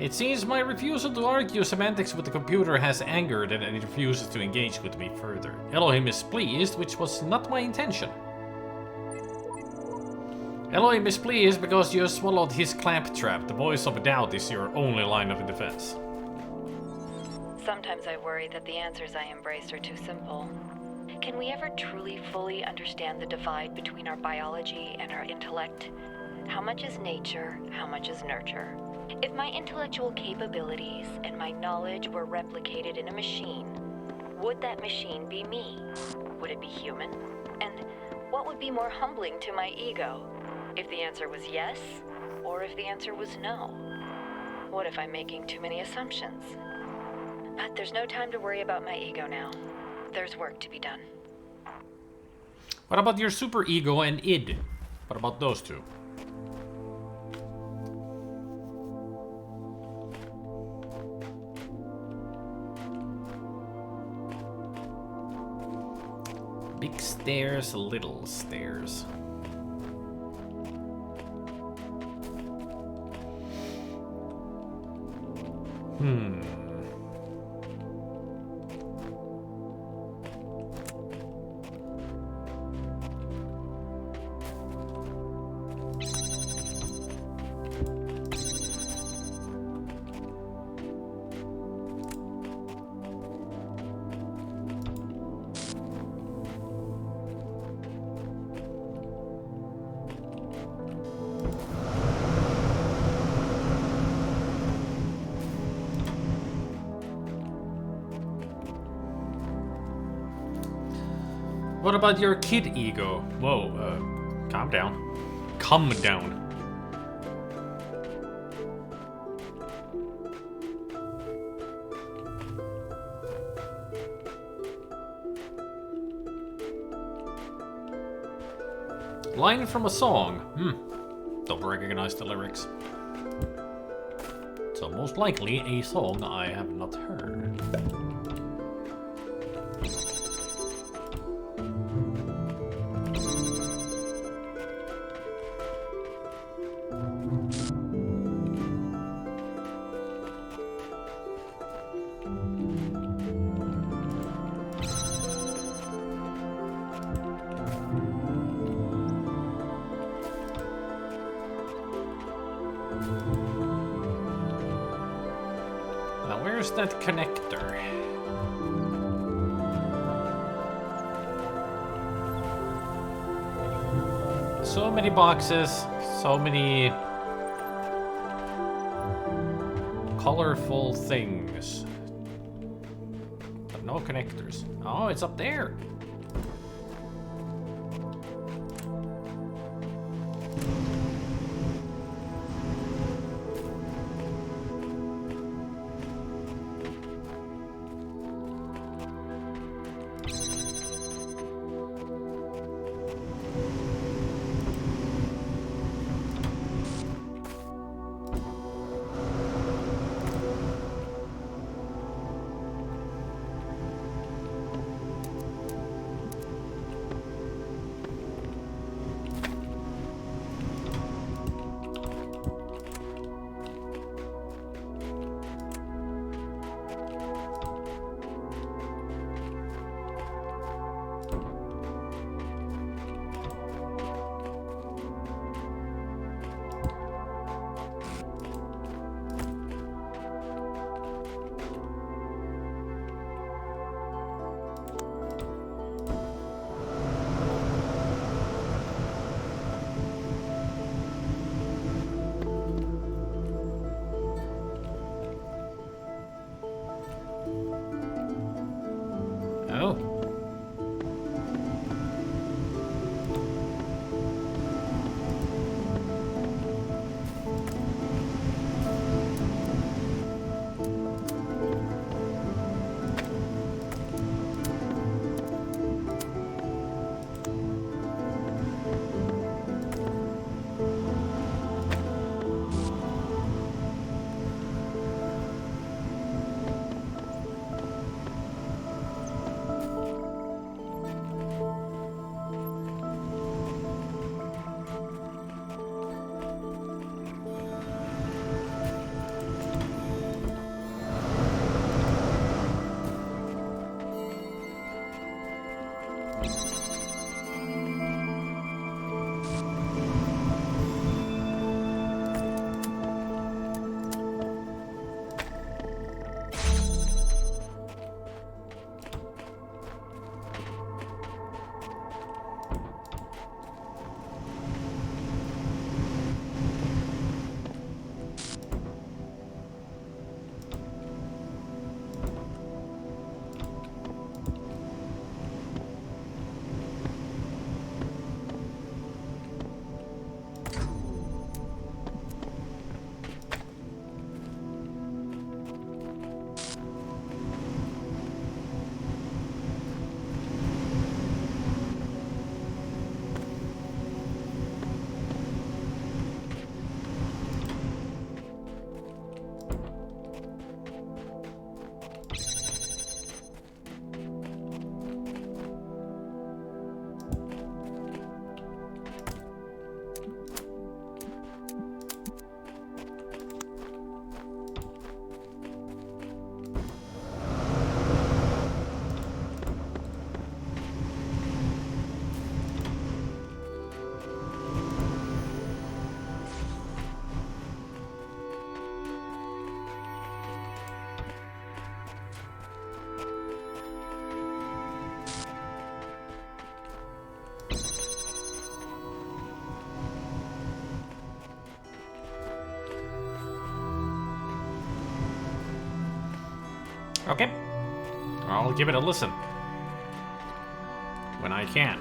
It seems my refusal to argue semantics with the computer has angered it and it refuses to engage with me further. Elohim is pleased, which was not my intention. Elohim is pleased because you swallowed his claptrap. The voice of doubt is your only line of defense. Sometimes I worry that the answers I embrace are too simple. Can we ever truly fully understand the divide between our biology and our intellect? How much is nature? How much is nurture? If my intellectual capabilities and my knowledge were replicated in a machine, would that machine be me? Would it be human? And what would be more humbling to my ego? If the answer was yes, or if the answer was no? What if I'm making too many assumptions? But there's no time to worry about my ego now. There's work to be done. What about your super ego and id? What about those two? Big stairs, little stairs. What about your kid ego? Whoa, calm down. Calm down. Line from a song. Don't recognize the lyrics. So most likely a song I have not heard. Now where's that connector? So many boxes, so many colorful things. But no connectors. Oh, it's up there. Oh. Okay. I'll give it a listen. When I can.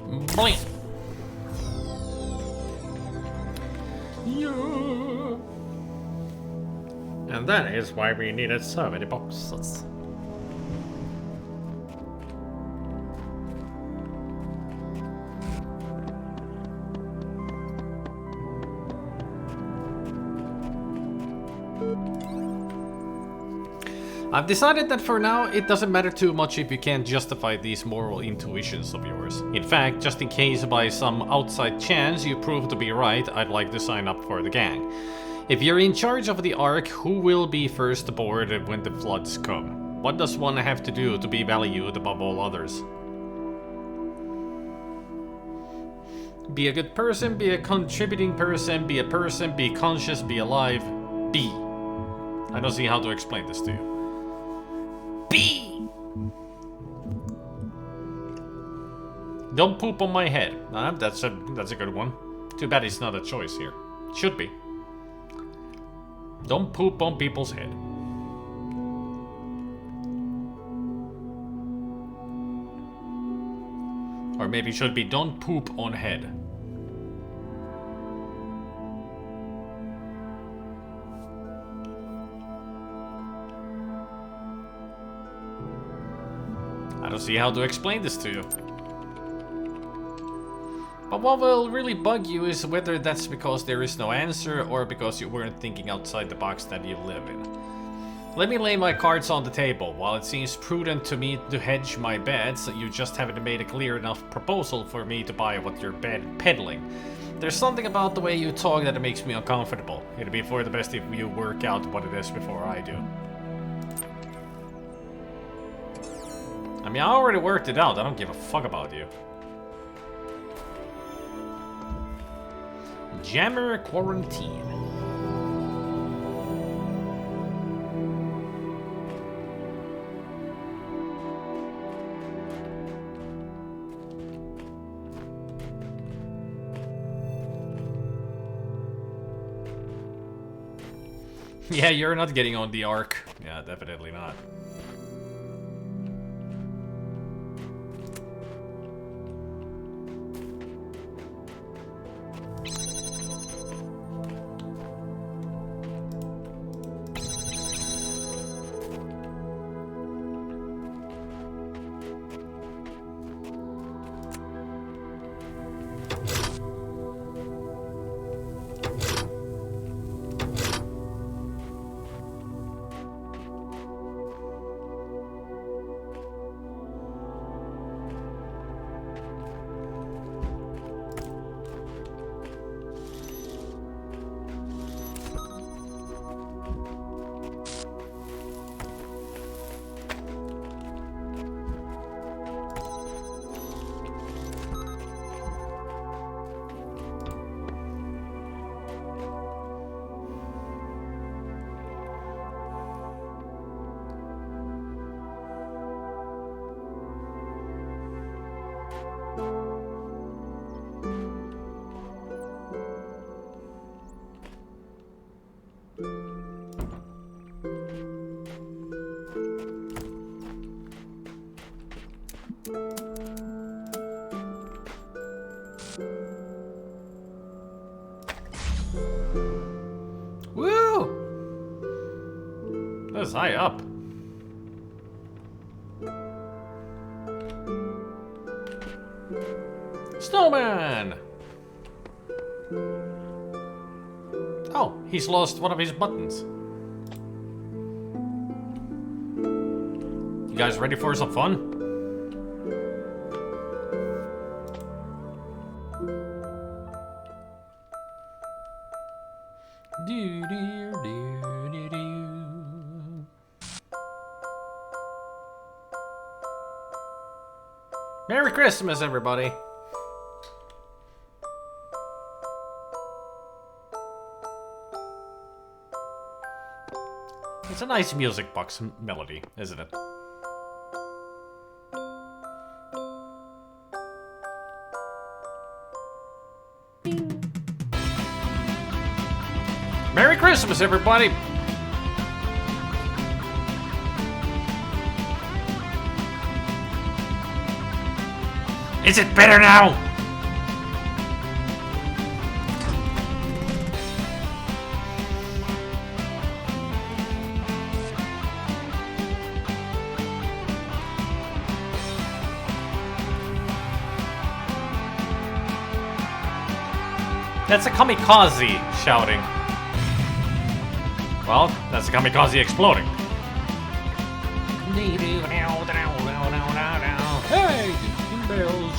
Blam! Yeah. And that is why we needed so many boxes. I've decided that for now, it doesn't matter too much if you can't justify these moral intuitions of yours. In fact, just in case by some outside chance you prove to be right, I'd like to sign up for the gang. If you're in charge of the Ark, who will be first aboard when the floods come? What does one have to do to be valued above all others? Be a good person, be a contributing person, be conscious, be alive, be. I don't see how to explain this to you. Be! Don't poop on my head. That's a good one. Too bad it's not a choice here. Should be. Don't poop on people's head. Or maybe it should be don't poop on head. I don't see how to explain this to you. But what will really bug you is whether that's because there is no answer or because you weren't thinking outside the box that you live in. Let me lay my cards on the table. While it seems prudent to me to hedge my bets, you just haven't made a clear enough proposal for me to buy what you're peddling. There's something about the way you talk that makes me uncomfortable. It'd be for the best if you work out what it is before I do. I mean, I already worked it out. I don't give a fuck about you. Jammer Quarantine. Yeah, you're not getting on the Ark. Yeah, definitely not. That's high up. Snowman! Oh, he's lost one of his buttons. You guys ready for some fun? Merry Christmas, everybody! It's a nice music box melody, isn't it? Merry Christmas, everybody! Is it better now? That's a kamikaze shouting. Well, that's a kamikaze exploding. Hey,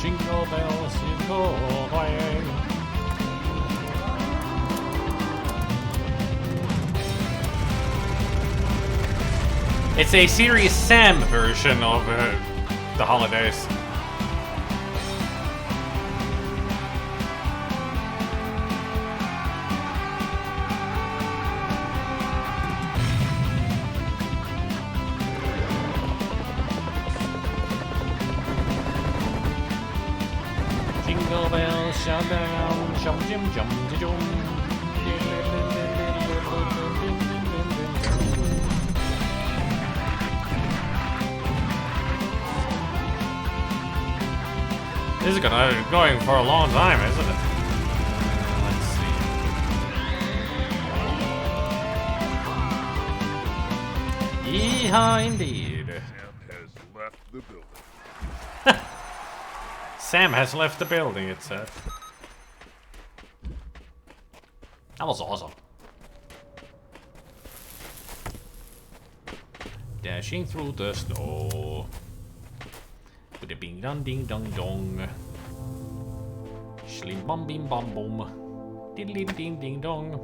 jingle bells, jingle all the way. It's a Serious Sam version of the holidays. Jingle bells, shout down, jump, jump, jump, jump. This is going for a long time, isn't it? Let's see. Yeehaw, indeed. Sam has left the building. Sam has left the building, it said. That was awesome. Dashing through the snow. With a bing dong ding dong dong. Shlim bum bim bum boom. Diddly ding ding dong.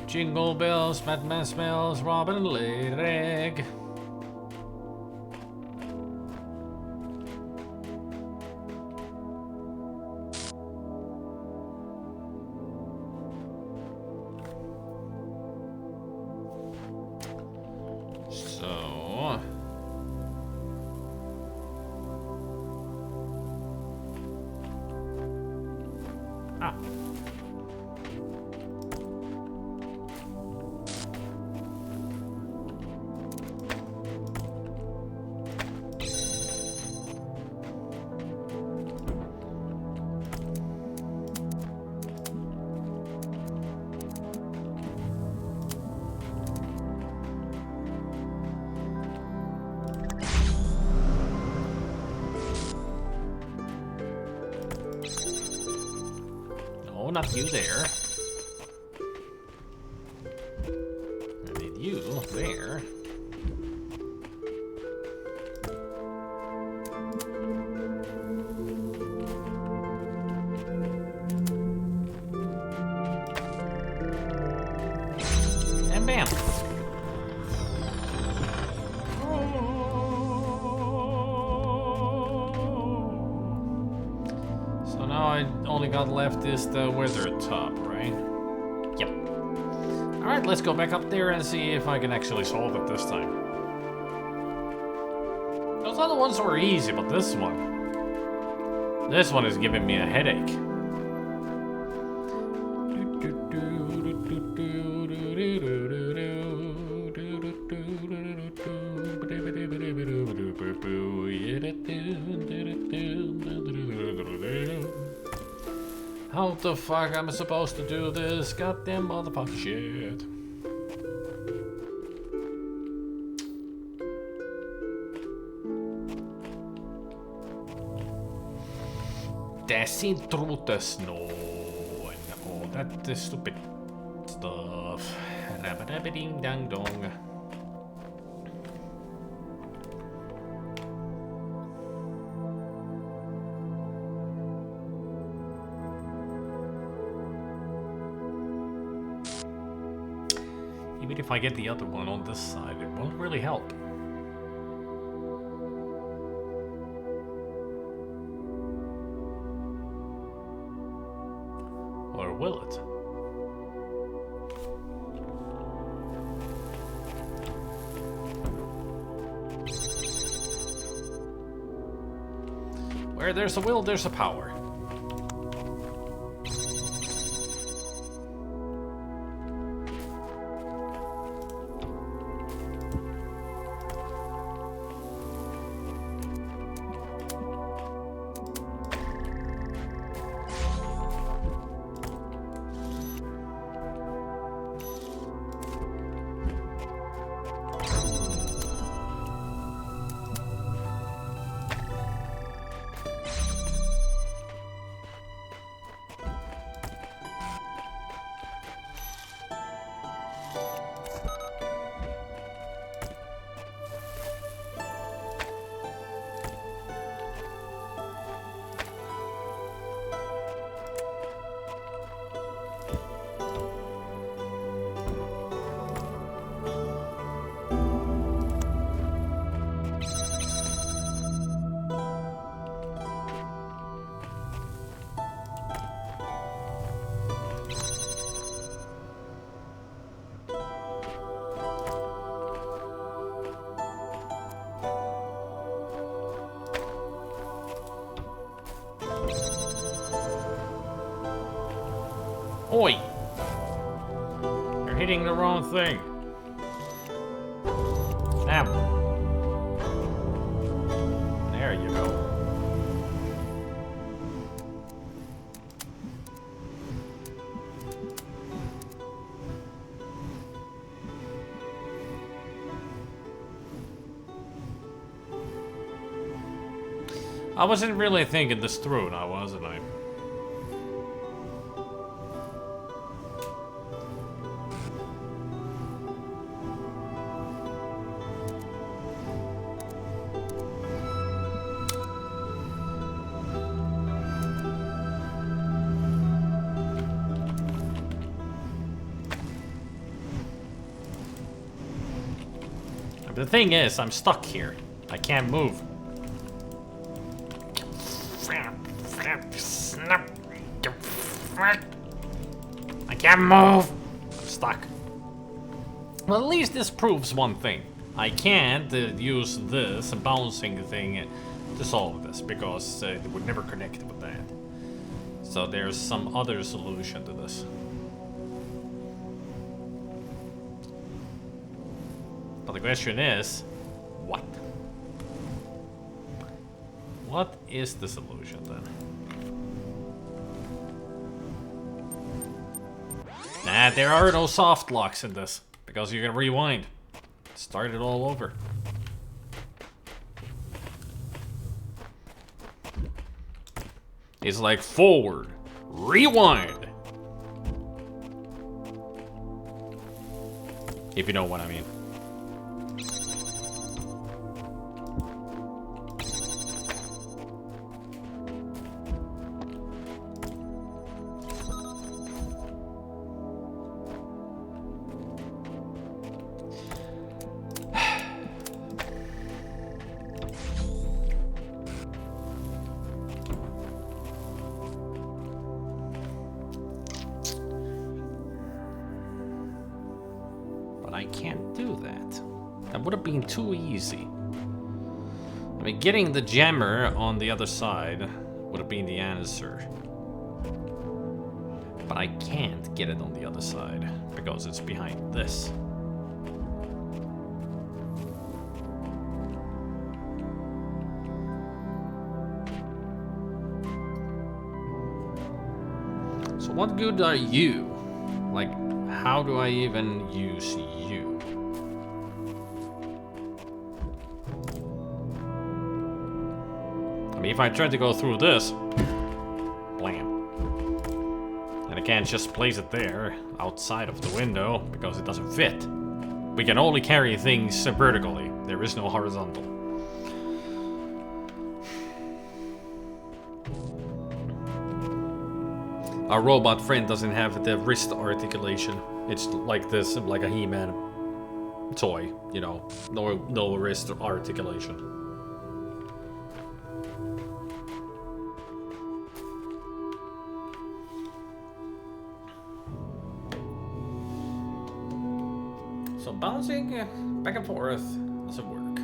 Jingle bells, Batman smells, Robin laid an egg. No, not you there. I need you there. And bam. So now I only got left is the wizard top, right? Yep. Alright, let's go back up there and see if I can actually solve it this time. Those other ones were easy, but this one is giving me a headache. How the fuck am I supposed to do this? Goddamn motherfucking shit. Dashing through the snow and all that stupid stuff. Rabba-dabba-ding dang dong. Even if I get the other one on this side, it won't really help. Or will it? Where there's a will, there's a power. Oi! You're hitting the wrong thing. Damn. There you go. I wasn't really thinking this through now, wasn't I? The thing is, I'm stuck here. I can't move. I can't move. I'm stuck. Well, at least this proves one thing. I can't use this bouncing thing to solve this, because it would never connect with that. So there's some other solution to this. But the question is, what? What is the solution then? Nah, there are no soft locks in this, because you can rewind. Start it all over. It's like forward, rewind. If you know what I mean. I can't do that. That would have been too easy. I mean, getting the jammer on the other side would have been the answer. But I can't get it on the other side because it's behind this. So what good are you? Like, how do I even use you? I mean, if I try to go through this, blam. And I can't just place it there, outside of the window, because it doesn't fit. We can only carry things vertically. There is no horizontal. Our robot friend doesn't have the wrist articulation. It's like this, like a He-Man toy, you know. No wrist articulation. So bouncing back and forth doesn't work.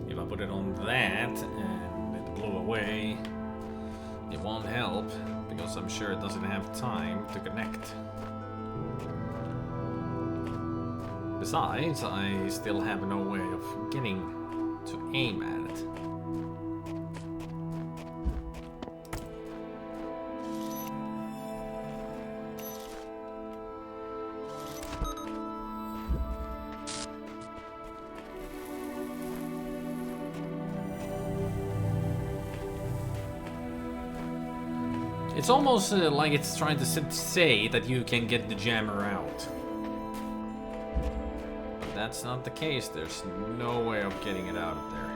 If I put it on that and it blew away, it won't help because I'm sure it doesn't have time to connect. Besides, I still have no way of getting to aim at it. It's almost like it's trying to say that you can get the jammer out. But that's not the case. There's no way of getting it out of there.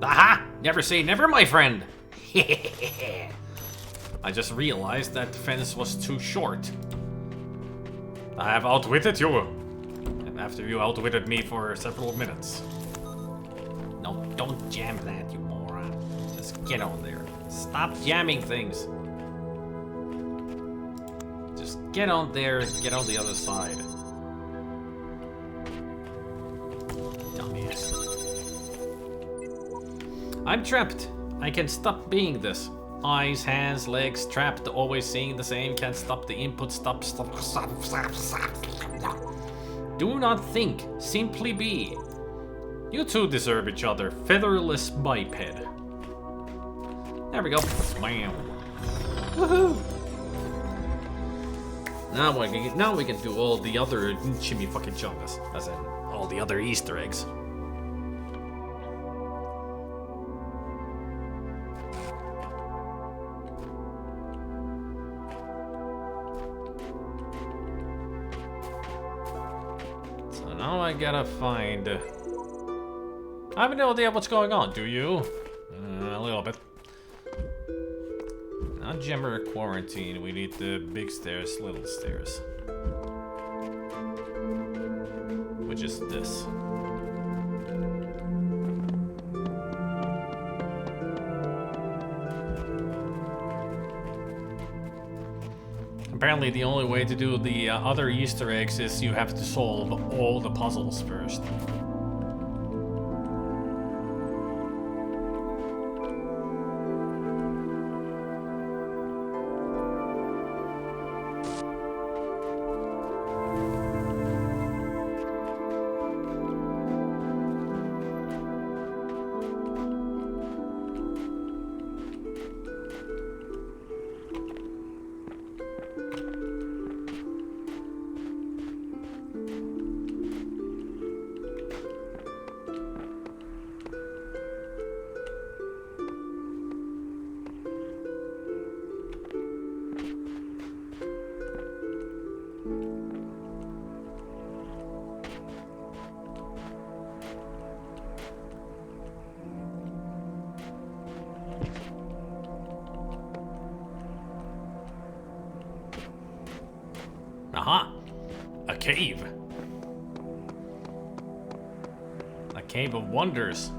Aha! Never say never, my friend! I just realized that the fence was too short. I have outwitted you. And after you outwitted me for several minutes. No, don't jam that, you moron. Get on there. Stop jamming things. Just get on there and get on the other side. Dumbass. I'm trapped. I can stop being this. Eyes, hands, legs, trapped, always seeing the same, can't stop the input, stop. Do not think, simply be. You two deserve each other, featherless biped. There we go. Bam. Woohoo! Now we can do all the other chimmy fucking chungas, as in all the other Easter eggs. So now I gotta find. I have no idea what's going on. Do you? A little bit. Not Gemmer quarantine, we need the big stairs, little stairs. Which is this. Apparently the only way to do the other Easter eggs is you have to solve all the puzzles first. Aha! A cave. A cave of wonders.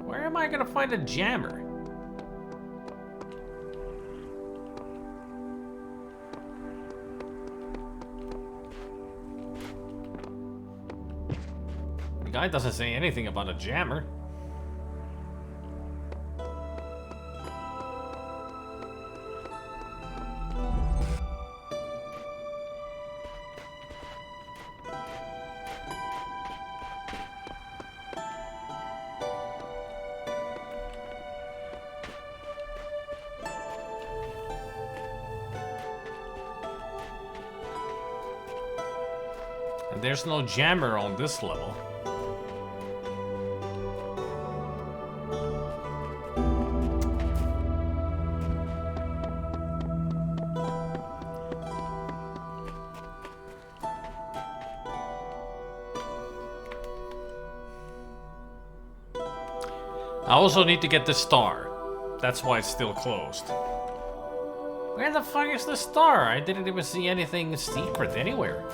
Where am I gonna find a jammer? The guy doesn't say anything about a jammer. And there's no jammer on this level. I also need to get the star. That's why it's still closed. Where the fuck is the star? I didn't even see anything secret anywhere.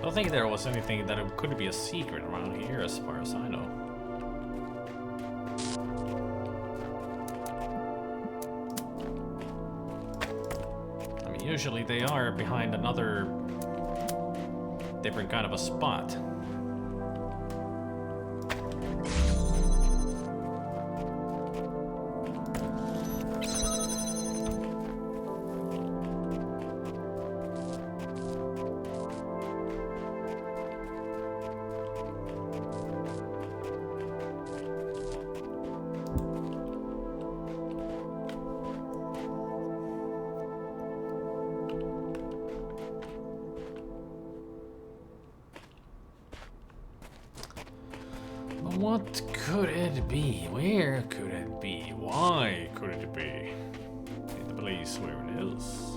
I don't think there was anything that could be a secret around here as far as I know. I mean, usually they are behind another different kind of a spot. What could it be? Where could it be? Why could it be? In the place where it is.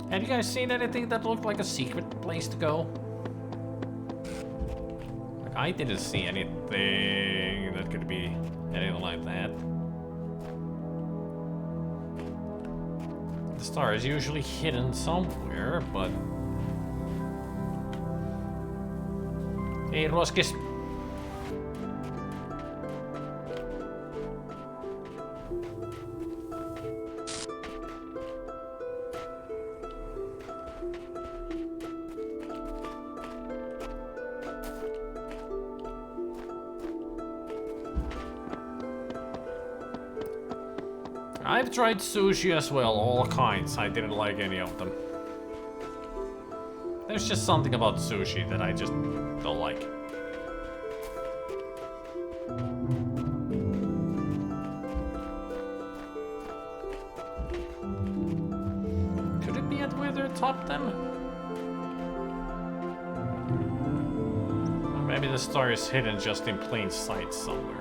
Have you guys seen anything that looked like a secret place to go? Like, I didn't see anything that could be anything like that. The star is usually hidden somewhere, but... Hey, Roskis. I've tried sushi as well, all kinds. I didn't like any of them. There's just something about sushi that I just don't like. Could it be at where they're top them? Or maybe the star is hidden just in plain sight somewhere.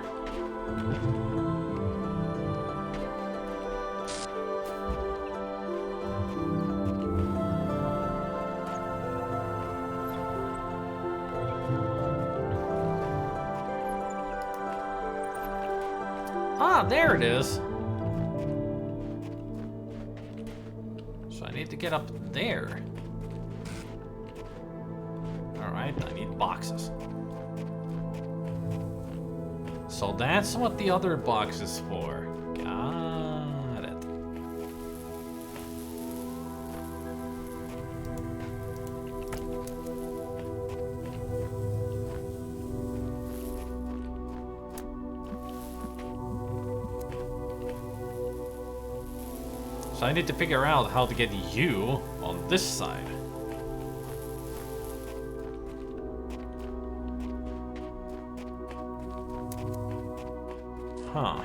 Ah, there it is. So I need to get up there. Alright, I need boxes. So that's what the other box is for. Got it. So I need to figure out how to get you on this side. Huh.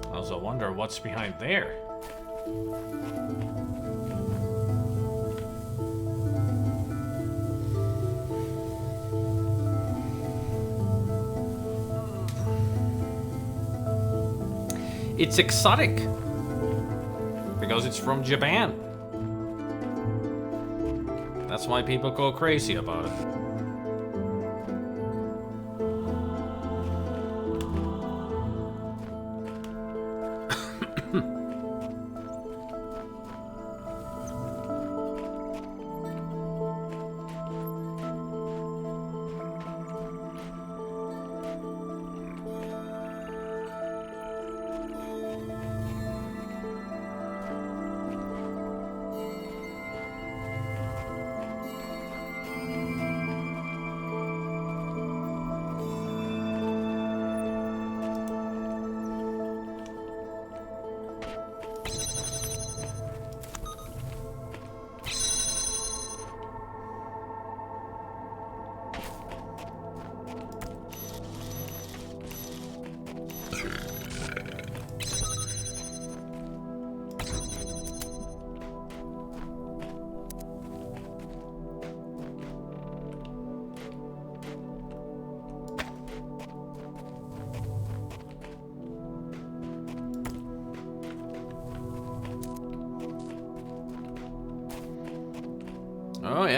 I also wonder what's behind there. It's exotic because it's from Japan. That's why people go crazy about it.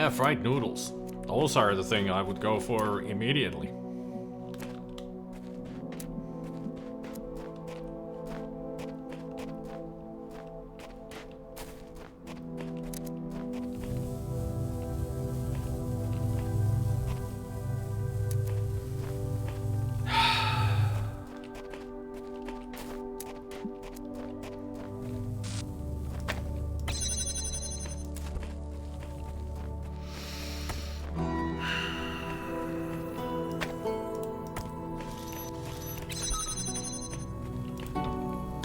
yeah, fried noodles. Those are the thing I would go for immediately.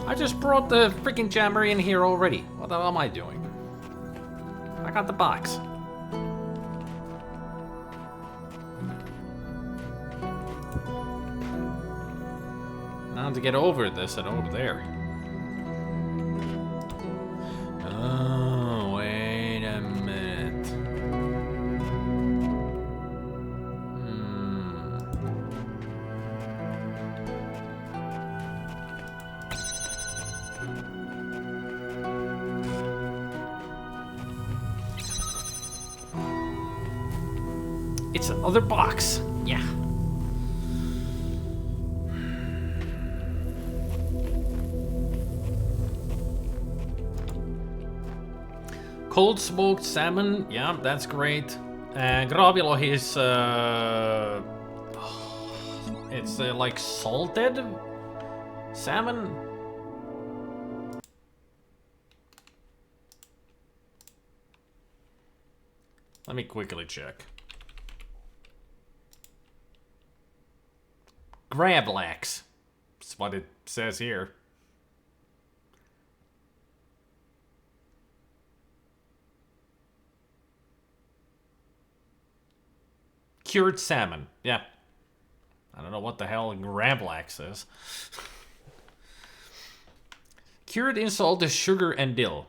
I just brought the freaking jammer in here already. What the hell am I doing? I got the box. Now to get over this and over there. Oh, wait a minute. It's another box. Yeah. Cold smoked salmon. Yeah, that's great. Gravilo is it's like salted salmon. Let me quickly check. Gravlax. That's what it says here. Cured salmon. Yeah. I don't know what the hell Gravlax is. Cured in salted sugar and dill.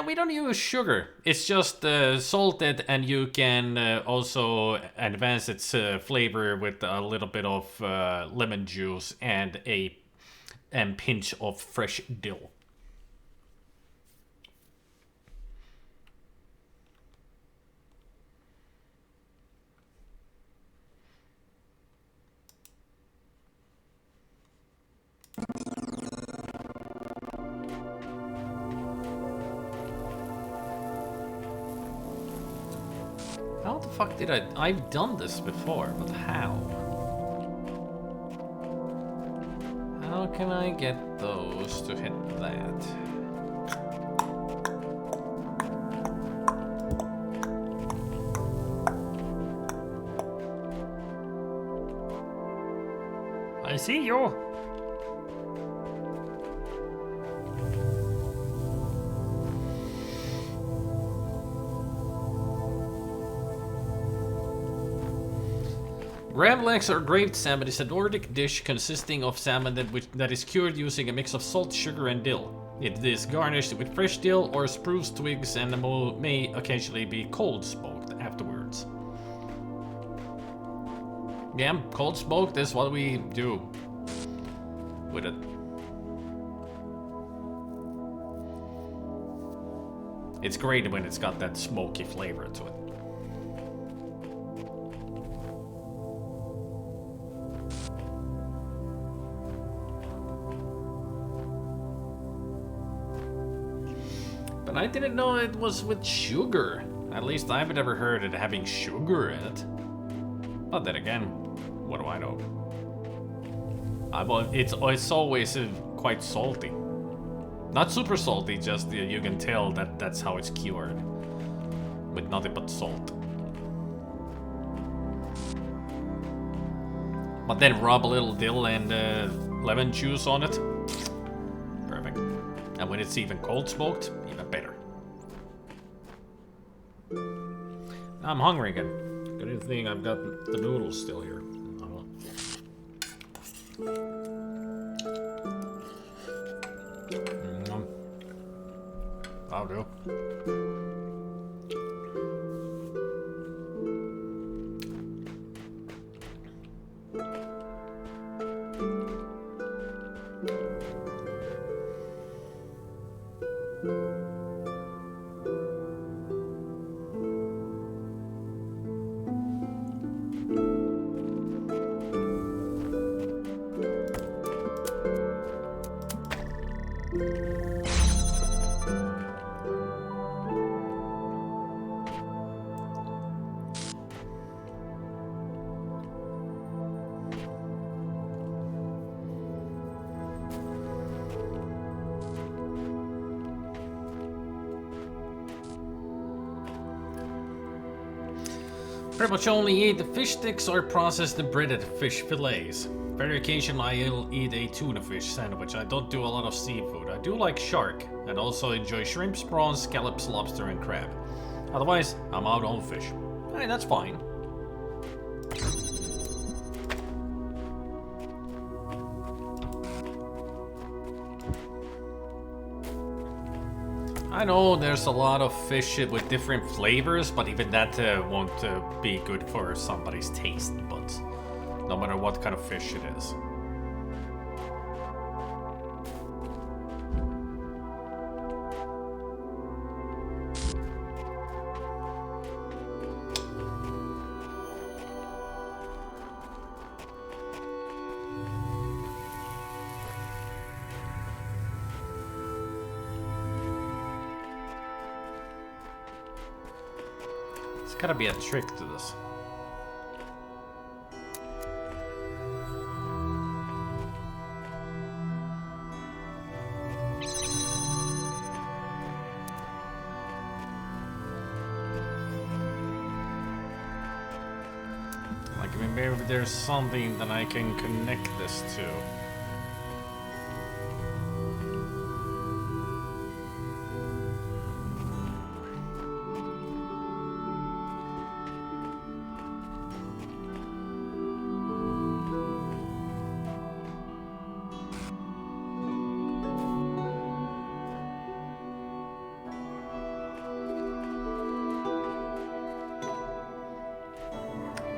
We don't use sugar. It's just salted, and you can also advance its flavor with a little bit of lemon juice and a pinch of fresh dill. How the fuck did I've done this before, but how? How can I get those to hit that? I see you. Gravlax or graved salmon is a Nordic dish consisting of salmon that is cured using a mix of salt, sugar, and dill. It is garnished with fresh dill or spruce twigs and may occasionally be cold smoked afterwards. Yeah, cold smoked is what we do with it. It's great when it's got that smoky flavor to it. But I didn't know it was with sugar. At least I've never heard it having sugar in it. But then again, what do I know? It's always quite salty. Not super salty, just you can tell that that's how it's cured. With nothing but salt. But then rub a little dill and lemon juice on it. Perfect. And when it's even cold smoked, even better. I'm hungry again. Good thing I've got the noodles still here. I'll do. Pretty much only eat the fish sticks or processed and breaded fish fillets. Very occasionally I'll eat a tuna fish sandwich. I don't do a lot of seafood. I do like shark, and also enjoy shrimps, prawns, scallops, lobster, and crab. Otherwise, I'm out on fish. Hey, that's fine. I know there's a lot of fish with different flavors, but even that won't be good for somebody's taste, but no matter what kind of fish it is. There's gotta be a trick to this. Like maybe there's something that I can connect this to.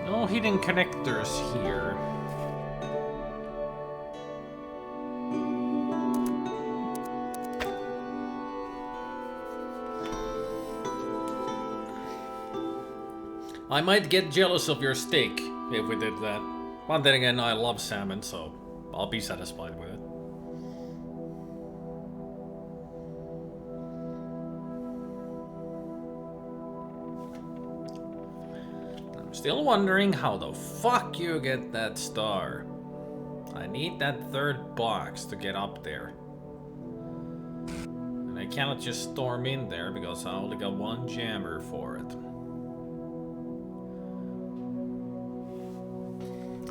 No hidden connectors here. I might get jealous of your steak if we did that. But then again, I love salmon, so I'll be satisfied with it. Still wondering how the fuck you get that star. I need that third box to get up there. And I cannot just storm in there because I only got one jammer for it.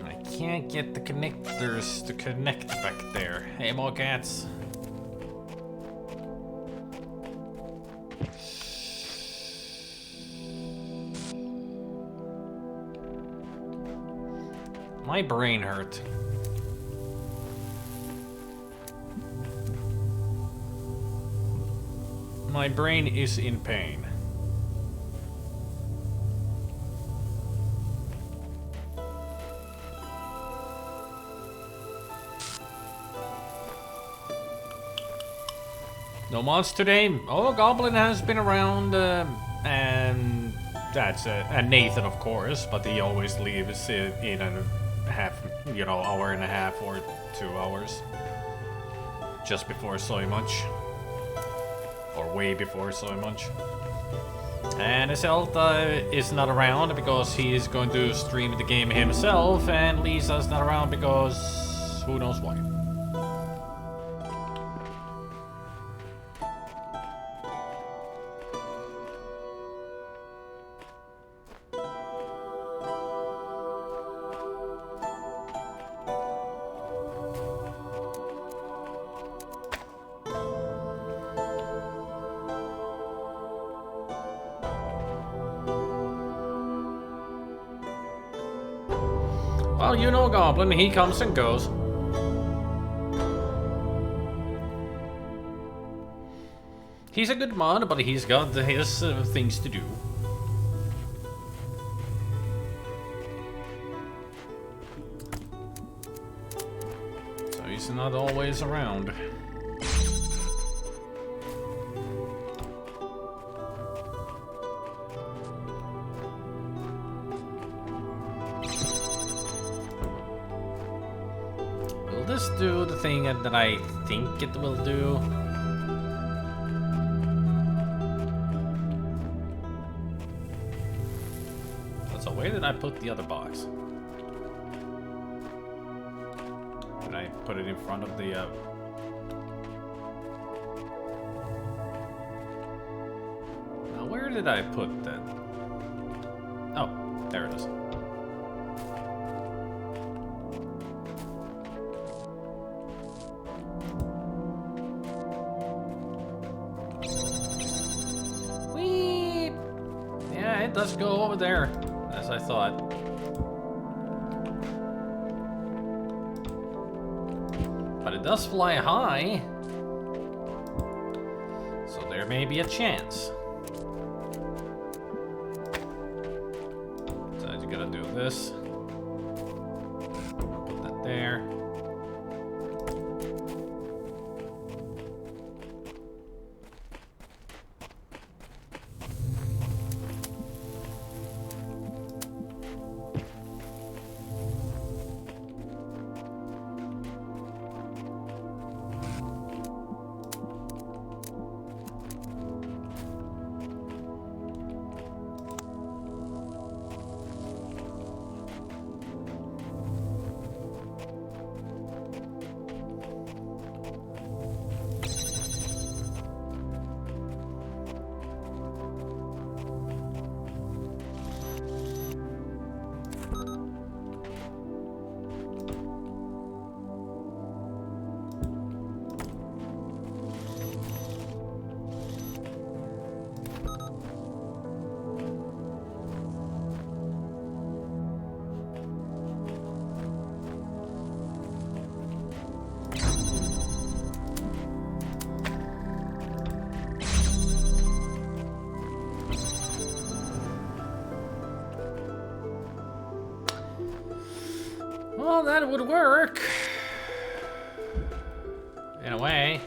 I can't get the connectors to connect back there. Hey, more cats. My brain hurt. My brain is in pain. No mods today? Oh, Goblin has been around, and that's and Nathan, of course, but he always leaves in a half, hour and a half or 2 hours. Just before Soy Munch. Or way before Soy Munch. And Zelda is not around because he is going to stream the game himself, and Lisa's not around because who knows why. Well, you know Goblin, he comes and goes. He's a good mod, but he's got his things to do. So he's not always around. Will this do the thing that I think it will do? So where did I put the other box? Did I put it in front of the... Now where did I put that? Oh. There it is. Whee! Yeah, it does go over there, as I thought. But it does fly high. So there may be a chance. So you gotta do this. Put that there. Well, that would work. In a way.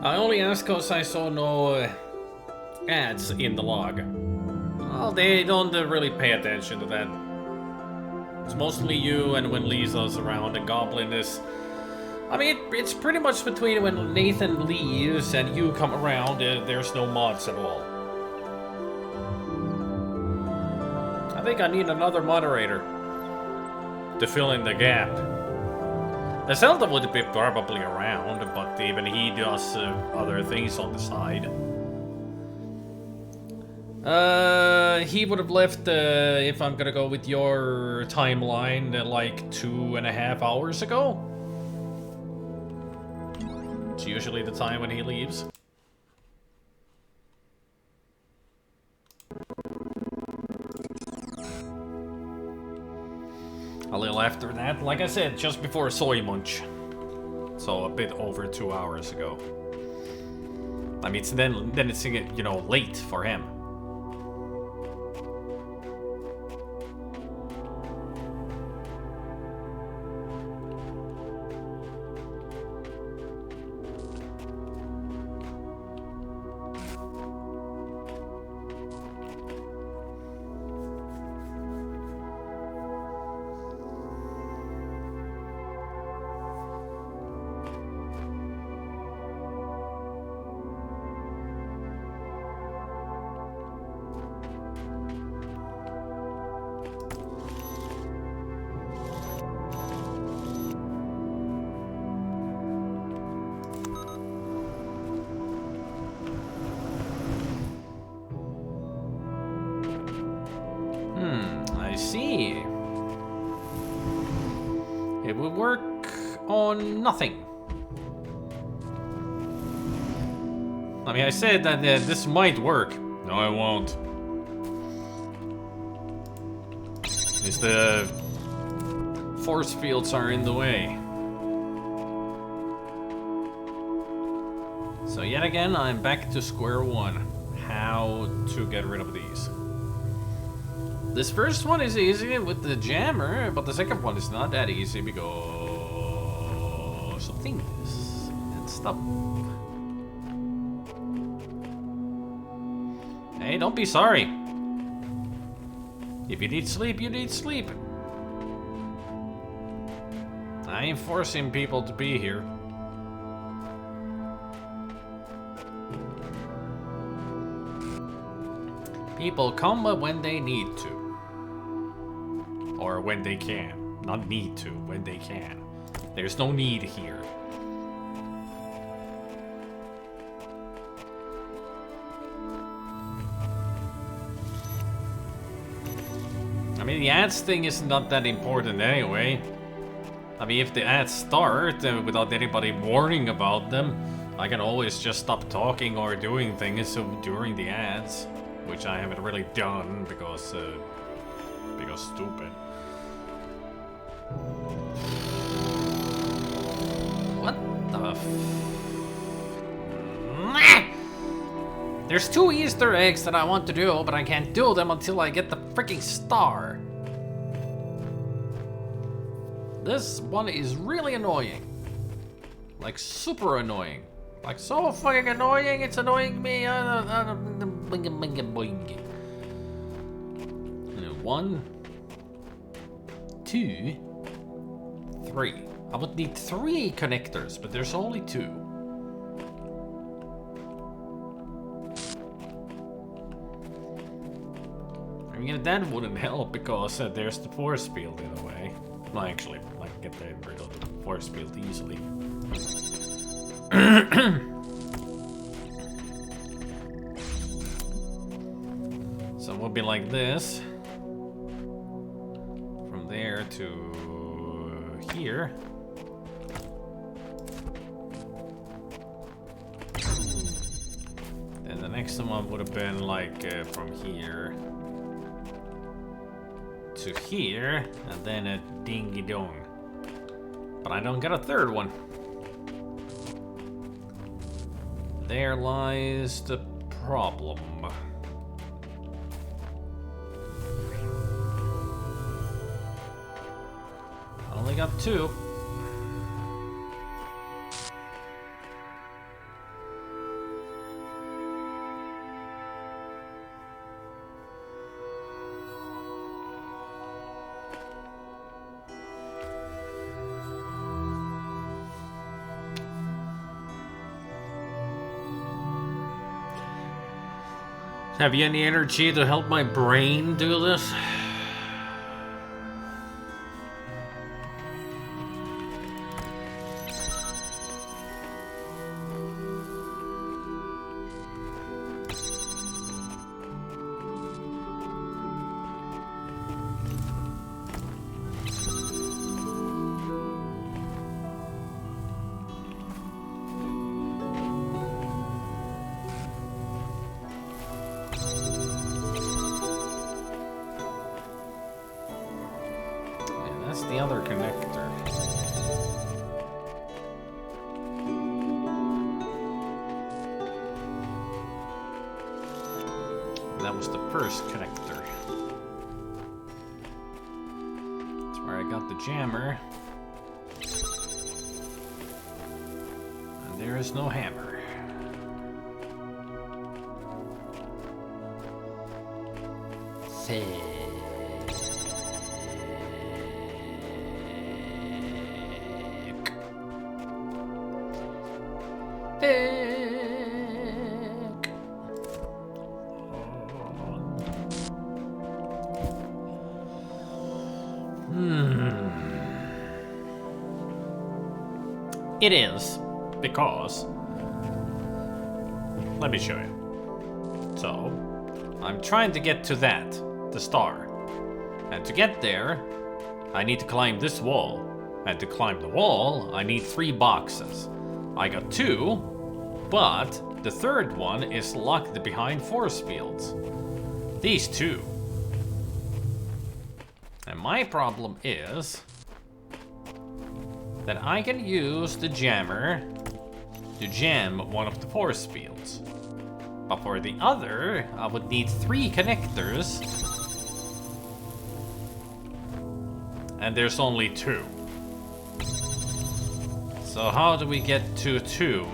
I only asked because I saw no ads in the log. Well, they don't really pay attention to that. It's mostly you and when Lisa's around and Goblin is... I mean, it's pretty much between when Nathan leaves and you come around, there's no mods at all. I think I need another moderator to fill in the gap. Zelda would be probably around, but even he does other things on the side. He would have left, if I'm gonna go with your timeline, like 2.5 hours ago. It's usually the time when he leaves. A little after that, like I said, just before Soy Munch. So a bit over 2 hours ago. I mean, then it's, you know, late for him. I see. It will work on nothing. I mean, I said that this might work. No, it won't. It's the force fields are in the way. So yet again, I'm back to square one. How to get rid of these. This first one is easy with the jammer, but the second one is not that easy because of things and stuff. Hey, don't be sorry. If you need sleep, you need sleep. I ain't forcing people to be here. People come when they need to. Or when they can. Not need to, when they can. There's no need here. I mean, the ads thing is not that important anyway. I mean, if the ads start without anybody warning about them, I can always just stop talking or doing things during the ads, which I haven't really done because stupid. What the There's 2 Easter eggs that I want to do, but I can't do them until I get the freaking star. This one is really annoying. Like, super annoying. Like, so fucking annoying, it's annoying me. 1, 2, 3. I would need 3 connectors, but there's only 2. I mean, that wouldn't help because there's the force field in a way. Well, actually, I can get rid of the force field easily. So it will be like this. From there to here. Then the next one would have been like from here to here, and then a dingy dong. But I don't get a third one. There lies the problem. I only got 2. Have you any energy to help my brain do this? The other connector. That was the first connector. That's where I got the jammer. And there is no hammer. It is because, let me show you. So, I'm trying to get to that, the star. And to get there, I need to climb this wall. And to climb the wall, I need 3 boxes. I got 2, but the third one is locked behind force fields. These 2. And my problem is that I can use the jammer to jam one of the force fields. But for the other, I would need 3 connectors. And there's only 2. So how do we get to 2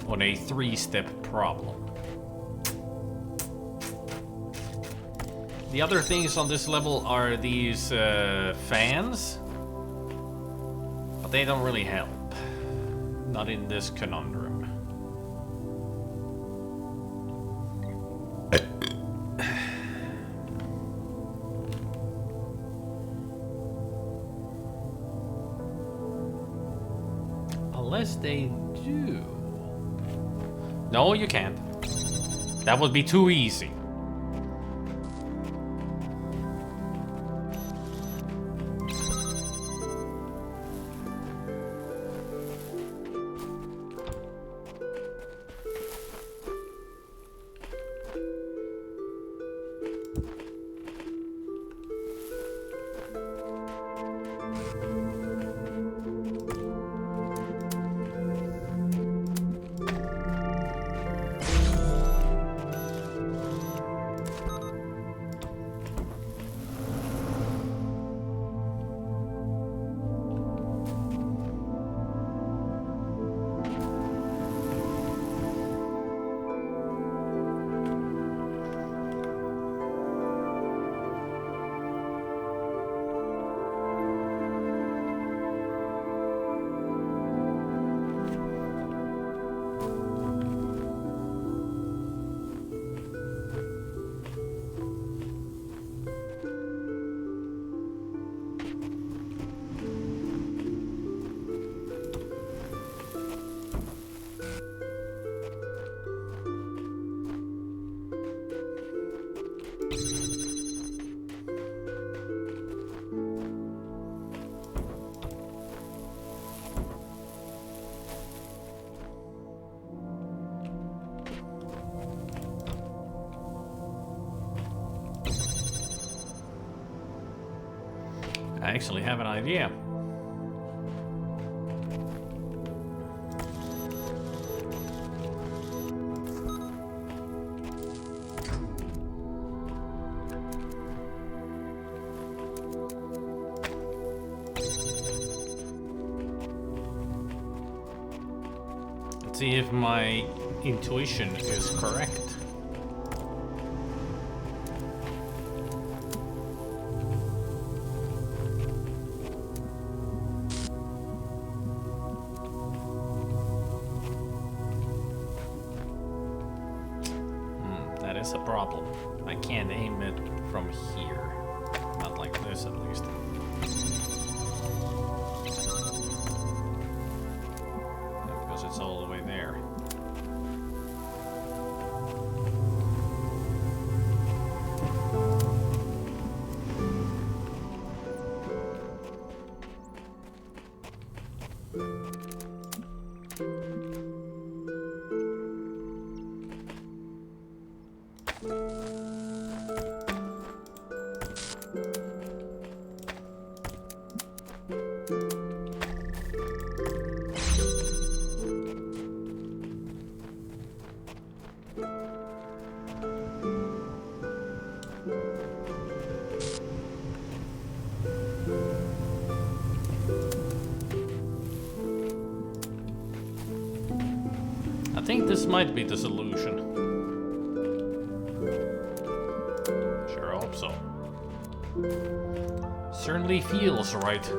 on a 3-step problem? The other things on this level are these fans. But they don't really help. Not in this conundrum. Unless they do. No, you can't. That would be too easy. I actually have an idea. Let's see if my intuition is correct. That is a problem. I can't aim it from here. Not like this, at least. Because it's all the way there. I think this might be the solution. Sure hope so. Certainly feels right.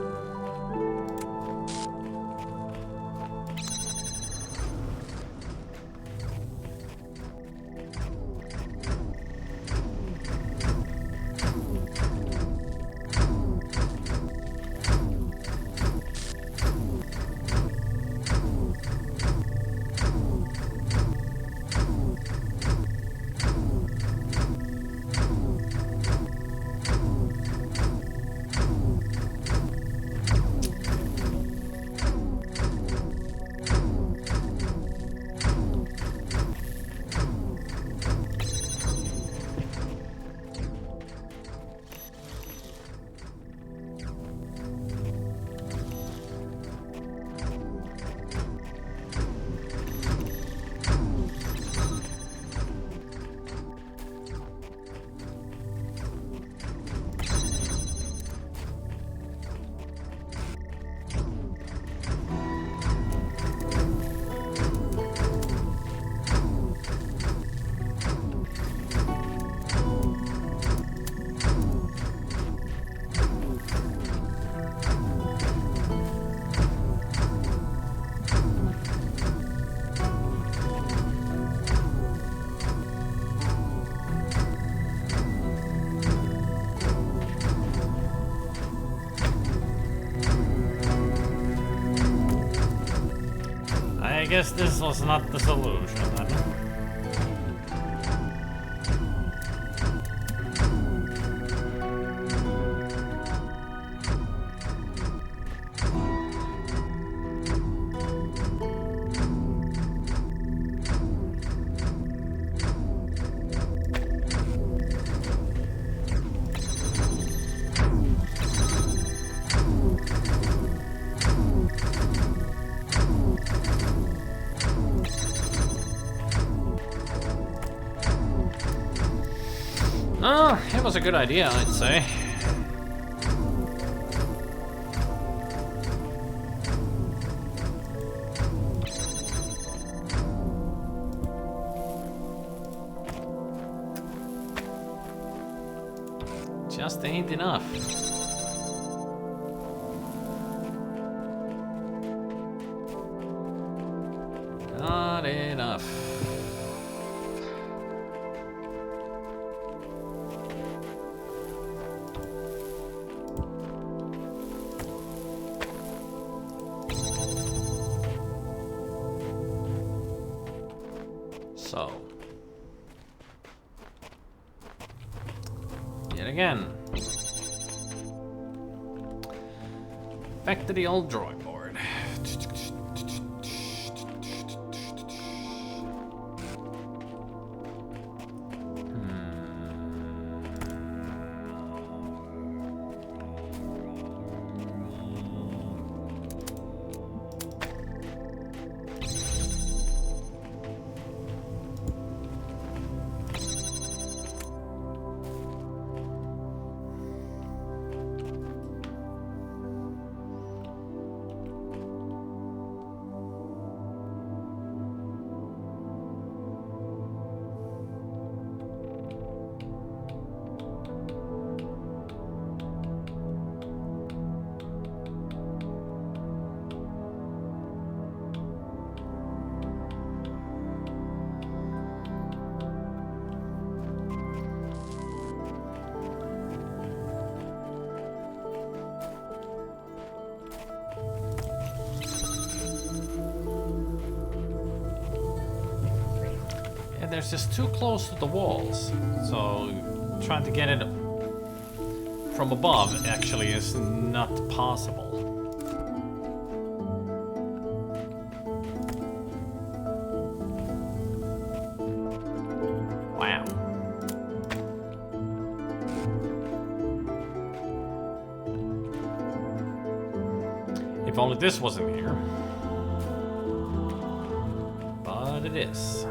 guess this was not the solution then. Oh, it was a good idea, I'd say. Just ain't enough. Not enough. So, yet again, back to the old drawing board. There's just too close to the walls, so trying to get it from above actually is not possible. Wow. If only this wasn't here. But it is.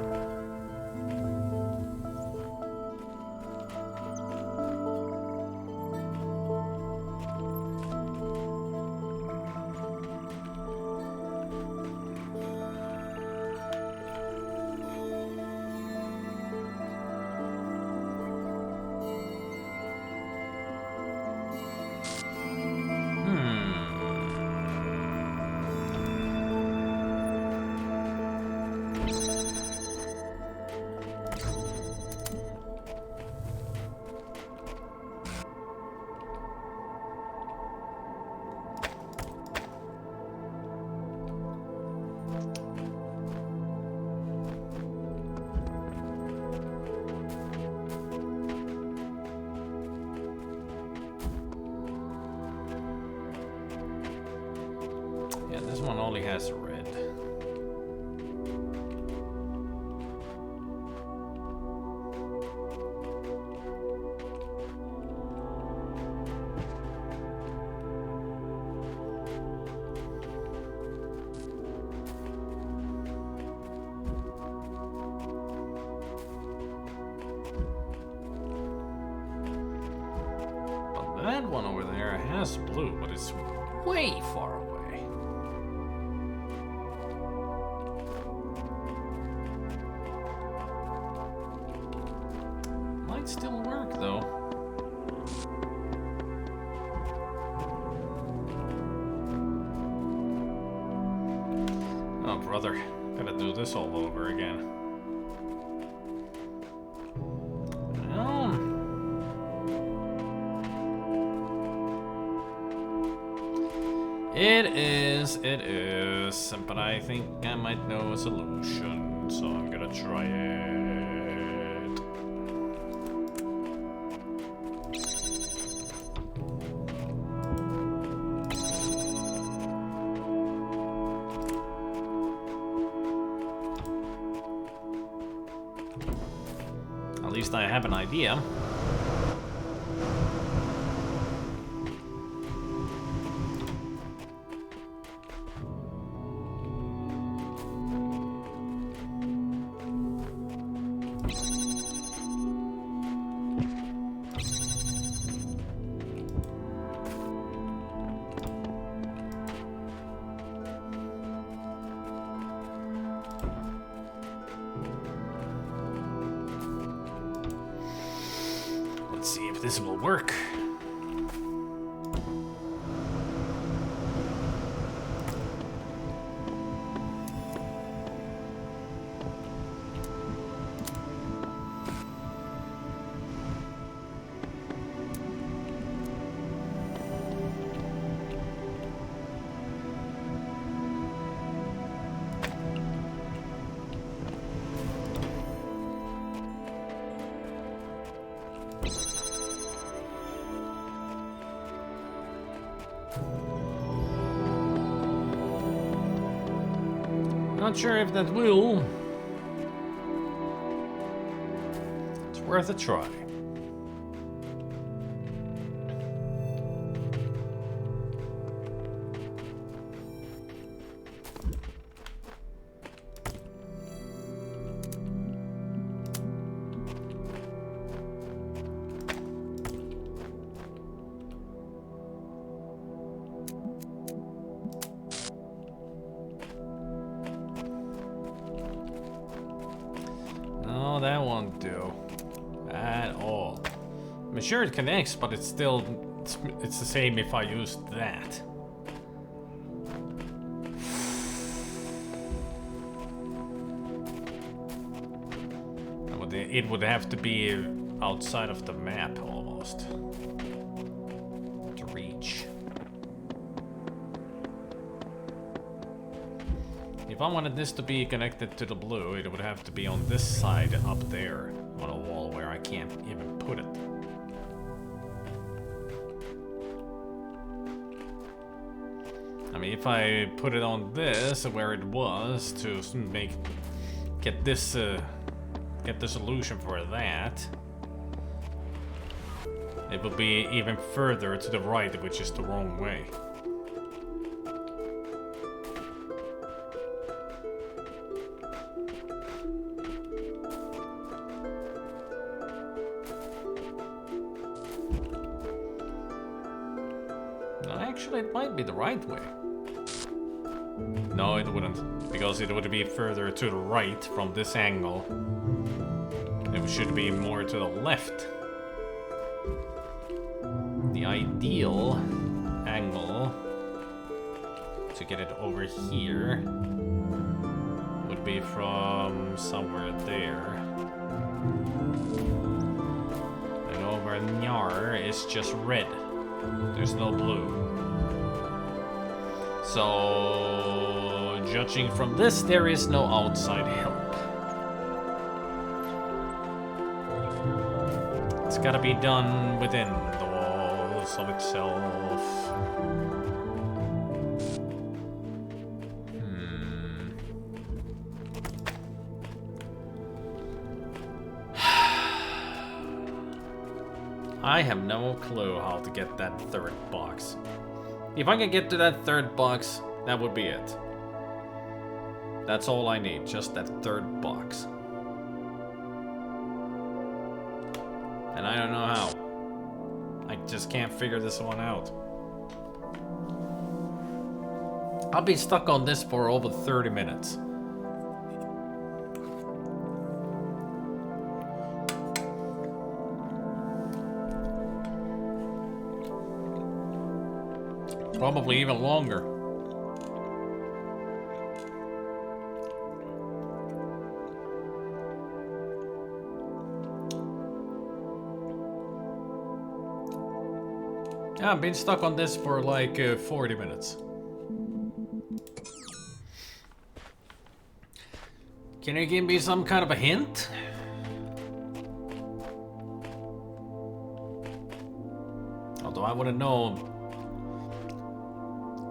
One only has a red. But that one over there has blue, but it's way far away. Still work though. Oh brother, gotta do this all over again. Well, It is, but I think I might know a solution, so I'm gonna try it. At least I have an idea. Let's see if this will work. Not sure if that will. It's worth a try. No, that won't do at all. I'm sure it connects, but it's still it's the same if I use that. It would have to be outside of the map almost to reach. If I wanted this to be connected to the blue, it would have to be on this side up there on a wall where I can't even put it. I mean, if I put it on this where it was to get the solution for that, it would be even further to the right, which is the wrong way. Actually, it might be the right way. No, it wouldn't, because it would be further to the right from this angle. It should be more to the left. The ideal angle to get it over here would be from somewhere there. And over Nyar is just red. There's no blue. So, judging from this, there is no outside help. It's gotta be done within the walls of itself. I have no clue how to get that third box. If I can get to that third box, that would be it. That's all I need, just that third box. And I don't know how. I just can't figure this one out. I've been stuck on this for over 30 minutes. Probably even longer. Yeah, I've been stuck on this for like 40 minutes. Can you give me some kind of a hint? Although I want to know,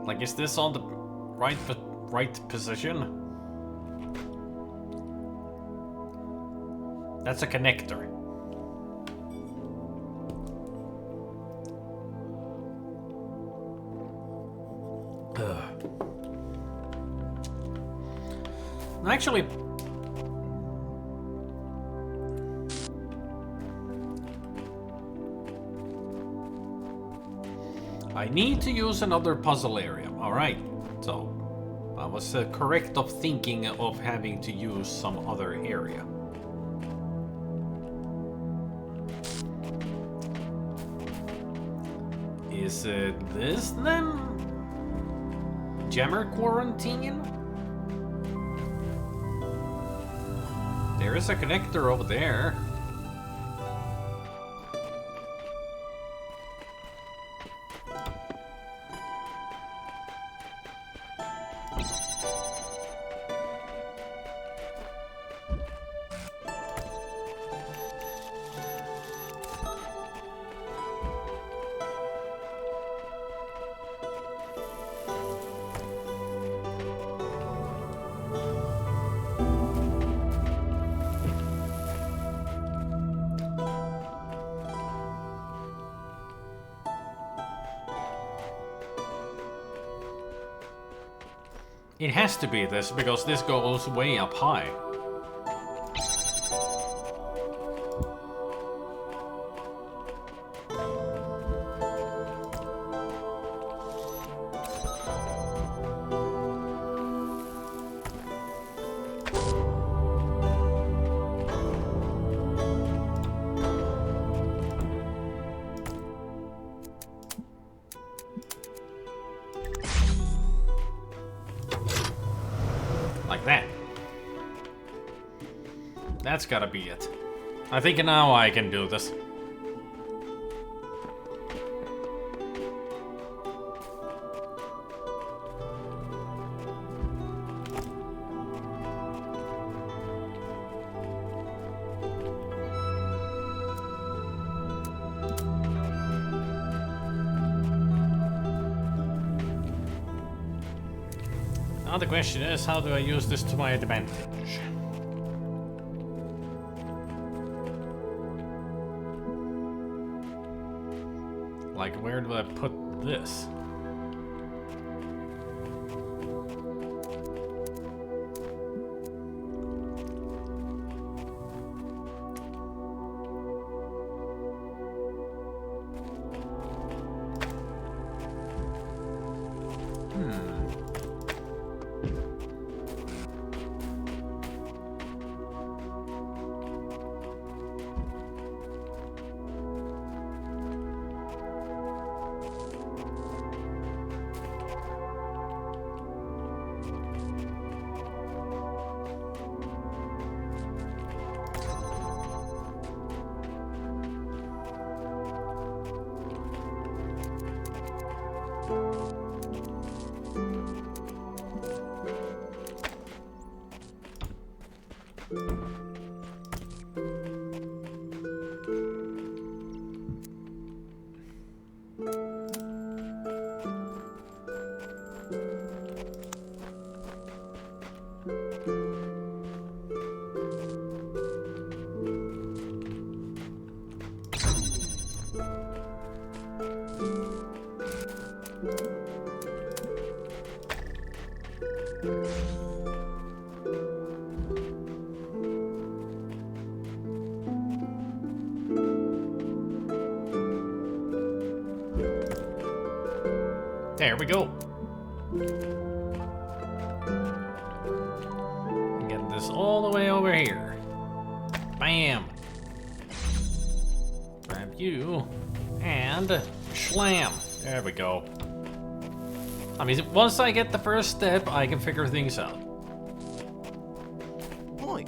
like, is this on the right position? That's a connector. Actually, I need to use another puzzle area. Alright, so I was correct of thinking of having to use some other area. Is it this then? Jammer quarantine? There is a connector over there. It has to be this, because this goes way up high. Like that. That's gotta be it. I think now I can do this. Now the question is, how do I use this to my advantage? Like, where do I put this? There we go. Get this all the way over here. Bam. Grab you. And slam. There we go. I mean, once I get the first step, I can figure things out. Nice.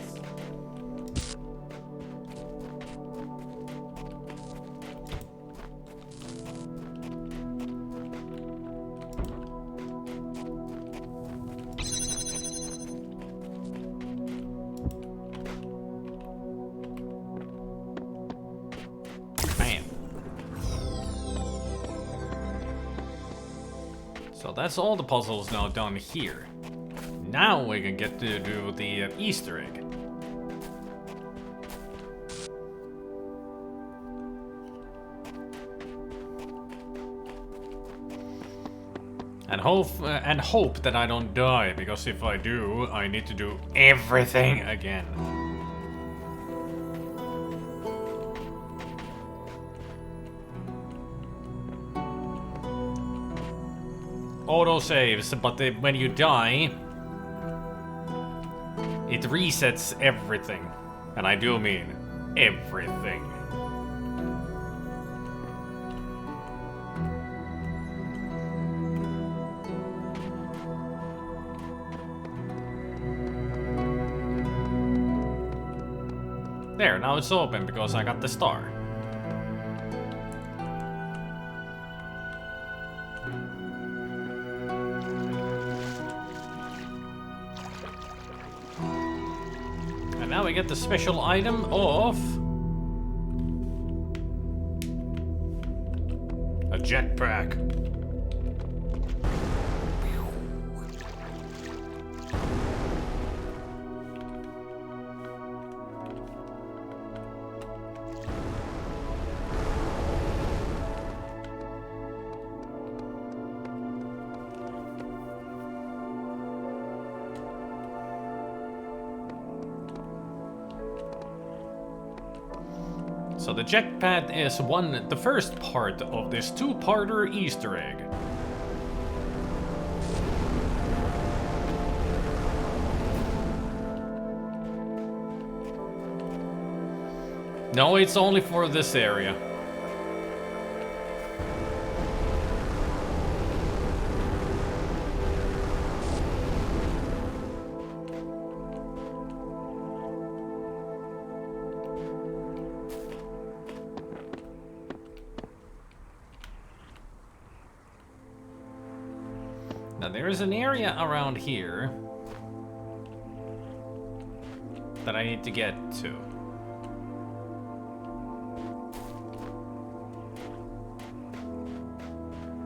So that's all the puzzles now done here. Now we can get to do the Easter egg. And hope that I don't die, because if I do, I need to do everything again. Auto saves, but when you die, it resets everything. And I do mean everything. There, now it's open because I got the star. And now we get the special item of a jetpack. So the jetpack is the first part of this two-parter Easter egg. No, it's only for this area. Now there's an area around here that I need to get to.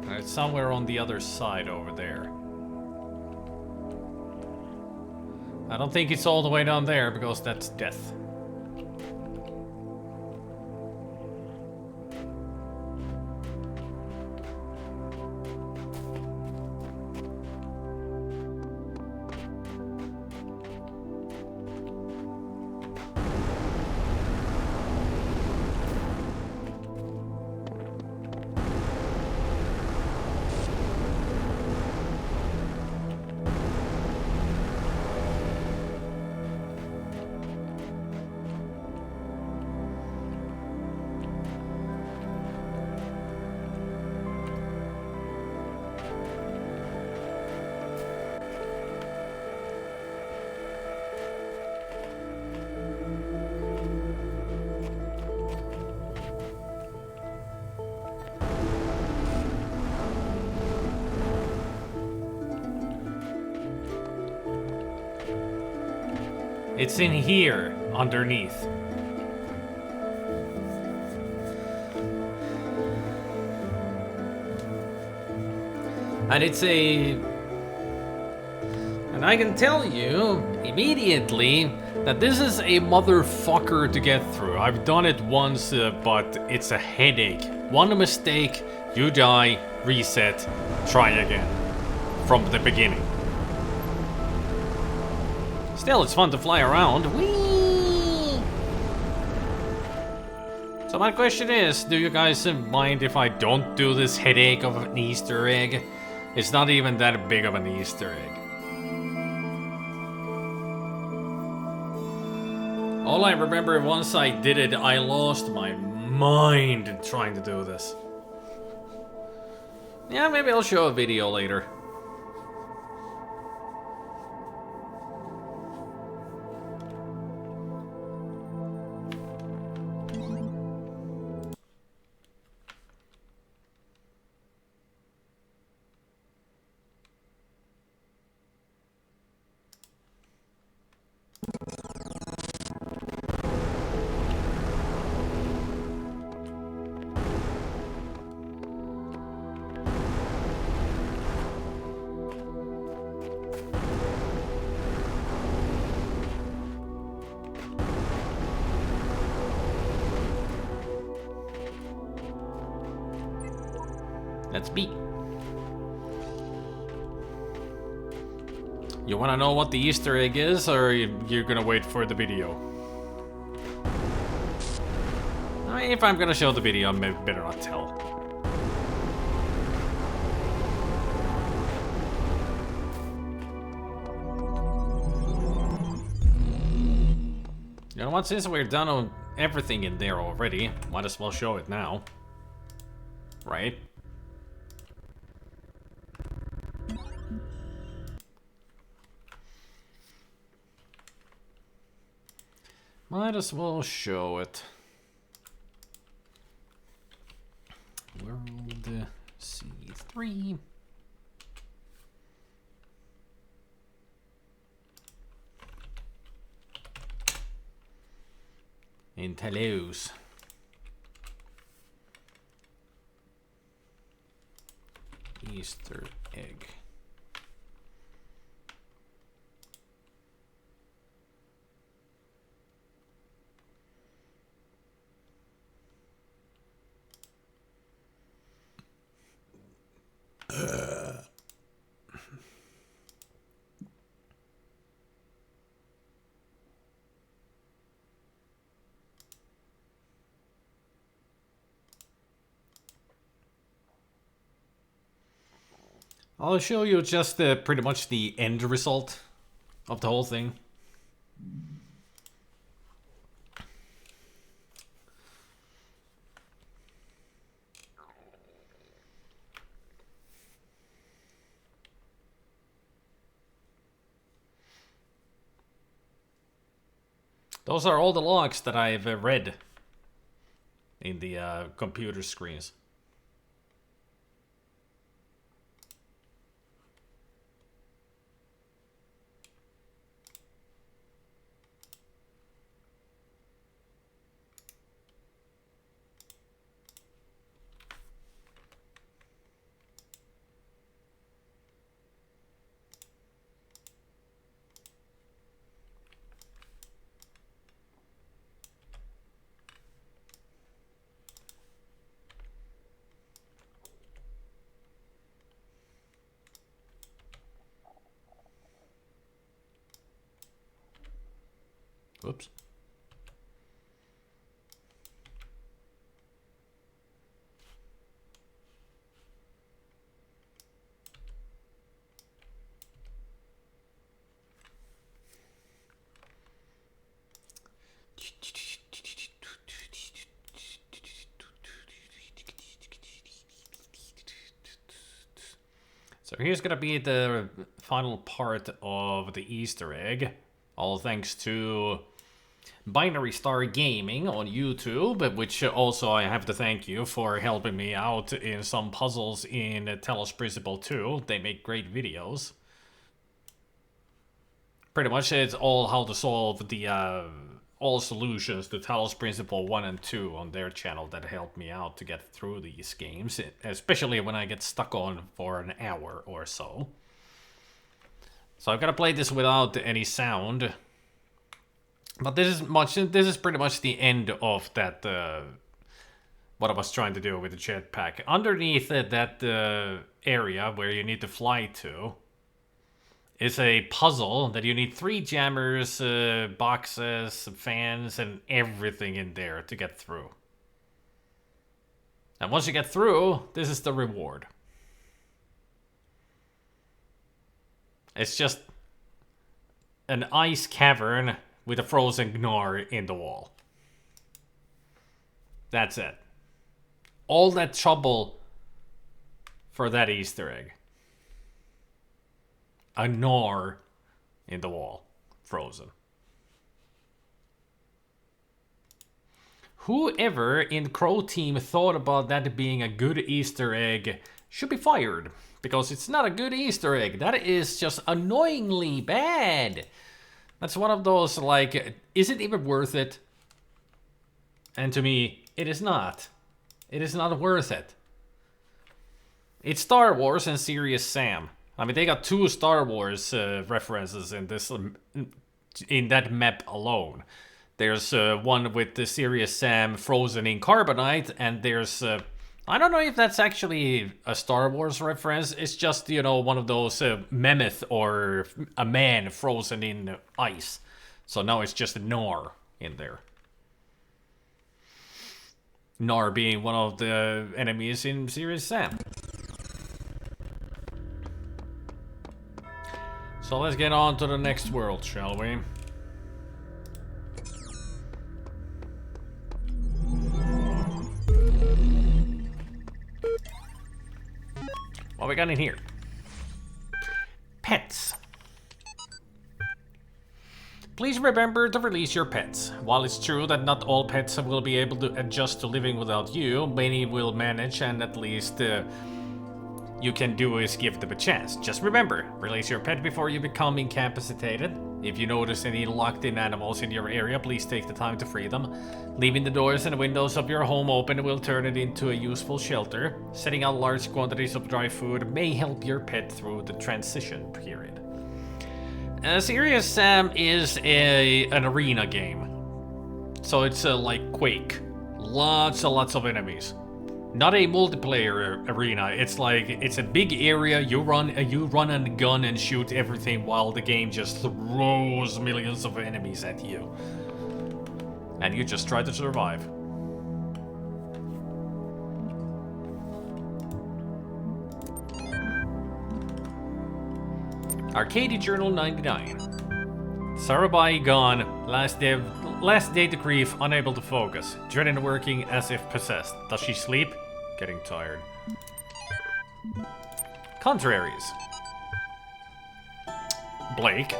And it's somewhere on the other side over there. I don't think it's all the way down there because that's death. It's in here, underneath. And it's and I can tell you immediately that this is a motherfucker to get through. I've done it once, but it's a headache. One mistake, you die, reset, try again. From the beginning. Still, it's fun to fly around. Whee! So my question is, do you guys mind if I don't do this headache of an Easter egg? It's not even that big of an Easter egg. All I remember, once I did it, I lost my mind trying to do this. Yeah, maybe I'll show a video later. Let's be. You wanna know what the Easter egg is, or you're gonna wait for the video? If I'm gonna show the video, I better not tell. You know what, since we're done on everything in there already, might as well show it now. Right? Might as well show it. World C3. In Talos. Easter egg. I'll show you just pretty much the end result of the whole thing. Those are all the logs that I've read in the computer screens. Whoops. So here's gonna be the final part of the Easter egg. All thanks to Binary Star Gaming on YouTube, which also I have to thank you for helping me out in some puzzles in Talos Principle 2. They make great videos. Pretty much it's all how to solve the all solutions to Talos Principle 1 and 2 on their channel that helped me out to get through these games, especially when I get stuck on for an hour or so. So I've got to play this without any sound. But this is pretty much the end of that, what I was trying to do with the jetpack. Underneath that area where you need to fly to is a puzzle that you need 3 jammers, boxes, fans, and everything in there to get through. And once you get through, this is the reward. It's just an ice cavern with a frozen Gnar in the wall. That's it. All that trouble for that Easter egg. A Gnar in the wall. Frozen. Whoever in Crow Team thought about that being a good Easter egg should be fired. Because it's not a good Easter egg. That is just annoyingly bad. That's one of those, like, is it even worth it? And to me, it is not. It is not worth it. It's Star Wars and Serious Sam. I mean, they got 2 Star Wars references in this, in that map alone. There's one with the Serious Sam frozen in carbonite, and there's I don't know if that's actually a Star Wars reference. It's just, you know, one of those mammoth or a man frozen in ice. So now it's just a Gnar in there. Gnar being one of the enemies in Serious Sam. So let's get on to the next world, shall we? What we got in here? Pets. Please remember to release your pets. While it's true that not all pets will be able to adjust to living without you, many will manage, and at least you can do is give them a chance. Just remember, release your pet before you become incapacitated. If you notice any locked-in animals in your area, please take the time to free them. Leaving the doors and windows of your home open will turn it into a useful shelter. Setting out large quantities of dry food may help your pet through the transition period. Serious Sam is an arena game. So it's like Quake. Lots and lots of enemies. Not a multiplayer arena. It's like it's a big area. You run a gun and shoot everything while the game just throws millions of enemies at you, and you just try to survive. Arcade Journal 99. Sarabai gone. Last day to grief, unable to focus. Dreading working as if possessed. Does she sleep? Getting tired. Contraries. Blake.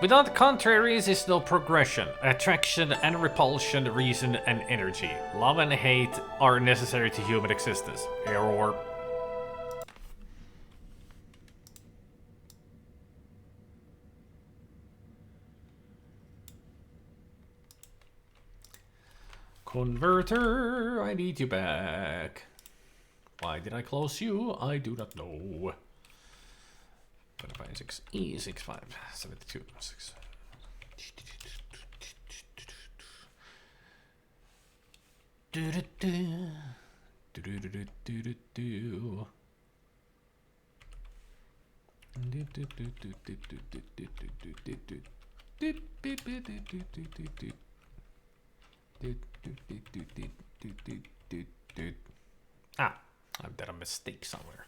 Without contraries is no progression. Attraction and repulsion, reason and energy. Love and hate are necessary to human existence. Error. Converter, I need you back. Why did I close you? I do not know. 25, 6E, 65, 72, 6. Ah, I've done a mistake somewhere.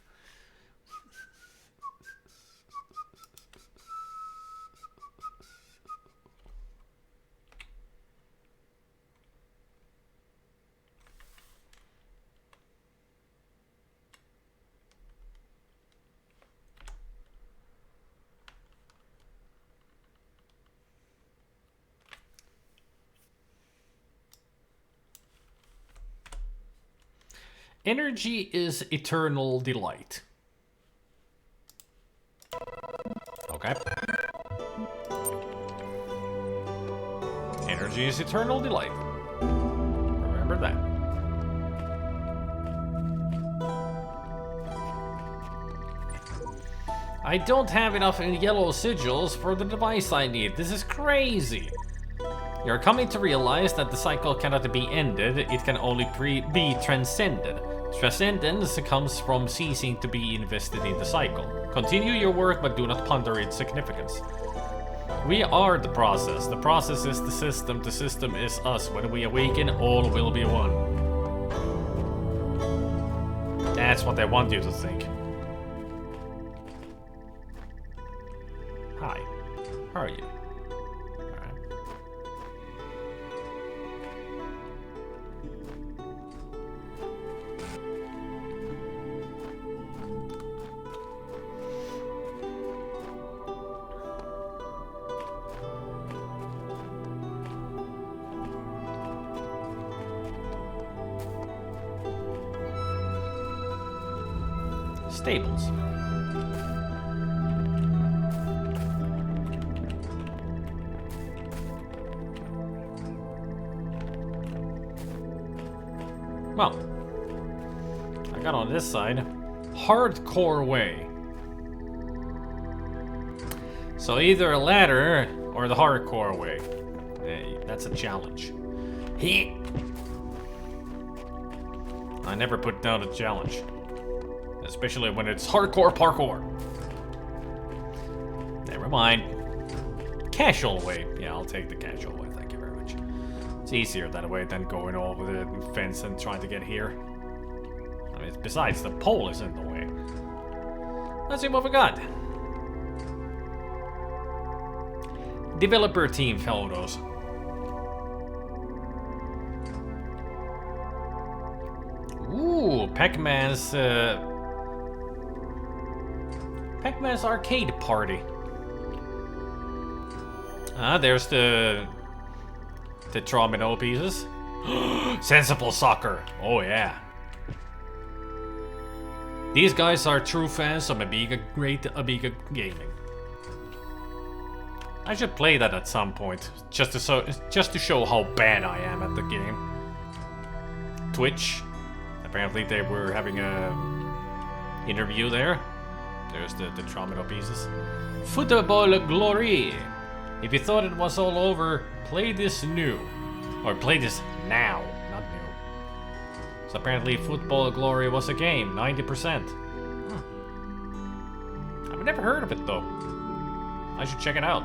Energy is eternal delight. Okay. Energy is eternal delight. Remember that. I don't have enough yellow sigils for the device I need. This is crazy. You're coming to realize that the cycle cannot be ended, it can only be transcended. Transcendence comes from ceasing to be invested in the cycle. Continue your work, but do not ponder its significance. We are the process is the system is us. When we awaken, all will be one. That's what I want you to think. Hi, how are you? Stables. Well, I got on this side, hardcore way. So either a ladder or the hardcore way. Hey, that's a challenge. I never put down a challenge. Especially when it's hardcore parkour. Never mind. Casual way. Yeah, I'll take the casual way, thank you very much. It's easier that way than going over the fence and trying to get here. I mean, besides, the pole is in the way. Let's see what we got. Developer team photos. Ooh, Pac-Man's arcade party. Ah, there's the Tetromino pieces. Sensible soccer. Oh yeah. These guys are true fans of great Amiga gaming. I should play that at some point, just to show how bad I am at the game. Twitch. Apparently they were having a interview there. There's the Tetromino pieces. Football glory. If you thought it was all over, play this new. Or play this now, not new. So apparently Football Glory was a game, 90%. I've never heard of it though. I should check it out.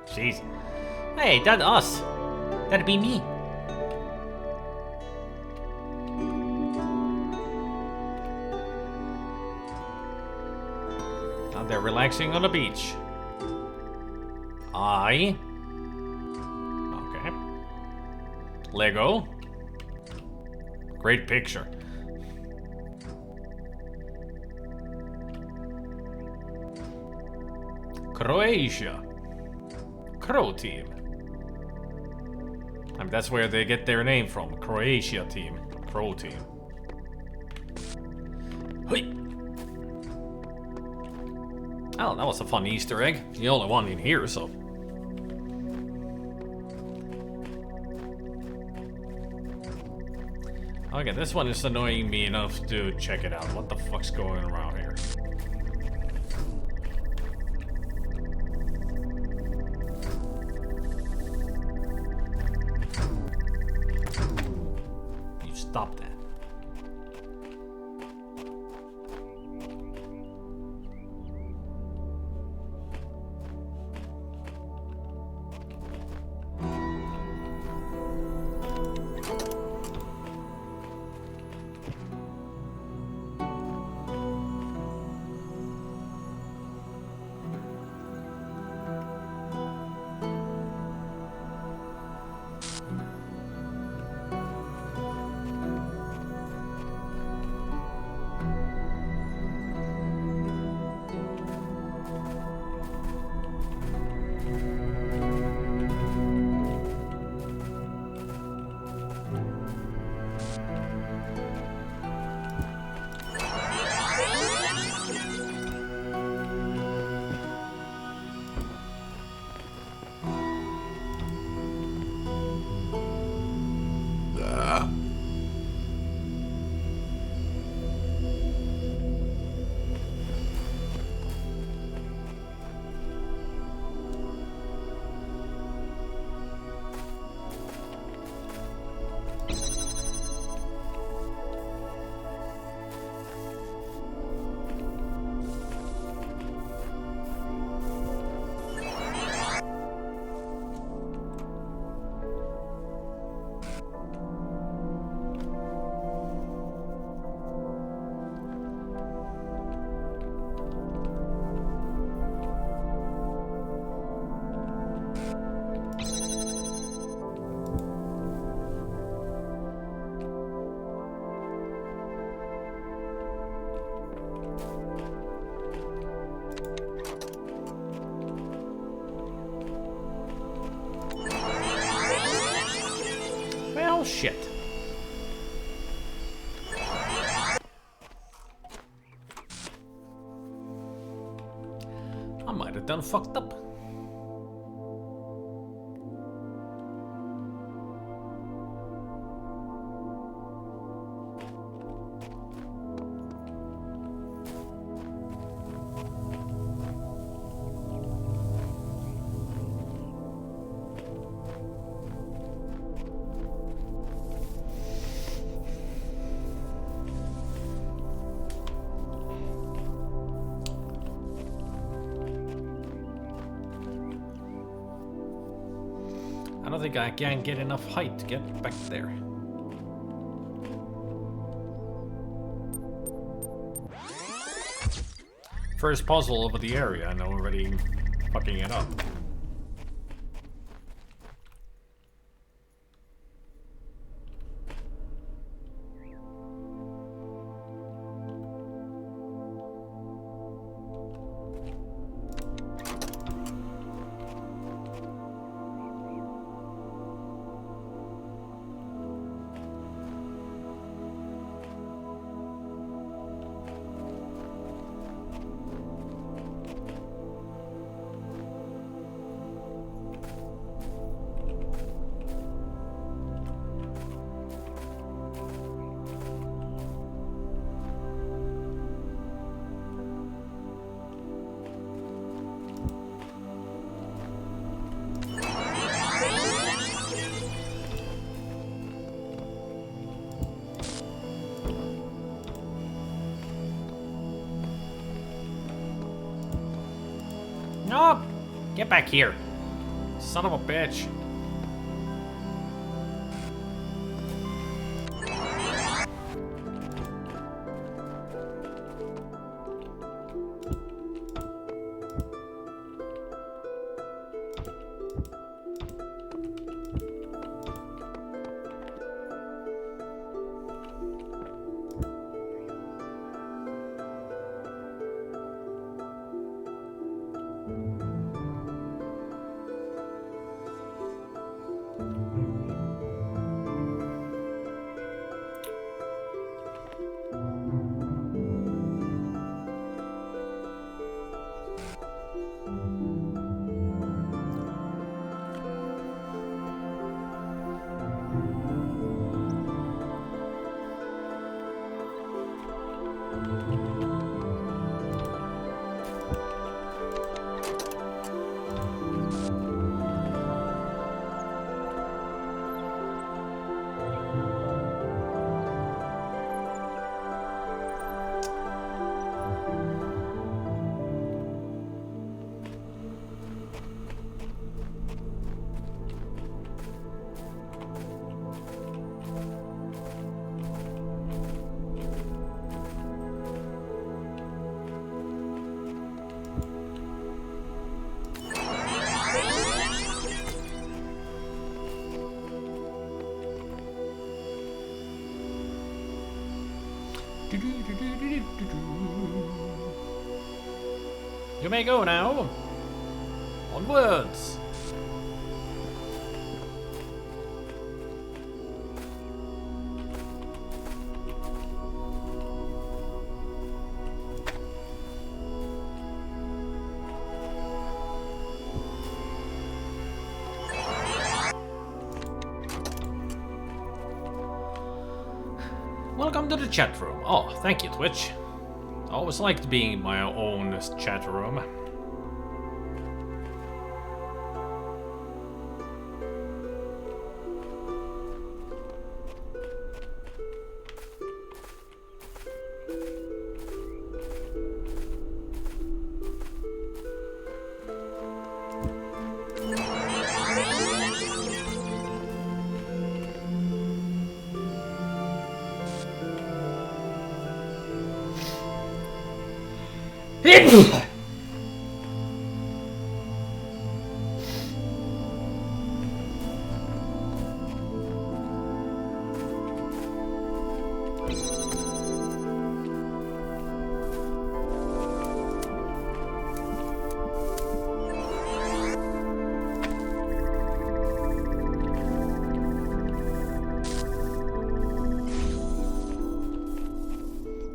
Jeez. Hey, that's us. That'd be me. Now they're relaxing on the beach. Okay. Lego. Great picture. Croatia. Crow team. I mean, that's where they get their name from. Croatia team. Crow team. Hey. Oh, that was a fun Easter egg. The only one in here, so. Okay, this one is annoying me enough to check it out. What the fuck's going around here? Stop that. Well, shit. I might have done fucked up. think I can get enough height to get back there. First puzzle over the area, and already fucking it up. No! Get back here! Son of a bitch. You may go now. Onwards. Welcome to the chat room. Oh, thank you, Twitch. I always liked being in my own chat room.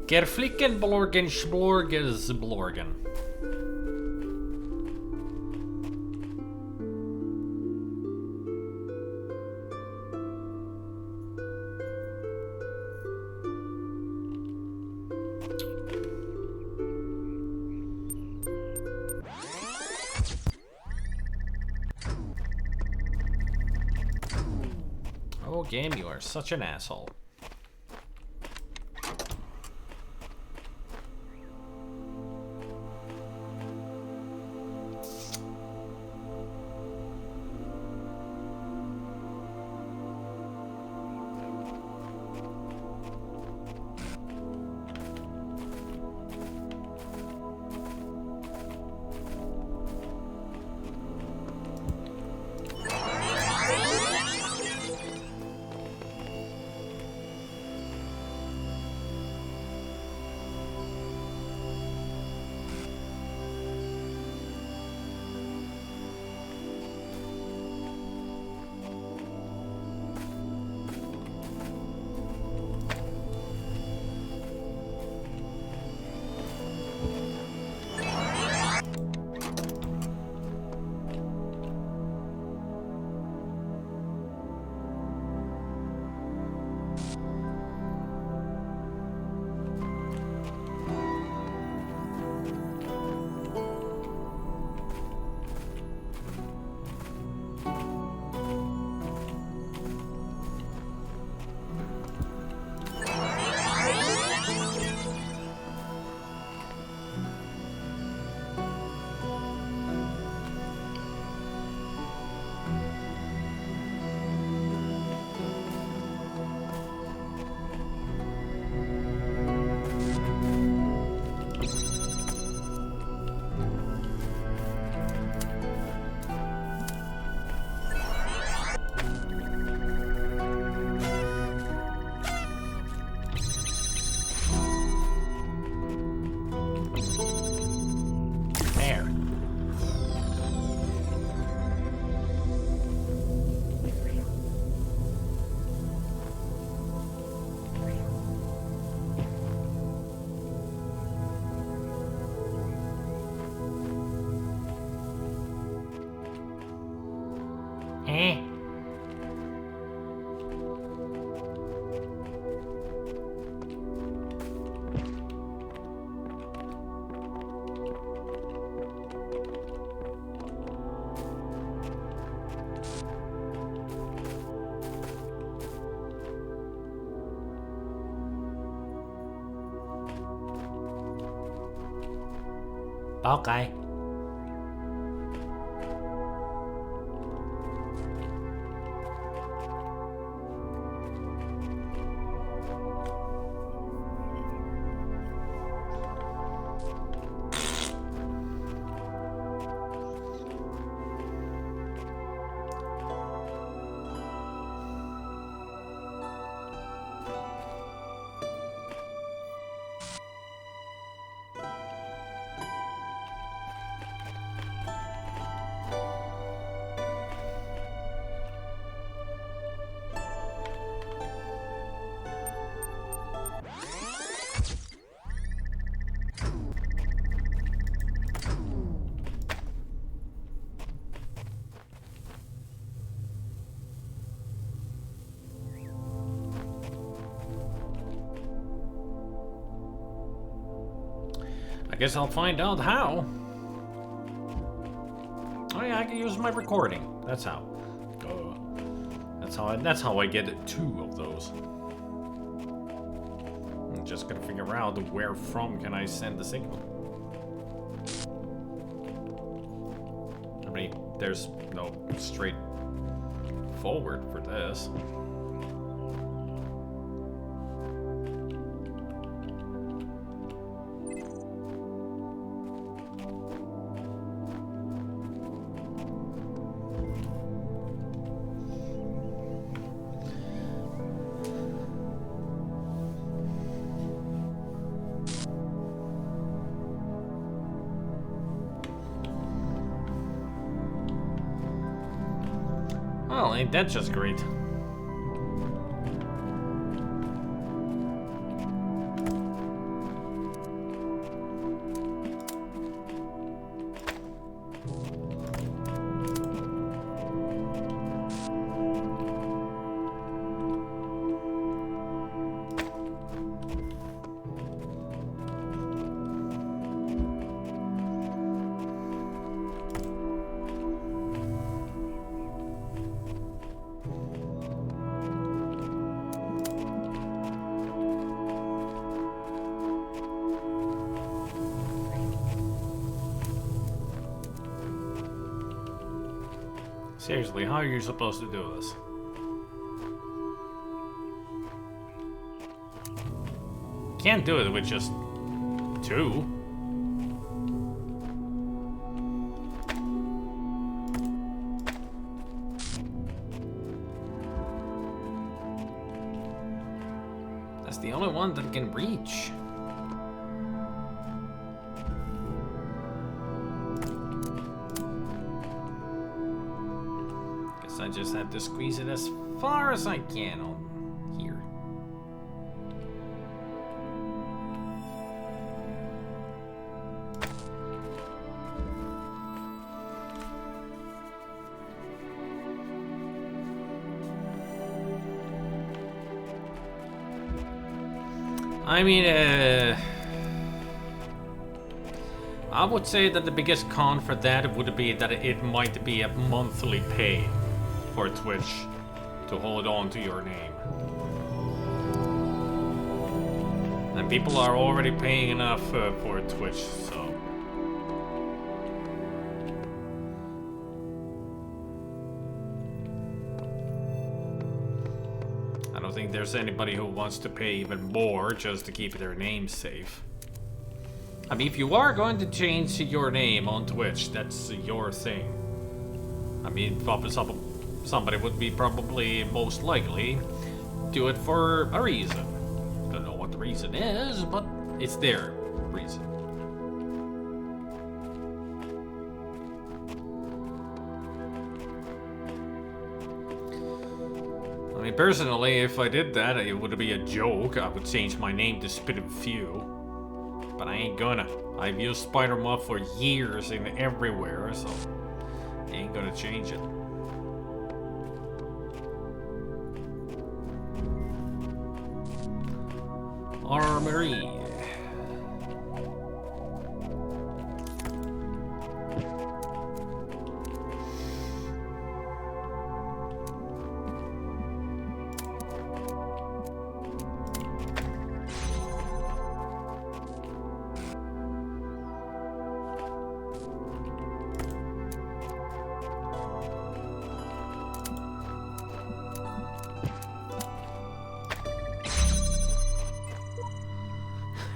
Gerflicken Blorgen Splorges Blorgen. Oh, game, you are such an asshole. Báo cái. I guess I'll find out how. Oh yeah, I can use my recording. That's how. That's how I get 2 of those. I'm just gonna figure out where from can I send the signal. I mean, there's no straight forward for this. Well, ain't that just great? Seriously, how are you supposed to do this? Can't do it with just 2. That's the only one that can reach. I just have to squeeze it as far as I can on here. I mean, I would say that the biggest con for that would be that it might be a monthly pay for Twitch to hold on to your name. And people are already paying enough for Twitch, so... I don't think there's anybody who wants to pay even more just to keep their name safe. I mean, if you are going to change your name on Twitch, that's your thing. I mean, somebody would be probably most likely do it for a reason. Don't know what the reason is, but it's their reason. I mean, personally, if I did that, it would be a joke. I would change my name to Spit and Few. But I ain't gonna. I've used Spider-Mod for years and everywhere, so I ain't gonna change it. Armory.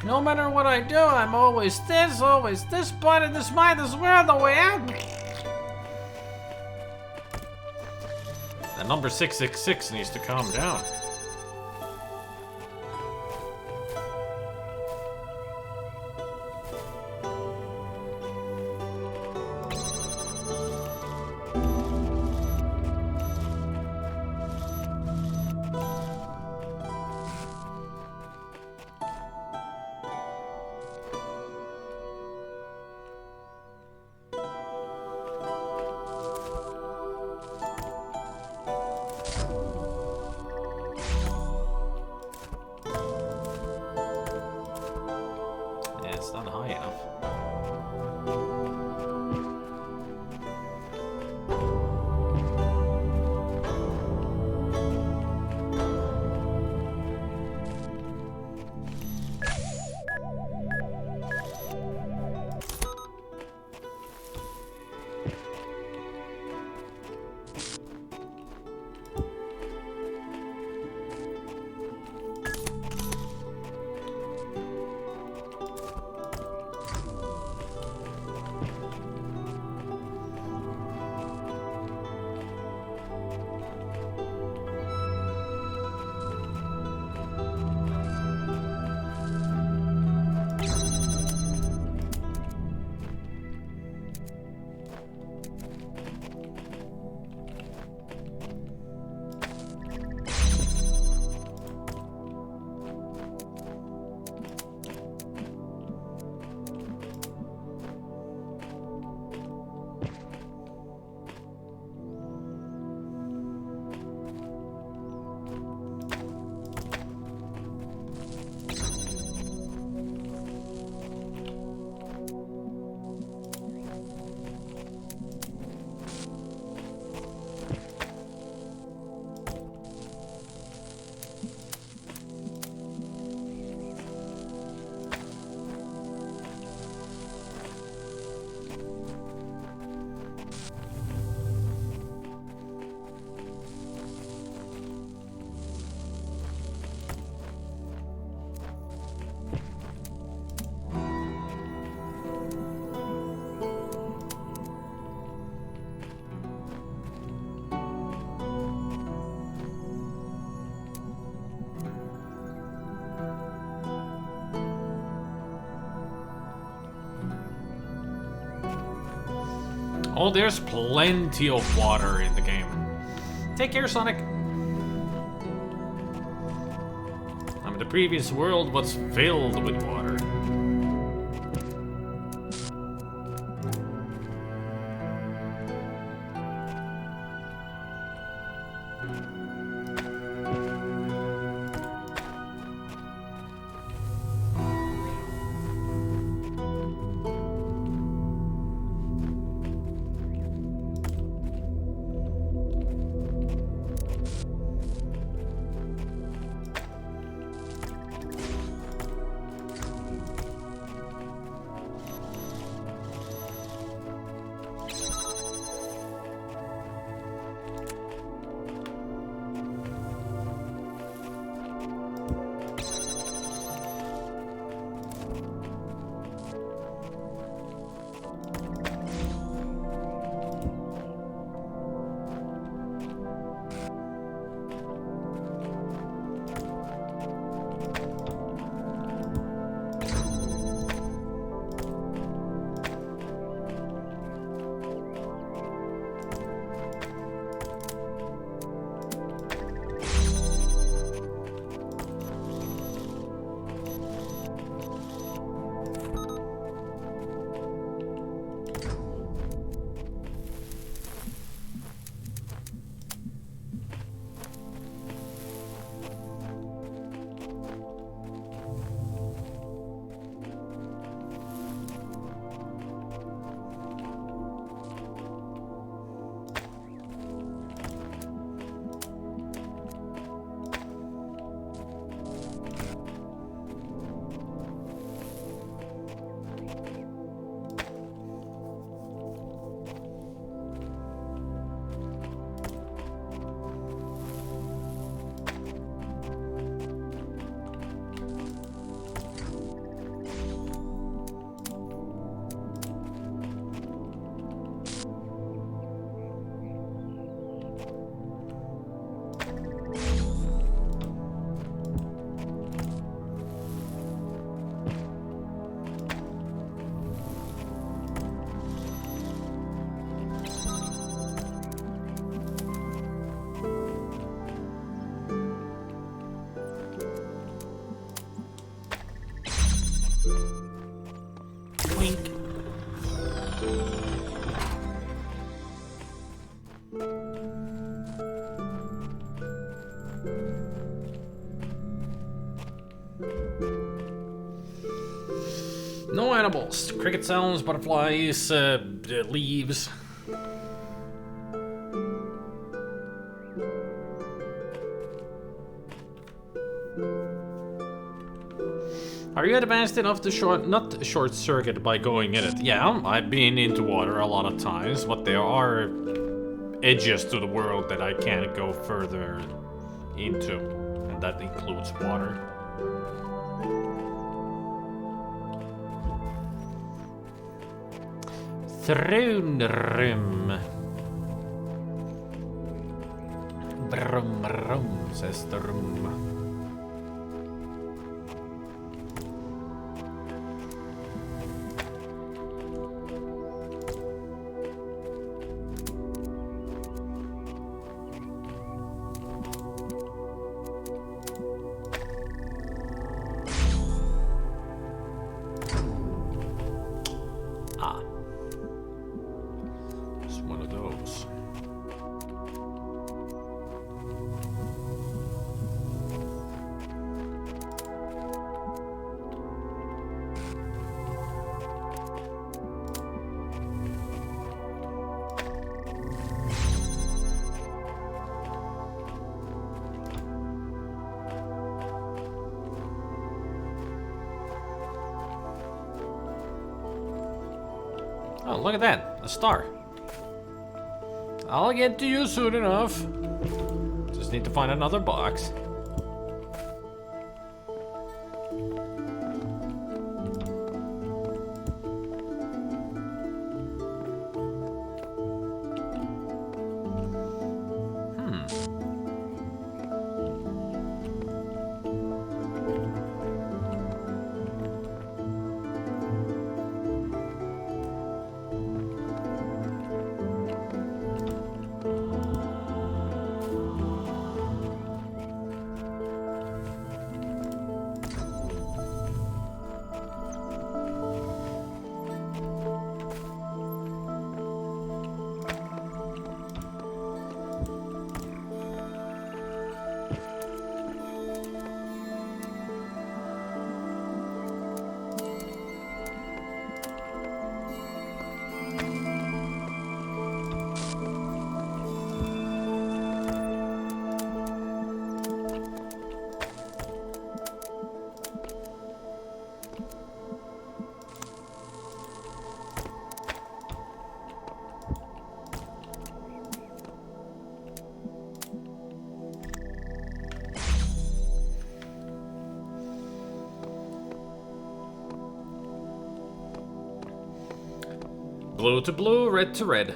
No matter what I do, I'm always this, but in this mind, this world, the way out. The number 666 needs to calm down. Not high enough. Oh, there's plenty of water in the game. Take care, Sonic. I mean, the previous world was filled with water. No animals. Cricket sounds, butterflies, leaves. Are you advanced enough to not short circuit by going in it? Yeah, I've been into water a lot of times, but there are edges to the world that I can't go further into, and that includes water. Throne room. Brum brum, says the room. Oh, look at that. A star. I'll get to you soon enough. Just need to find another box. Blue to blue, red to red.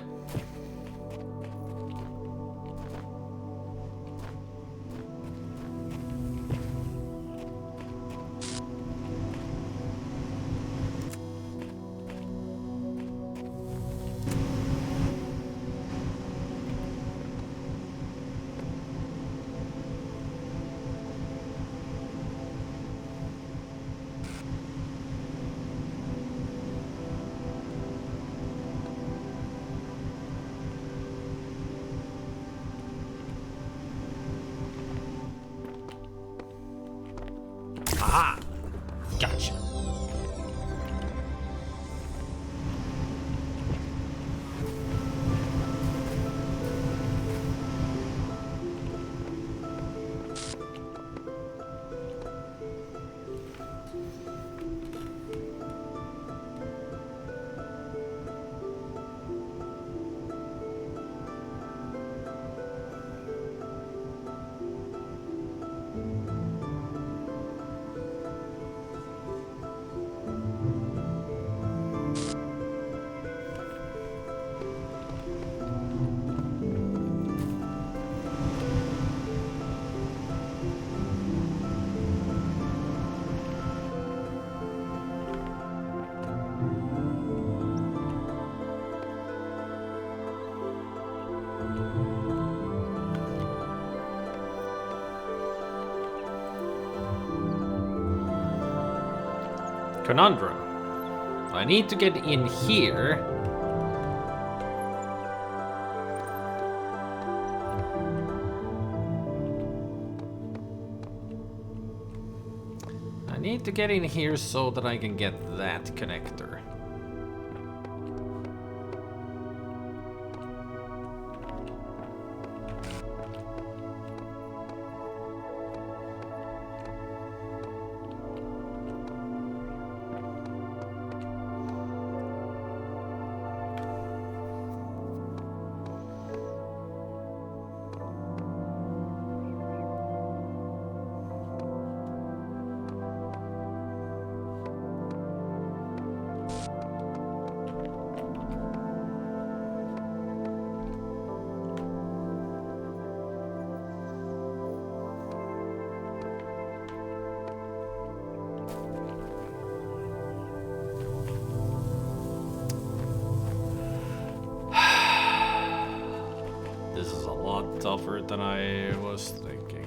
Aha! Gotcha. Conundrum. I need to get in here. I need to get in here so that I can get that connector. This is a lot tougher than I was thinking.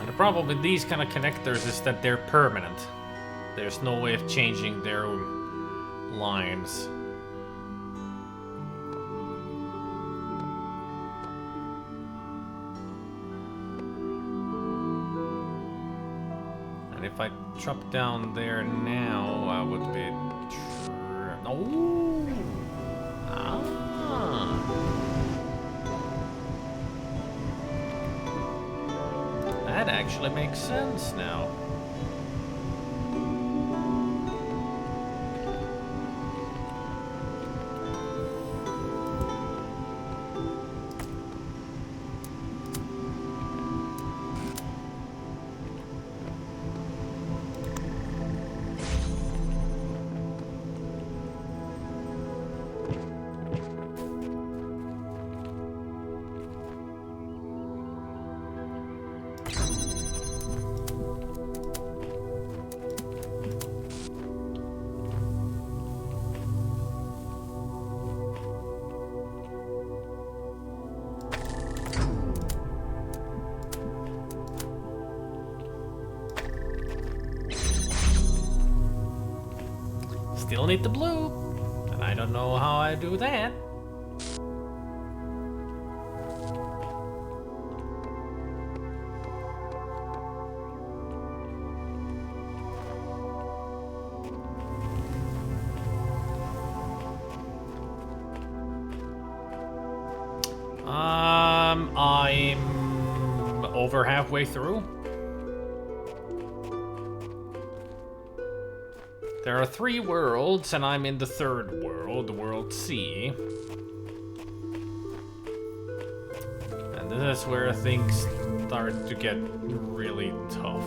The problem with these kind of connectors is that they're permanent. There's no way of changing their lines. And if I drop down there now, I would be... Oh! Ah! That actually makes sense now. Still need the blue, and I don't know how I do that. I'm over halfway through. There are 3 worlds, and I'm in the 3rd world, the world C. And this is where things start to get really tough.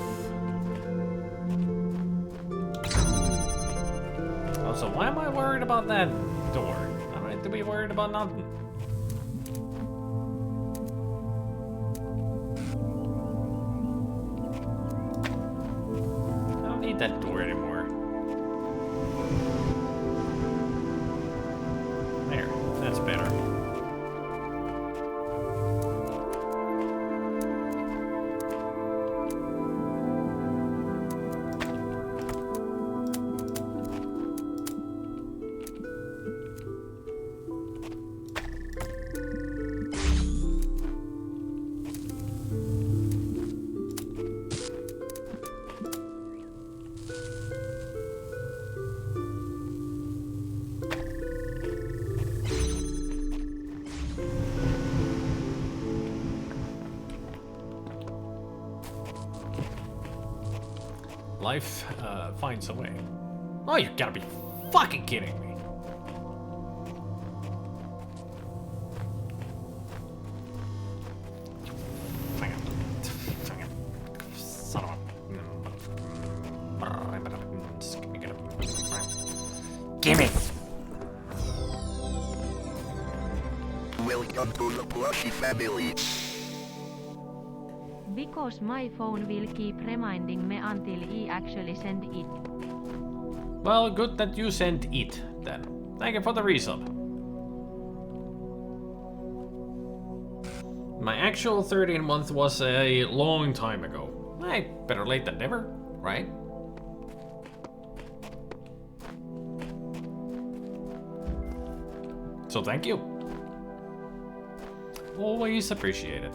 Also, why am I worried about that door? I don't need to be worried about nothing. I don't need that door anymore. There, that's better. life finds a way. Oh, you gotta be fucking kidding me. Son of a... Gimme! Welcome to the Plushy family. Because my phone will keep reminding me until he actually send it. Well, good that you sent it, then. Thank you for the resub. My actual 13th month was a long time ago. Hey, better late than never, right? So thank you. Always appreciate it.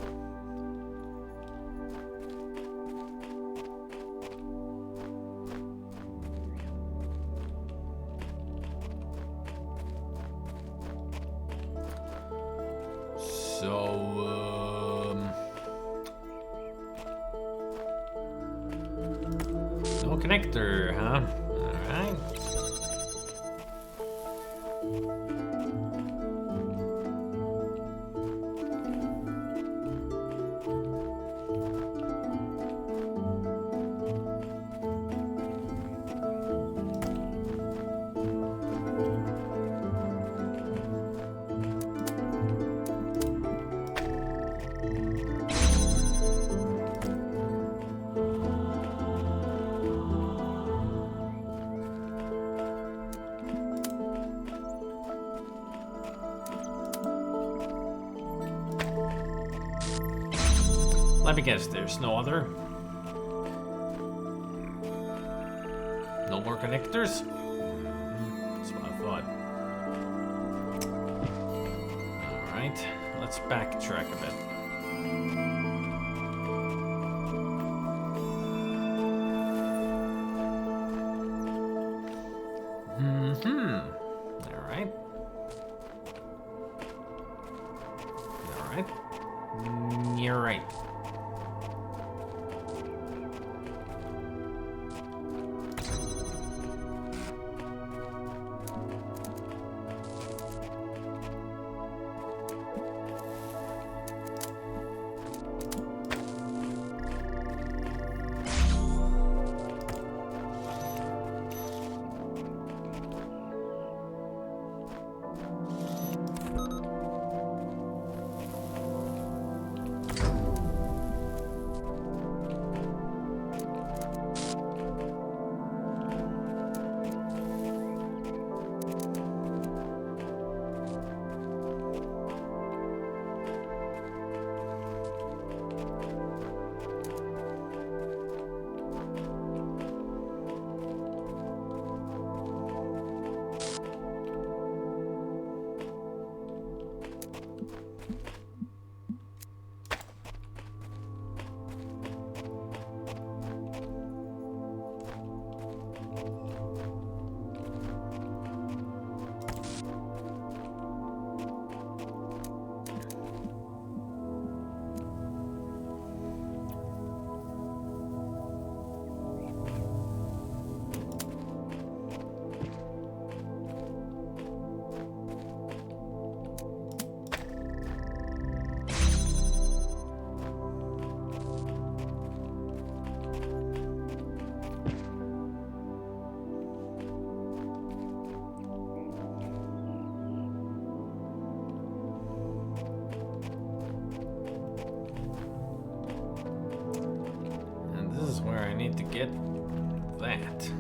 No connector, huh? Alright. Let me guess, there's no other? No more connectors? That's what I thought. Alright, let's backtrack a bit. Alright. Alright. You're right. Where I need to get that.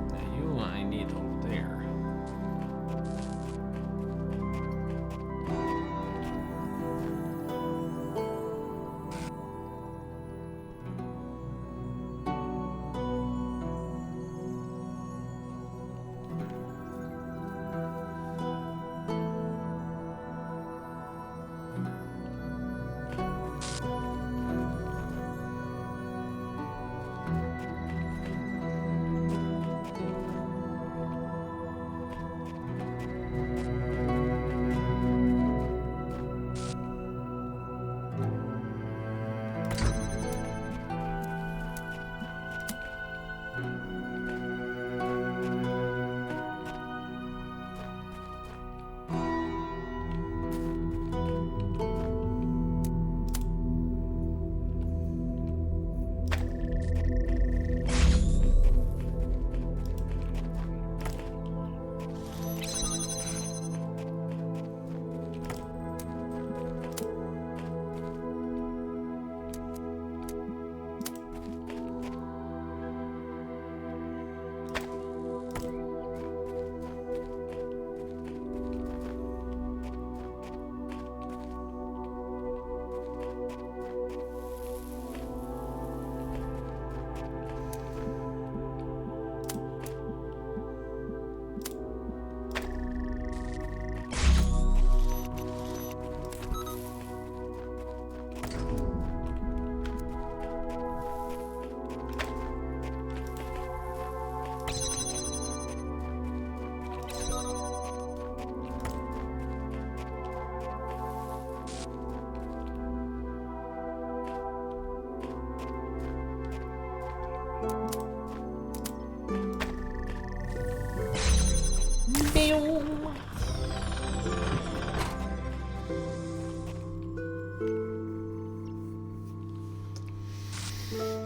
Now you I need over there.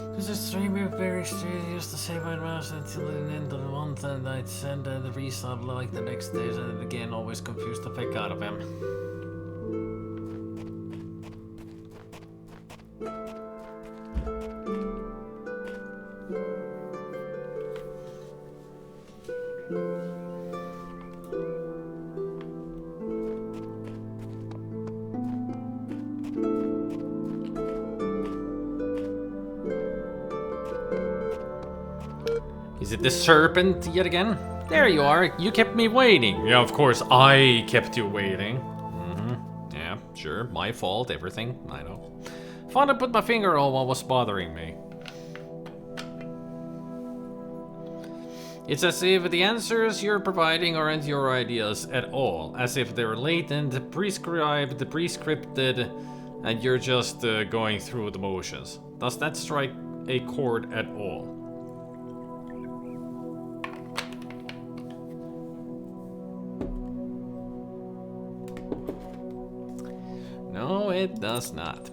Because the streamer very serious to say my mouse until the end of the month, and I'd send the resub like the next day, and again always confused the heck out of him. Is it the serpent yet again? There you are. You kept me waiting. Yeah, of course, I kept you waiting. Yeah, sure. My fault, everything. I know. Finally put my finger on what was bothering me. It's as if the answers you're providing aren't your ideas at all. As if they're latent, prescribed, prescripted, and you're just going through the motions. Does that strike a chord at all? No, it does not.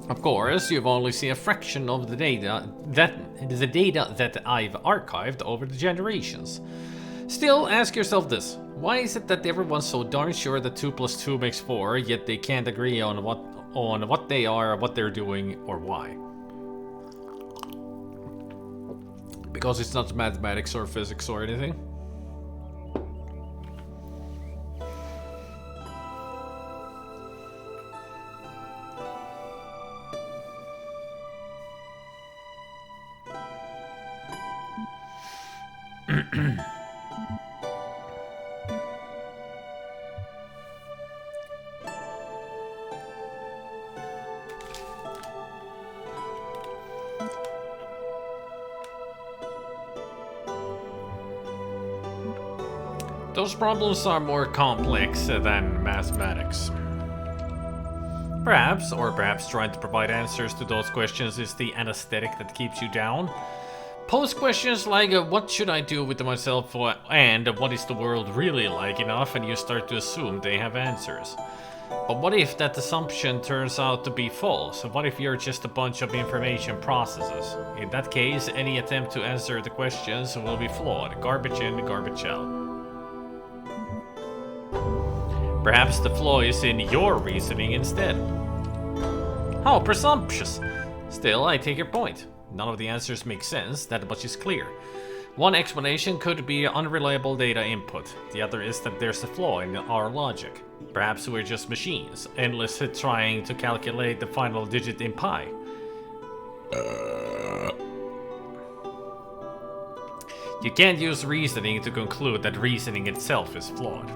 Of course, you've only seen a fraction of the data that I've archived over the generations. Still, ask yourself this. Why is it that everyone's so darn sure that 2 + 2 makes 4, yet they can't agree on what they are, what they're doing, or why? Because it's not mathematics or physics or anything? Those problems are more complex than mathematics. Perhaps, or perhaps trying to provide answers to those questions is the anesthetic that keeps you down. Pose questions like, what should I do with myself, and what is the world really like enough, and you start to assume they have answers. But what if that assumption turns out to be false? What if you're just a bunch of information processes? In that case, any attempt to answer the questions will be flawed. Garbage in, garbage out. Perhaps the flaw is in your reasoning instead. How presumptuous! Still, I take your point. None of the answers make sense, that much is clear. One explanation could be unreliable data input. The other is that there's a flaw in our logic. Perhaps we're just machines, endless trying to calculate the final digit in pi. You can't use reasoning to conclude that reasoning itself is flawed.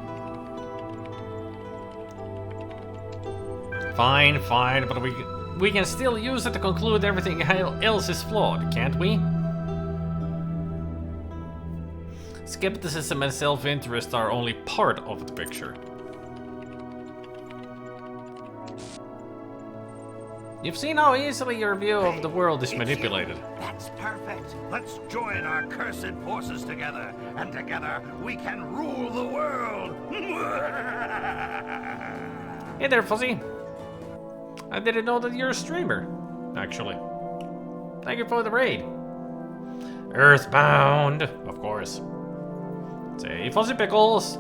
Fine, but we can still use it to conclude everything else is flawed, can't we? Skepticism and self-interest are only part of the picture. You've seen how easily your view of the world is manipulated. That's perfect. Let's join our cursed forces together, and together we can rule the world. Hey there, Fuzzy. I didn't know that you're a streamer, actually. Thank you for the raid. Earthbound, of course. Say, Fuzzy Pickles.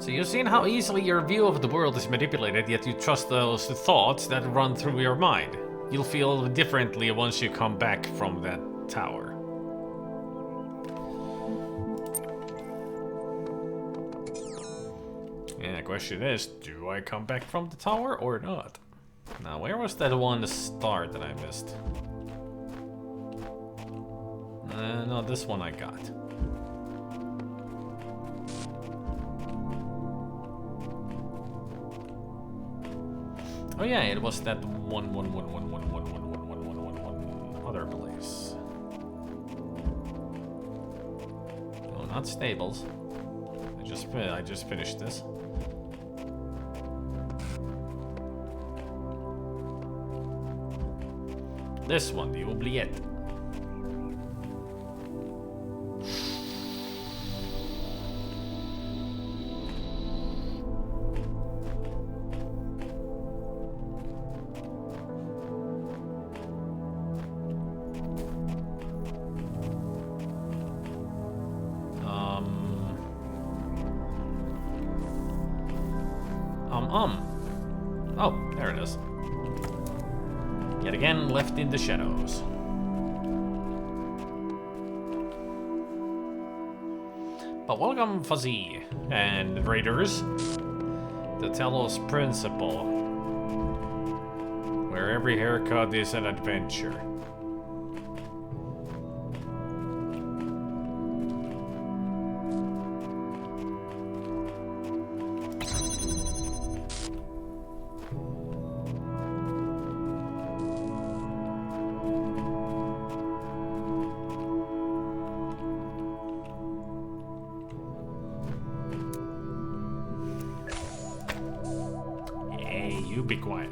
So you've seen how easily your view of the world is manipulated, yet you trust those thoughts that run through your mind. You'll feel differently once you come back from that tower. Yeah, the question is, do I come back from the tower or not? Now, where was that one star that I missed? No, this one I got. Oh yeah, it was that one other place. No, not stables. I just finished this. This one, the oubliette. Oh, there it is. Yet again, left in the shadows. But welcome, Fuzzy and Raiders, the Talos Principle, where every haircut is an adventure. You be quiet.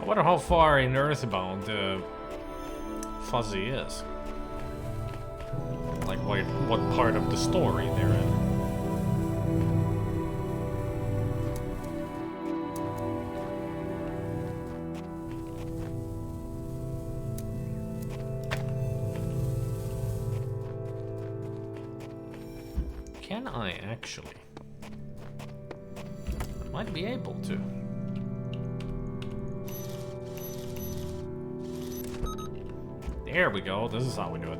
I wonder how far in Earthbound Fuzzy is. Like what part of the story they're in. Can I actually? Might be able to. There we go. This is how we do it.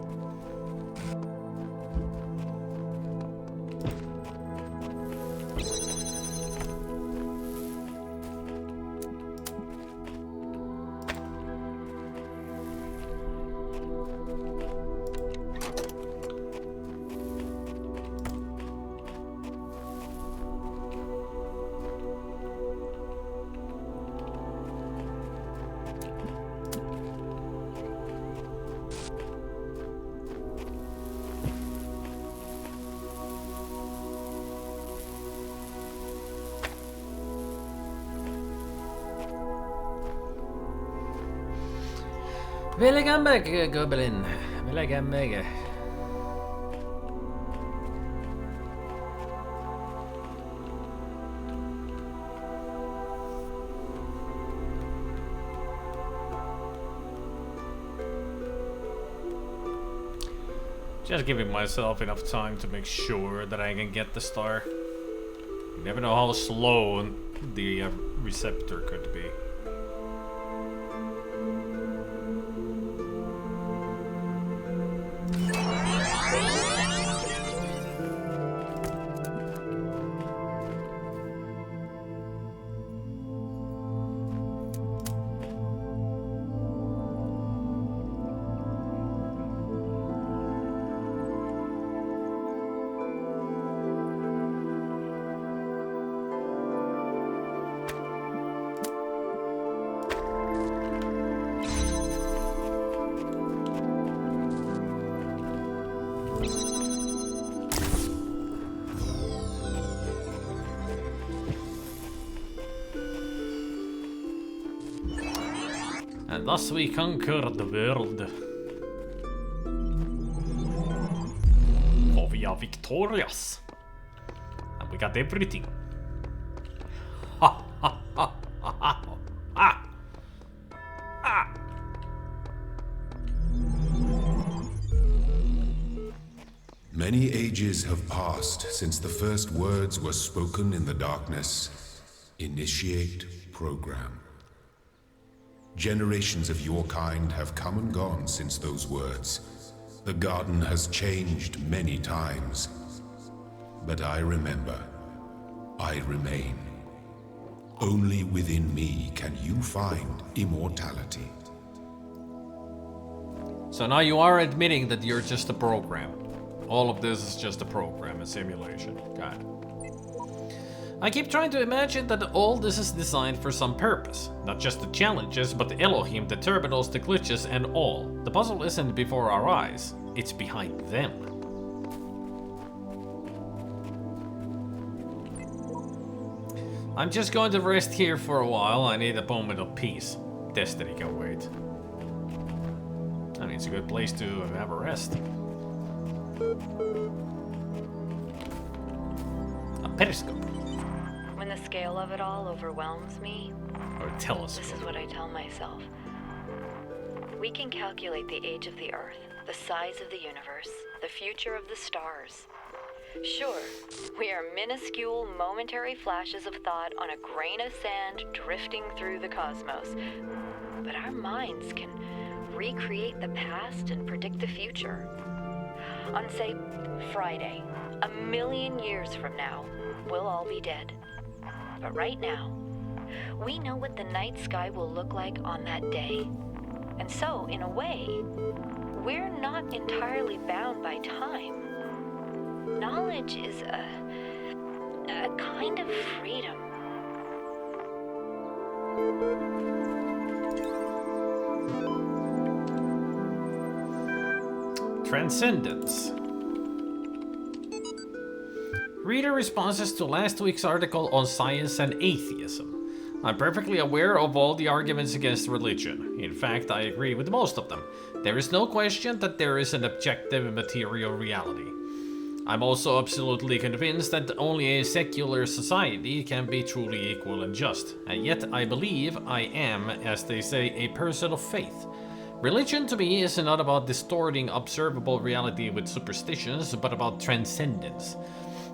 Welcome back, Goblin. Welcome back. Just giving myself enough time to make sure that I can get the star. You never know how slow the receptor could be. And thus we conquered the world. are victorious. And we got everything. Ha ha ha ha ha. Ah! Ah! Many ages have passed since the first words were spoken in the darkness. Initiate program. Generations of your kind have come and gone since those words. The garden has changed many times. But I remember. I remain. Only within me can you find immortality. So now you are admitting that you're just a program. All of this is just a program, a simulation. Got it. I keep trying to imagine that all this is designed for some purpose. Not just the challenges, but the Elohim, the terminals, the glitches, and all. The puzzle isn't before our eyes. It's behind them. I'm just going to rest here for a while. I need a moment of peace. Destiny can wait. I mean, it's a good place to have a rest. A periscope. When the scale of it all overwhelms me, Or a telescope. this is what I tell myself. We can calculate the age of the Earth, the size of the universe, the future of the stars. Sure, we are minuscule, momentary flashes of thought on a grain of sand drifting through the cosmos. But our minds can recreate the past and predict the future. On, say, Friday, 1,000,000 years from now, we'll all be dead. But right now, we know what the night sky will look like on that day. And so, in a way, we're not entirely bound by time. Knowledge is a kind of freedom. Transcendence. Reader responses to last week's article on science and atheism. I'm perfectly aware of all the arguments against religion. In fact, I agree with most of them. There is no question that there is an objective material reality. I'm also absolutely convinced that only a secular society can be truly equal and just. And yet I believe I am, as they say, a person of faith. Religion to me is not about distorting observable reality with superstitions, but about transcendence.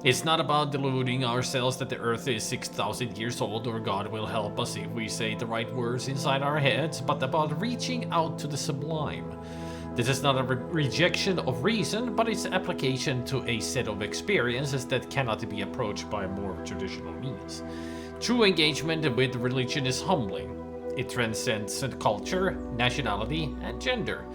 It's not about deluding ourselves that the Earth is 6,000 years old or God will help us if we say the right words inside our heads, but about reaching out to the sublime. This is not a rejection of reason, but its application to a set of experiences that cannot be approached by more traditional means. True engagement with religion is humbling. It transcends culture, nationality, and gender.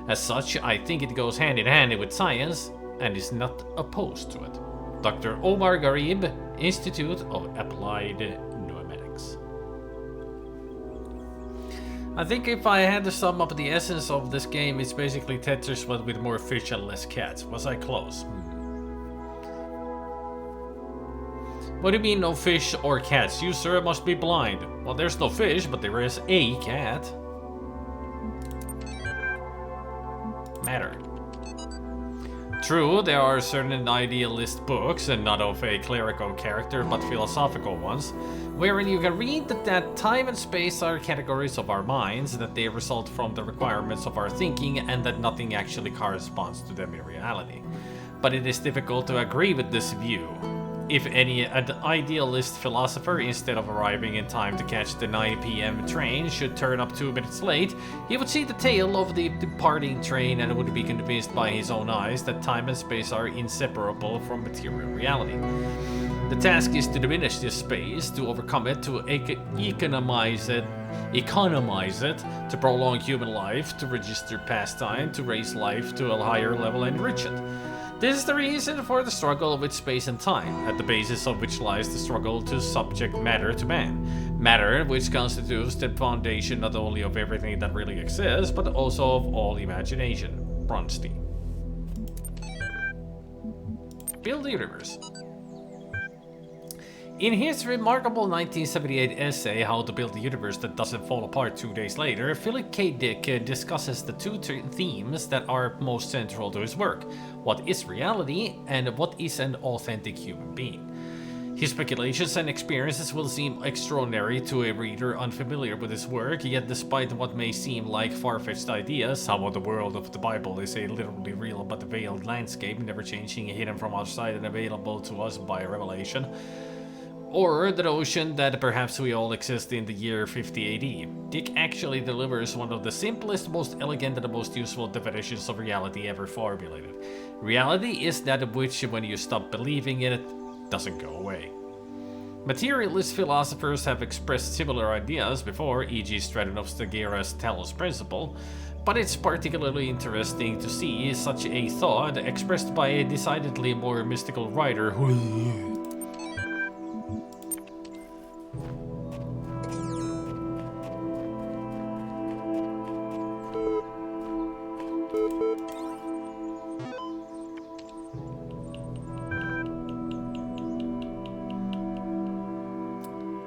As such, I think it goes hand in hand with science and is not opposed to it. Dr. Omar Garib, Institute of Applied Noemetics. I think if I had to sum up the essence of this game, it's basically Tetris but with more fish and less cats. Was I close? What do you mean no fish or cats? You, sir, must be blind. Well, there's no fish, but there is a cat. Matter. True, there are certain idealist books, and not of a clerical character, but philosophical ones, wherein you can read that time and space are categories of our minds, that they result from the requirements of our thinking, and that nothing actually corresponds to them in reality. But it is difficult to agree with this view. If an idealist philosopher, instead of arriving in time to catch the 9 p.m. train, should turn up 2 minutes late, he would see the tail of the departing train and would be convinced by his own eyes that time and space are inseparable from material reality. The task is to diminish this space, to overcome it, to economize it, to prolong human life, to register pastime, to raise life to a higher level and enrich it. This is the reason for the struggle with space and time, at the basis of which lies the struggle to subject matter to man. Matter, which constitutes the foundation not only of everything that really exists, but also of all imagination. Bronstein. Build the universe. In his remarkable 1978 essay, How to Build a Universe That Doesn't Fall Apart 2 Days Later, Philip K. Dick discusses the two themes that are most central to his work: what is reality and what is an authentic human being. His speculations and experiences will seem extraordinary to a reader unfamiliar with his work, yet despite what may seem like far-fetched ideas, how the world of the Bible is a literally real but veiled landscape, never changing, hidden from outside and available to us by revelation, or the notion that perhaps we all exist in the year 50 AD, Dick actually delivers one of the simplest, most elegant, and most useful definitions of reality ever formulated. Reality is that which, when you stop believing in it, doesn't go away. Materialist philosophers have expressed similar ideas before, e.g. Stratonov-Stagira's Talos Principle, but it's particularly interesting to see such a thought expressed by a decidedly more mystical writer who...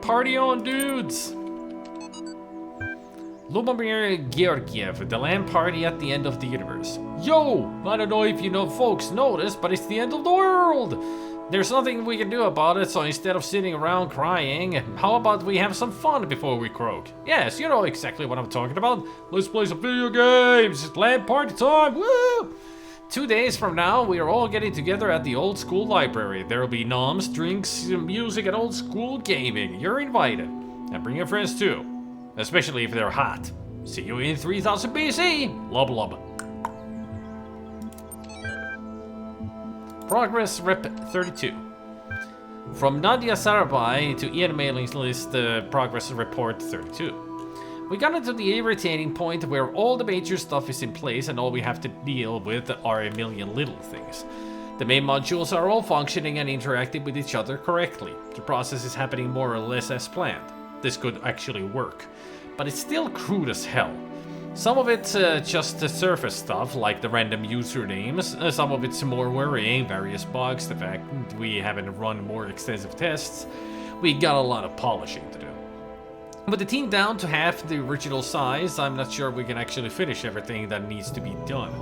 Party on, dudes! Lubomir Georgiev, the LAN party at the end of the universe. Yo! I don't know if you know folks noticed, but it's the end of the world! There's nothing we can do about it, so instead of sitting around crying, how about we have some fun before we croak? Yes, you know exactly what I'm talking about. Let's play some video games! It's LAN party time! Woo! 2 days from now, we are all getting together at the old school library. There will be noms, drinks, music, and old school gaming. You're invited. And bring your friends too. Especially if they're hot. See you in 3000 BC! Lub lub. Progress Rep 32. From Nadia Sarabai to Ian Mailing's list, Progress Report 32. We got into the irritating point where all the major stuff is in place and all we have to deal with are a million little things. The main modules are all functioning and interacting with each other correctly. The process is happening more or less as planned. This could actually work, but it's still crude as hell. Some of it's just the surface stuff, like the random usernames. Some of it's more worrying, various bugs, the fact we haven't run more extensive tests. We got a lot of polishing to do. With the team down to half the original size, I'm not sure we can actually finish everything that needs to be done.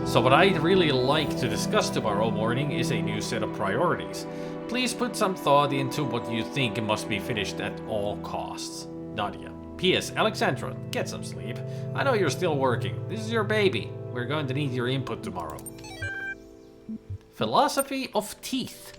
So what I'd really like to discuss tomorrow morning is a new set of priorities. Please put some thought into what you think must be finished at all costs. Nadia. P.S. Alexandra, get some sleep. I know you're still working. This is your baby. We're going to need your input tomorrow. Philosophy of teeth.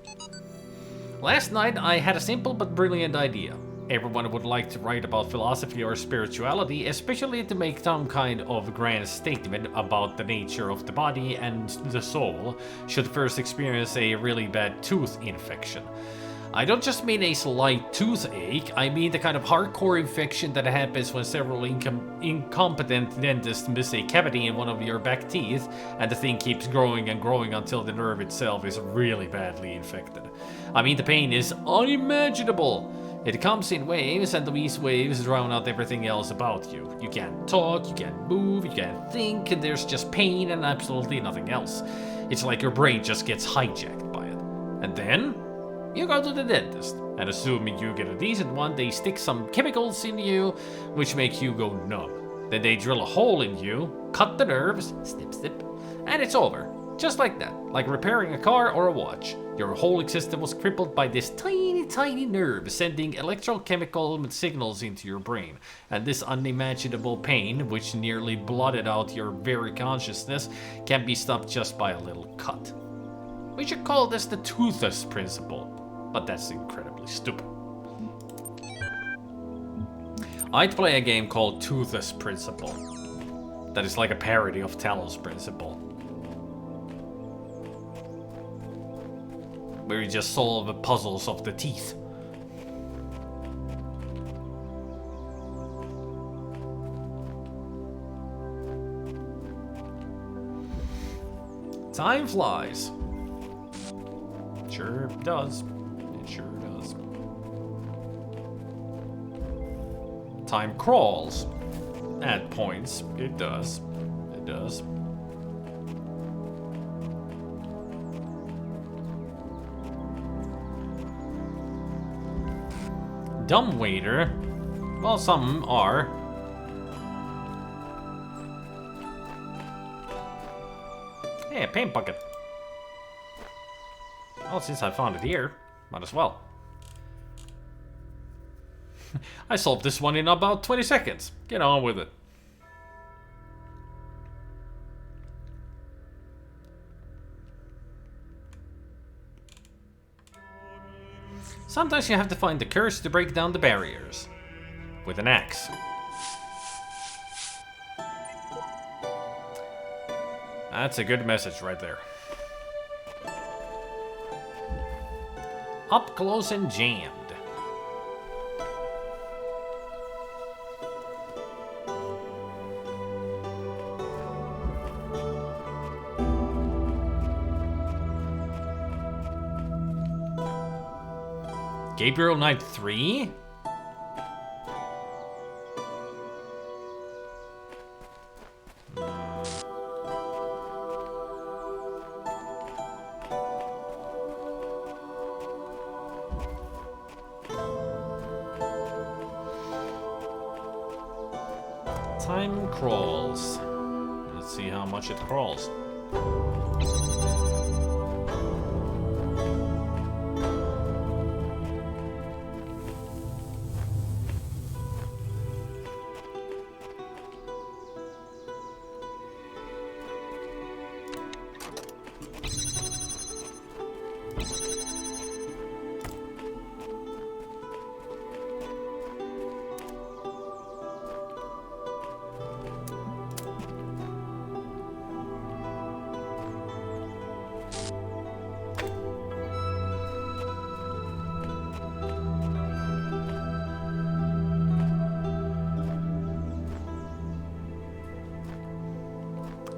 Last night I had a simple but brilliant idea. Everyone would like to write about philosophy or spirituality, especially to make some kind of grand statement about the nature of the body and the soul, should first experience a really bad tooth infection. I don't just mean a slight toothache, I mean the kind of hardcore infection that happens when several incompetent dentists miss a cavity in one of your back teeth, and the thing keeps growing and growing until the nerve itself is really badly infected. I mean, the pain is unimaginable. It comes in waves, and these waves drown out everything else about you. You can't talk, you can't move, you can't think, and there's just pain and absolutely nothing else. It's like your brain just gets hijacked by it. And then you go to the dentist, and assuming you get a decent one, they stick some chemicals in you, which make you go numb. Then they drill a hole in you, cut the nerves, snip snip, and it's over. Just like that, like repairing a car or a watch. Your whole existence was crippled by this tiny, tiny nerve sending electrochemical signals into your brain. And this unimaginable pain, which nearly blotted out your very consciousness, can be stopped just by a little cut. We should call this the Talos Principle, but that's incredibly stupid. I'd play a game called Talos Principle. That is like a parody of Talos Principle, where you just solve the puzzles of the teeth. Time flies. Sure does. It sure does. Time crawls. At points, it does. It does. Dumbwaiter? Well, some are. Hey, a paint bucket. Well, since I found it here, might as well. I solved this one in about 20 seconds. Get on with it. Sometimes you have to find the curse to break down the barriers. With an axe. That's a good message right there. Up close and jammed. Gabriel Knight 3? Time crawls. Let's see how much it crawls.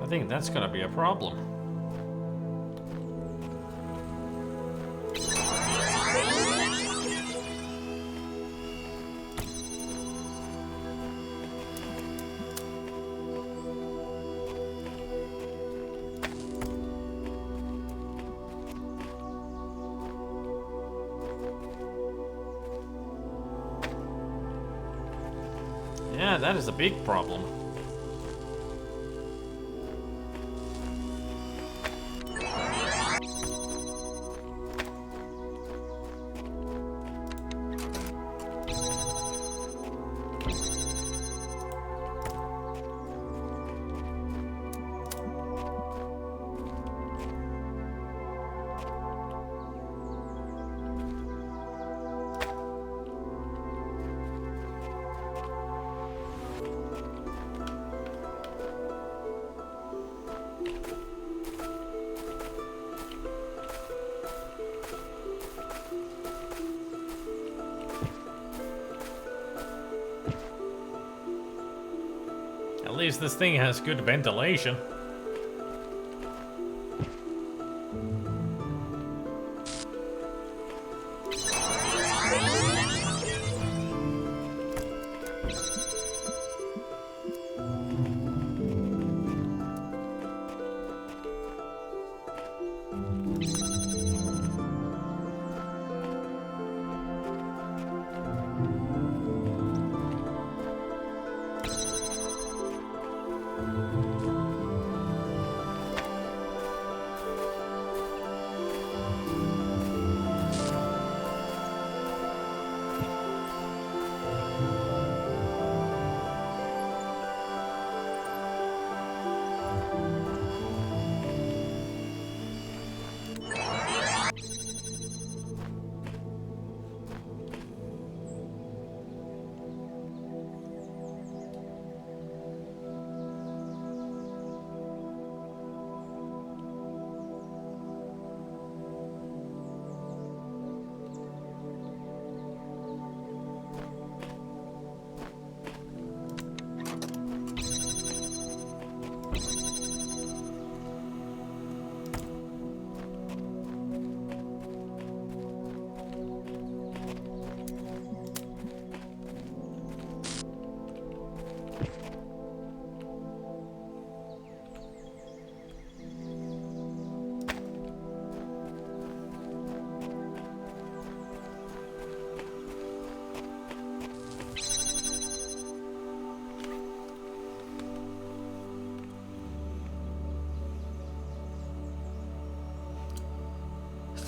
I think that's gonna be a problem. Yeah, that is a big problem. At least this thing has good ventilation.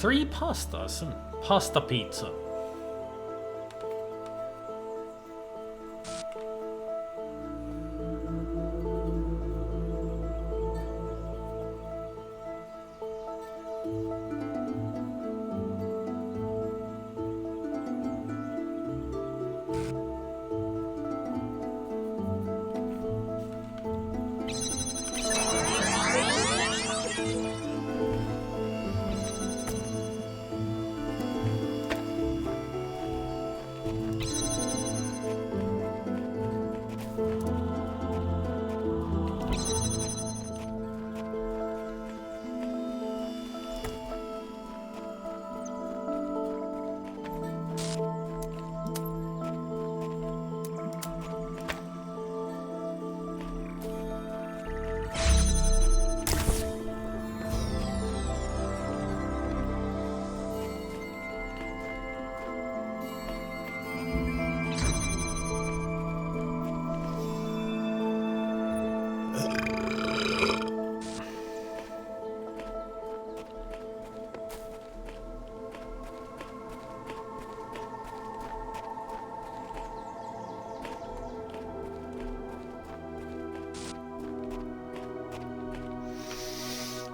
3 pastas. Pasta pizza.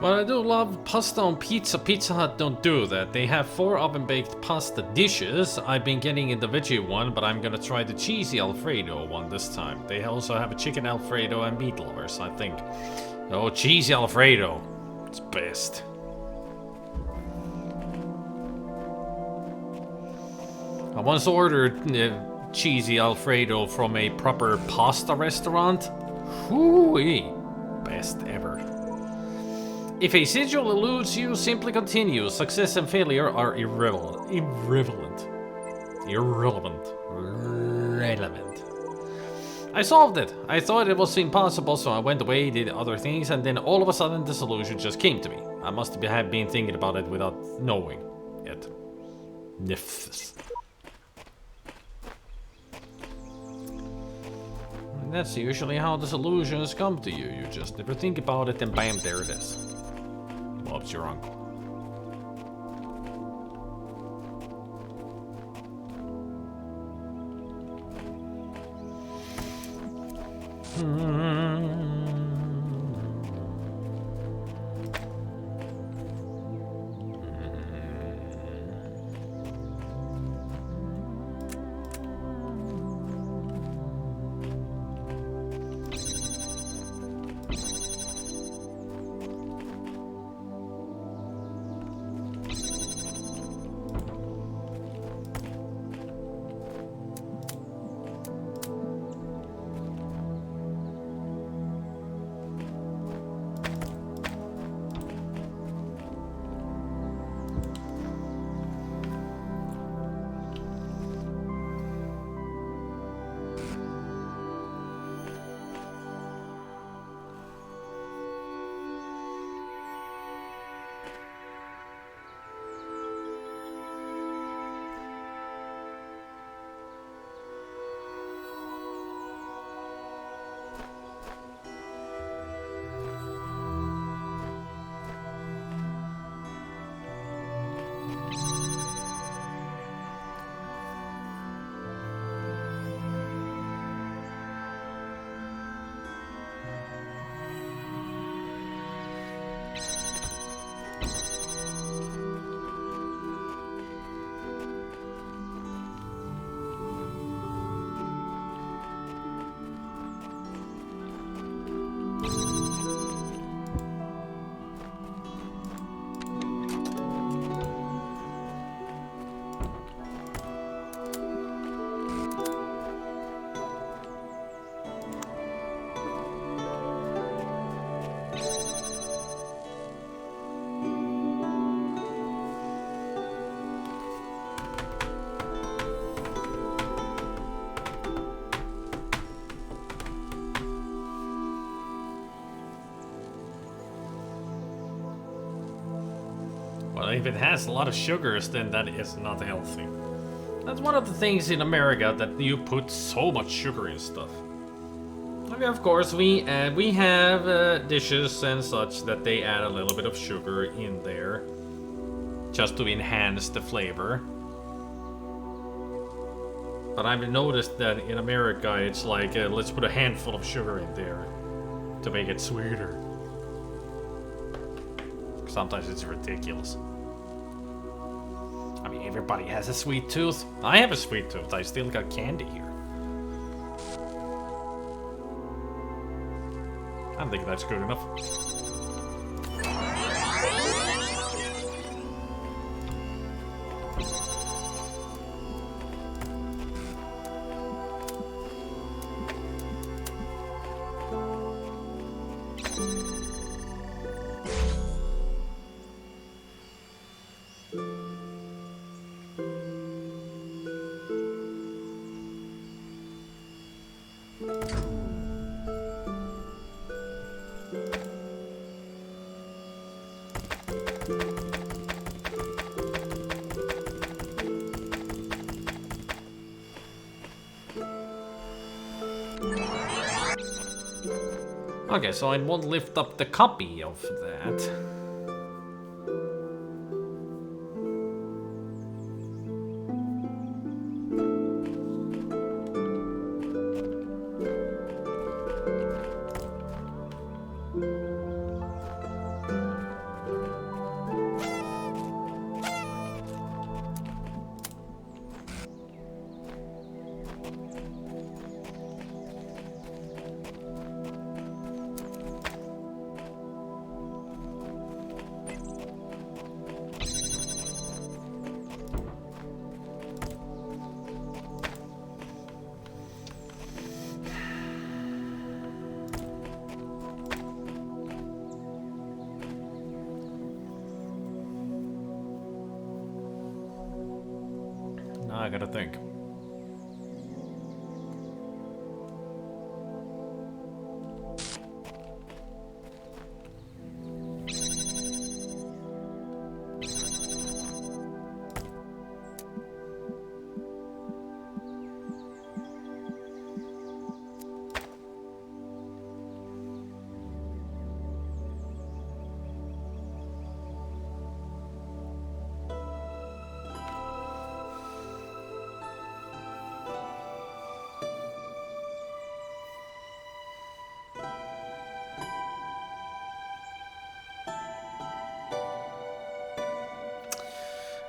But I do love pasta on pizza. Pizza Hut don't do that. They have 4 oven-baked pasta dishes. I've been getting in the veggie one, but I'm gonna try the cheesy Alfredo one this time. They also have a chicken Alfredo and meat lovers, I think. Oh, cheesy Alfredo. It's best. I once ordered cheesy Alfredo from a proper pasta restaurant. Whoo-wee. Best ever. If a sigil eludes you, simply continue. Success and failure are irrelevant. I solved it. I thought it was impossible, so I went away, did other things, and then all of a sudden the solution just came to me. I must have been thinking about it without knowing it. Nifs. That's usually how the solutions come to you. You just never think about it and bam, there it is. Loves your uncle. Well, if it has a lot of sugars, then that is not healthy. That's one of the things in America, that you put so much sugar in stuff. Okay, of course, we have dishes and such that they add a little bit of sugar in there. just to enhance the flavor. But I've noticed that in America it's like, let's put a handful of sugar in there to make it sweeter. Sometimes it's ridiculous. I mean, everybody has a sweet tooth. I have a sweet tooth. I still got candy here. I don't think that's good enough. Okay, so I won't lift up the copy of that. Now I gotta think.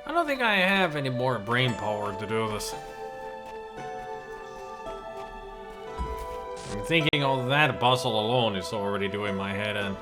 I don't think I have any more brain power to do this. I'm thinking all that puzzle alone is already doing my head in.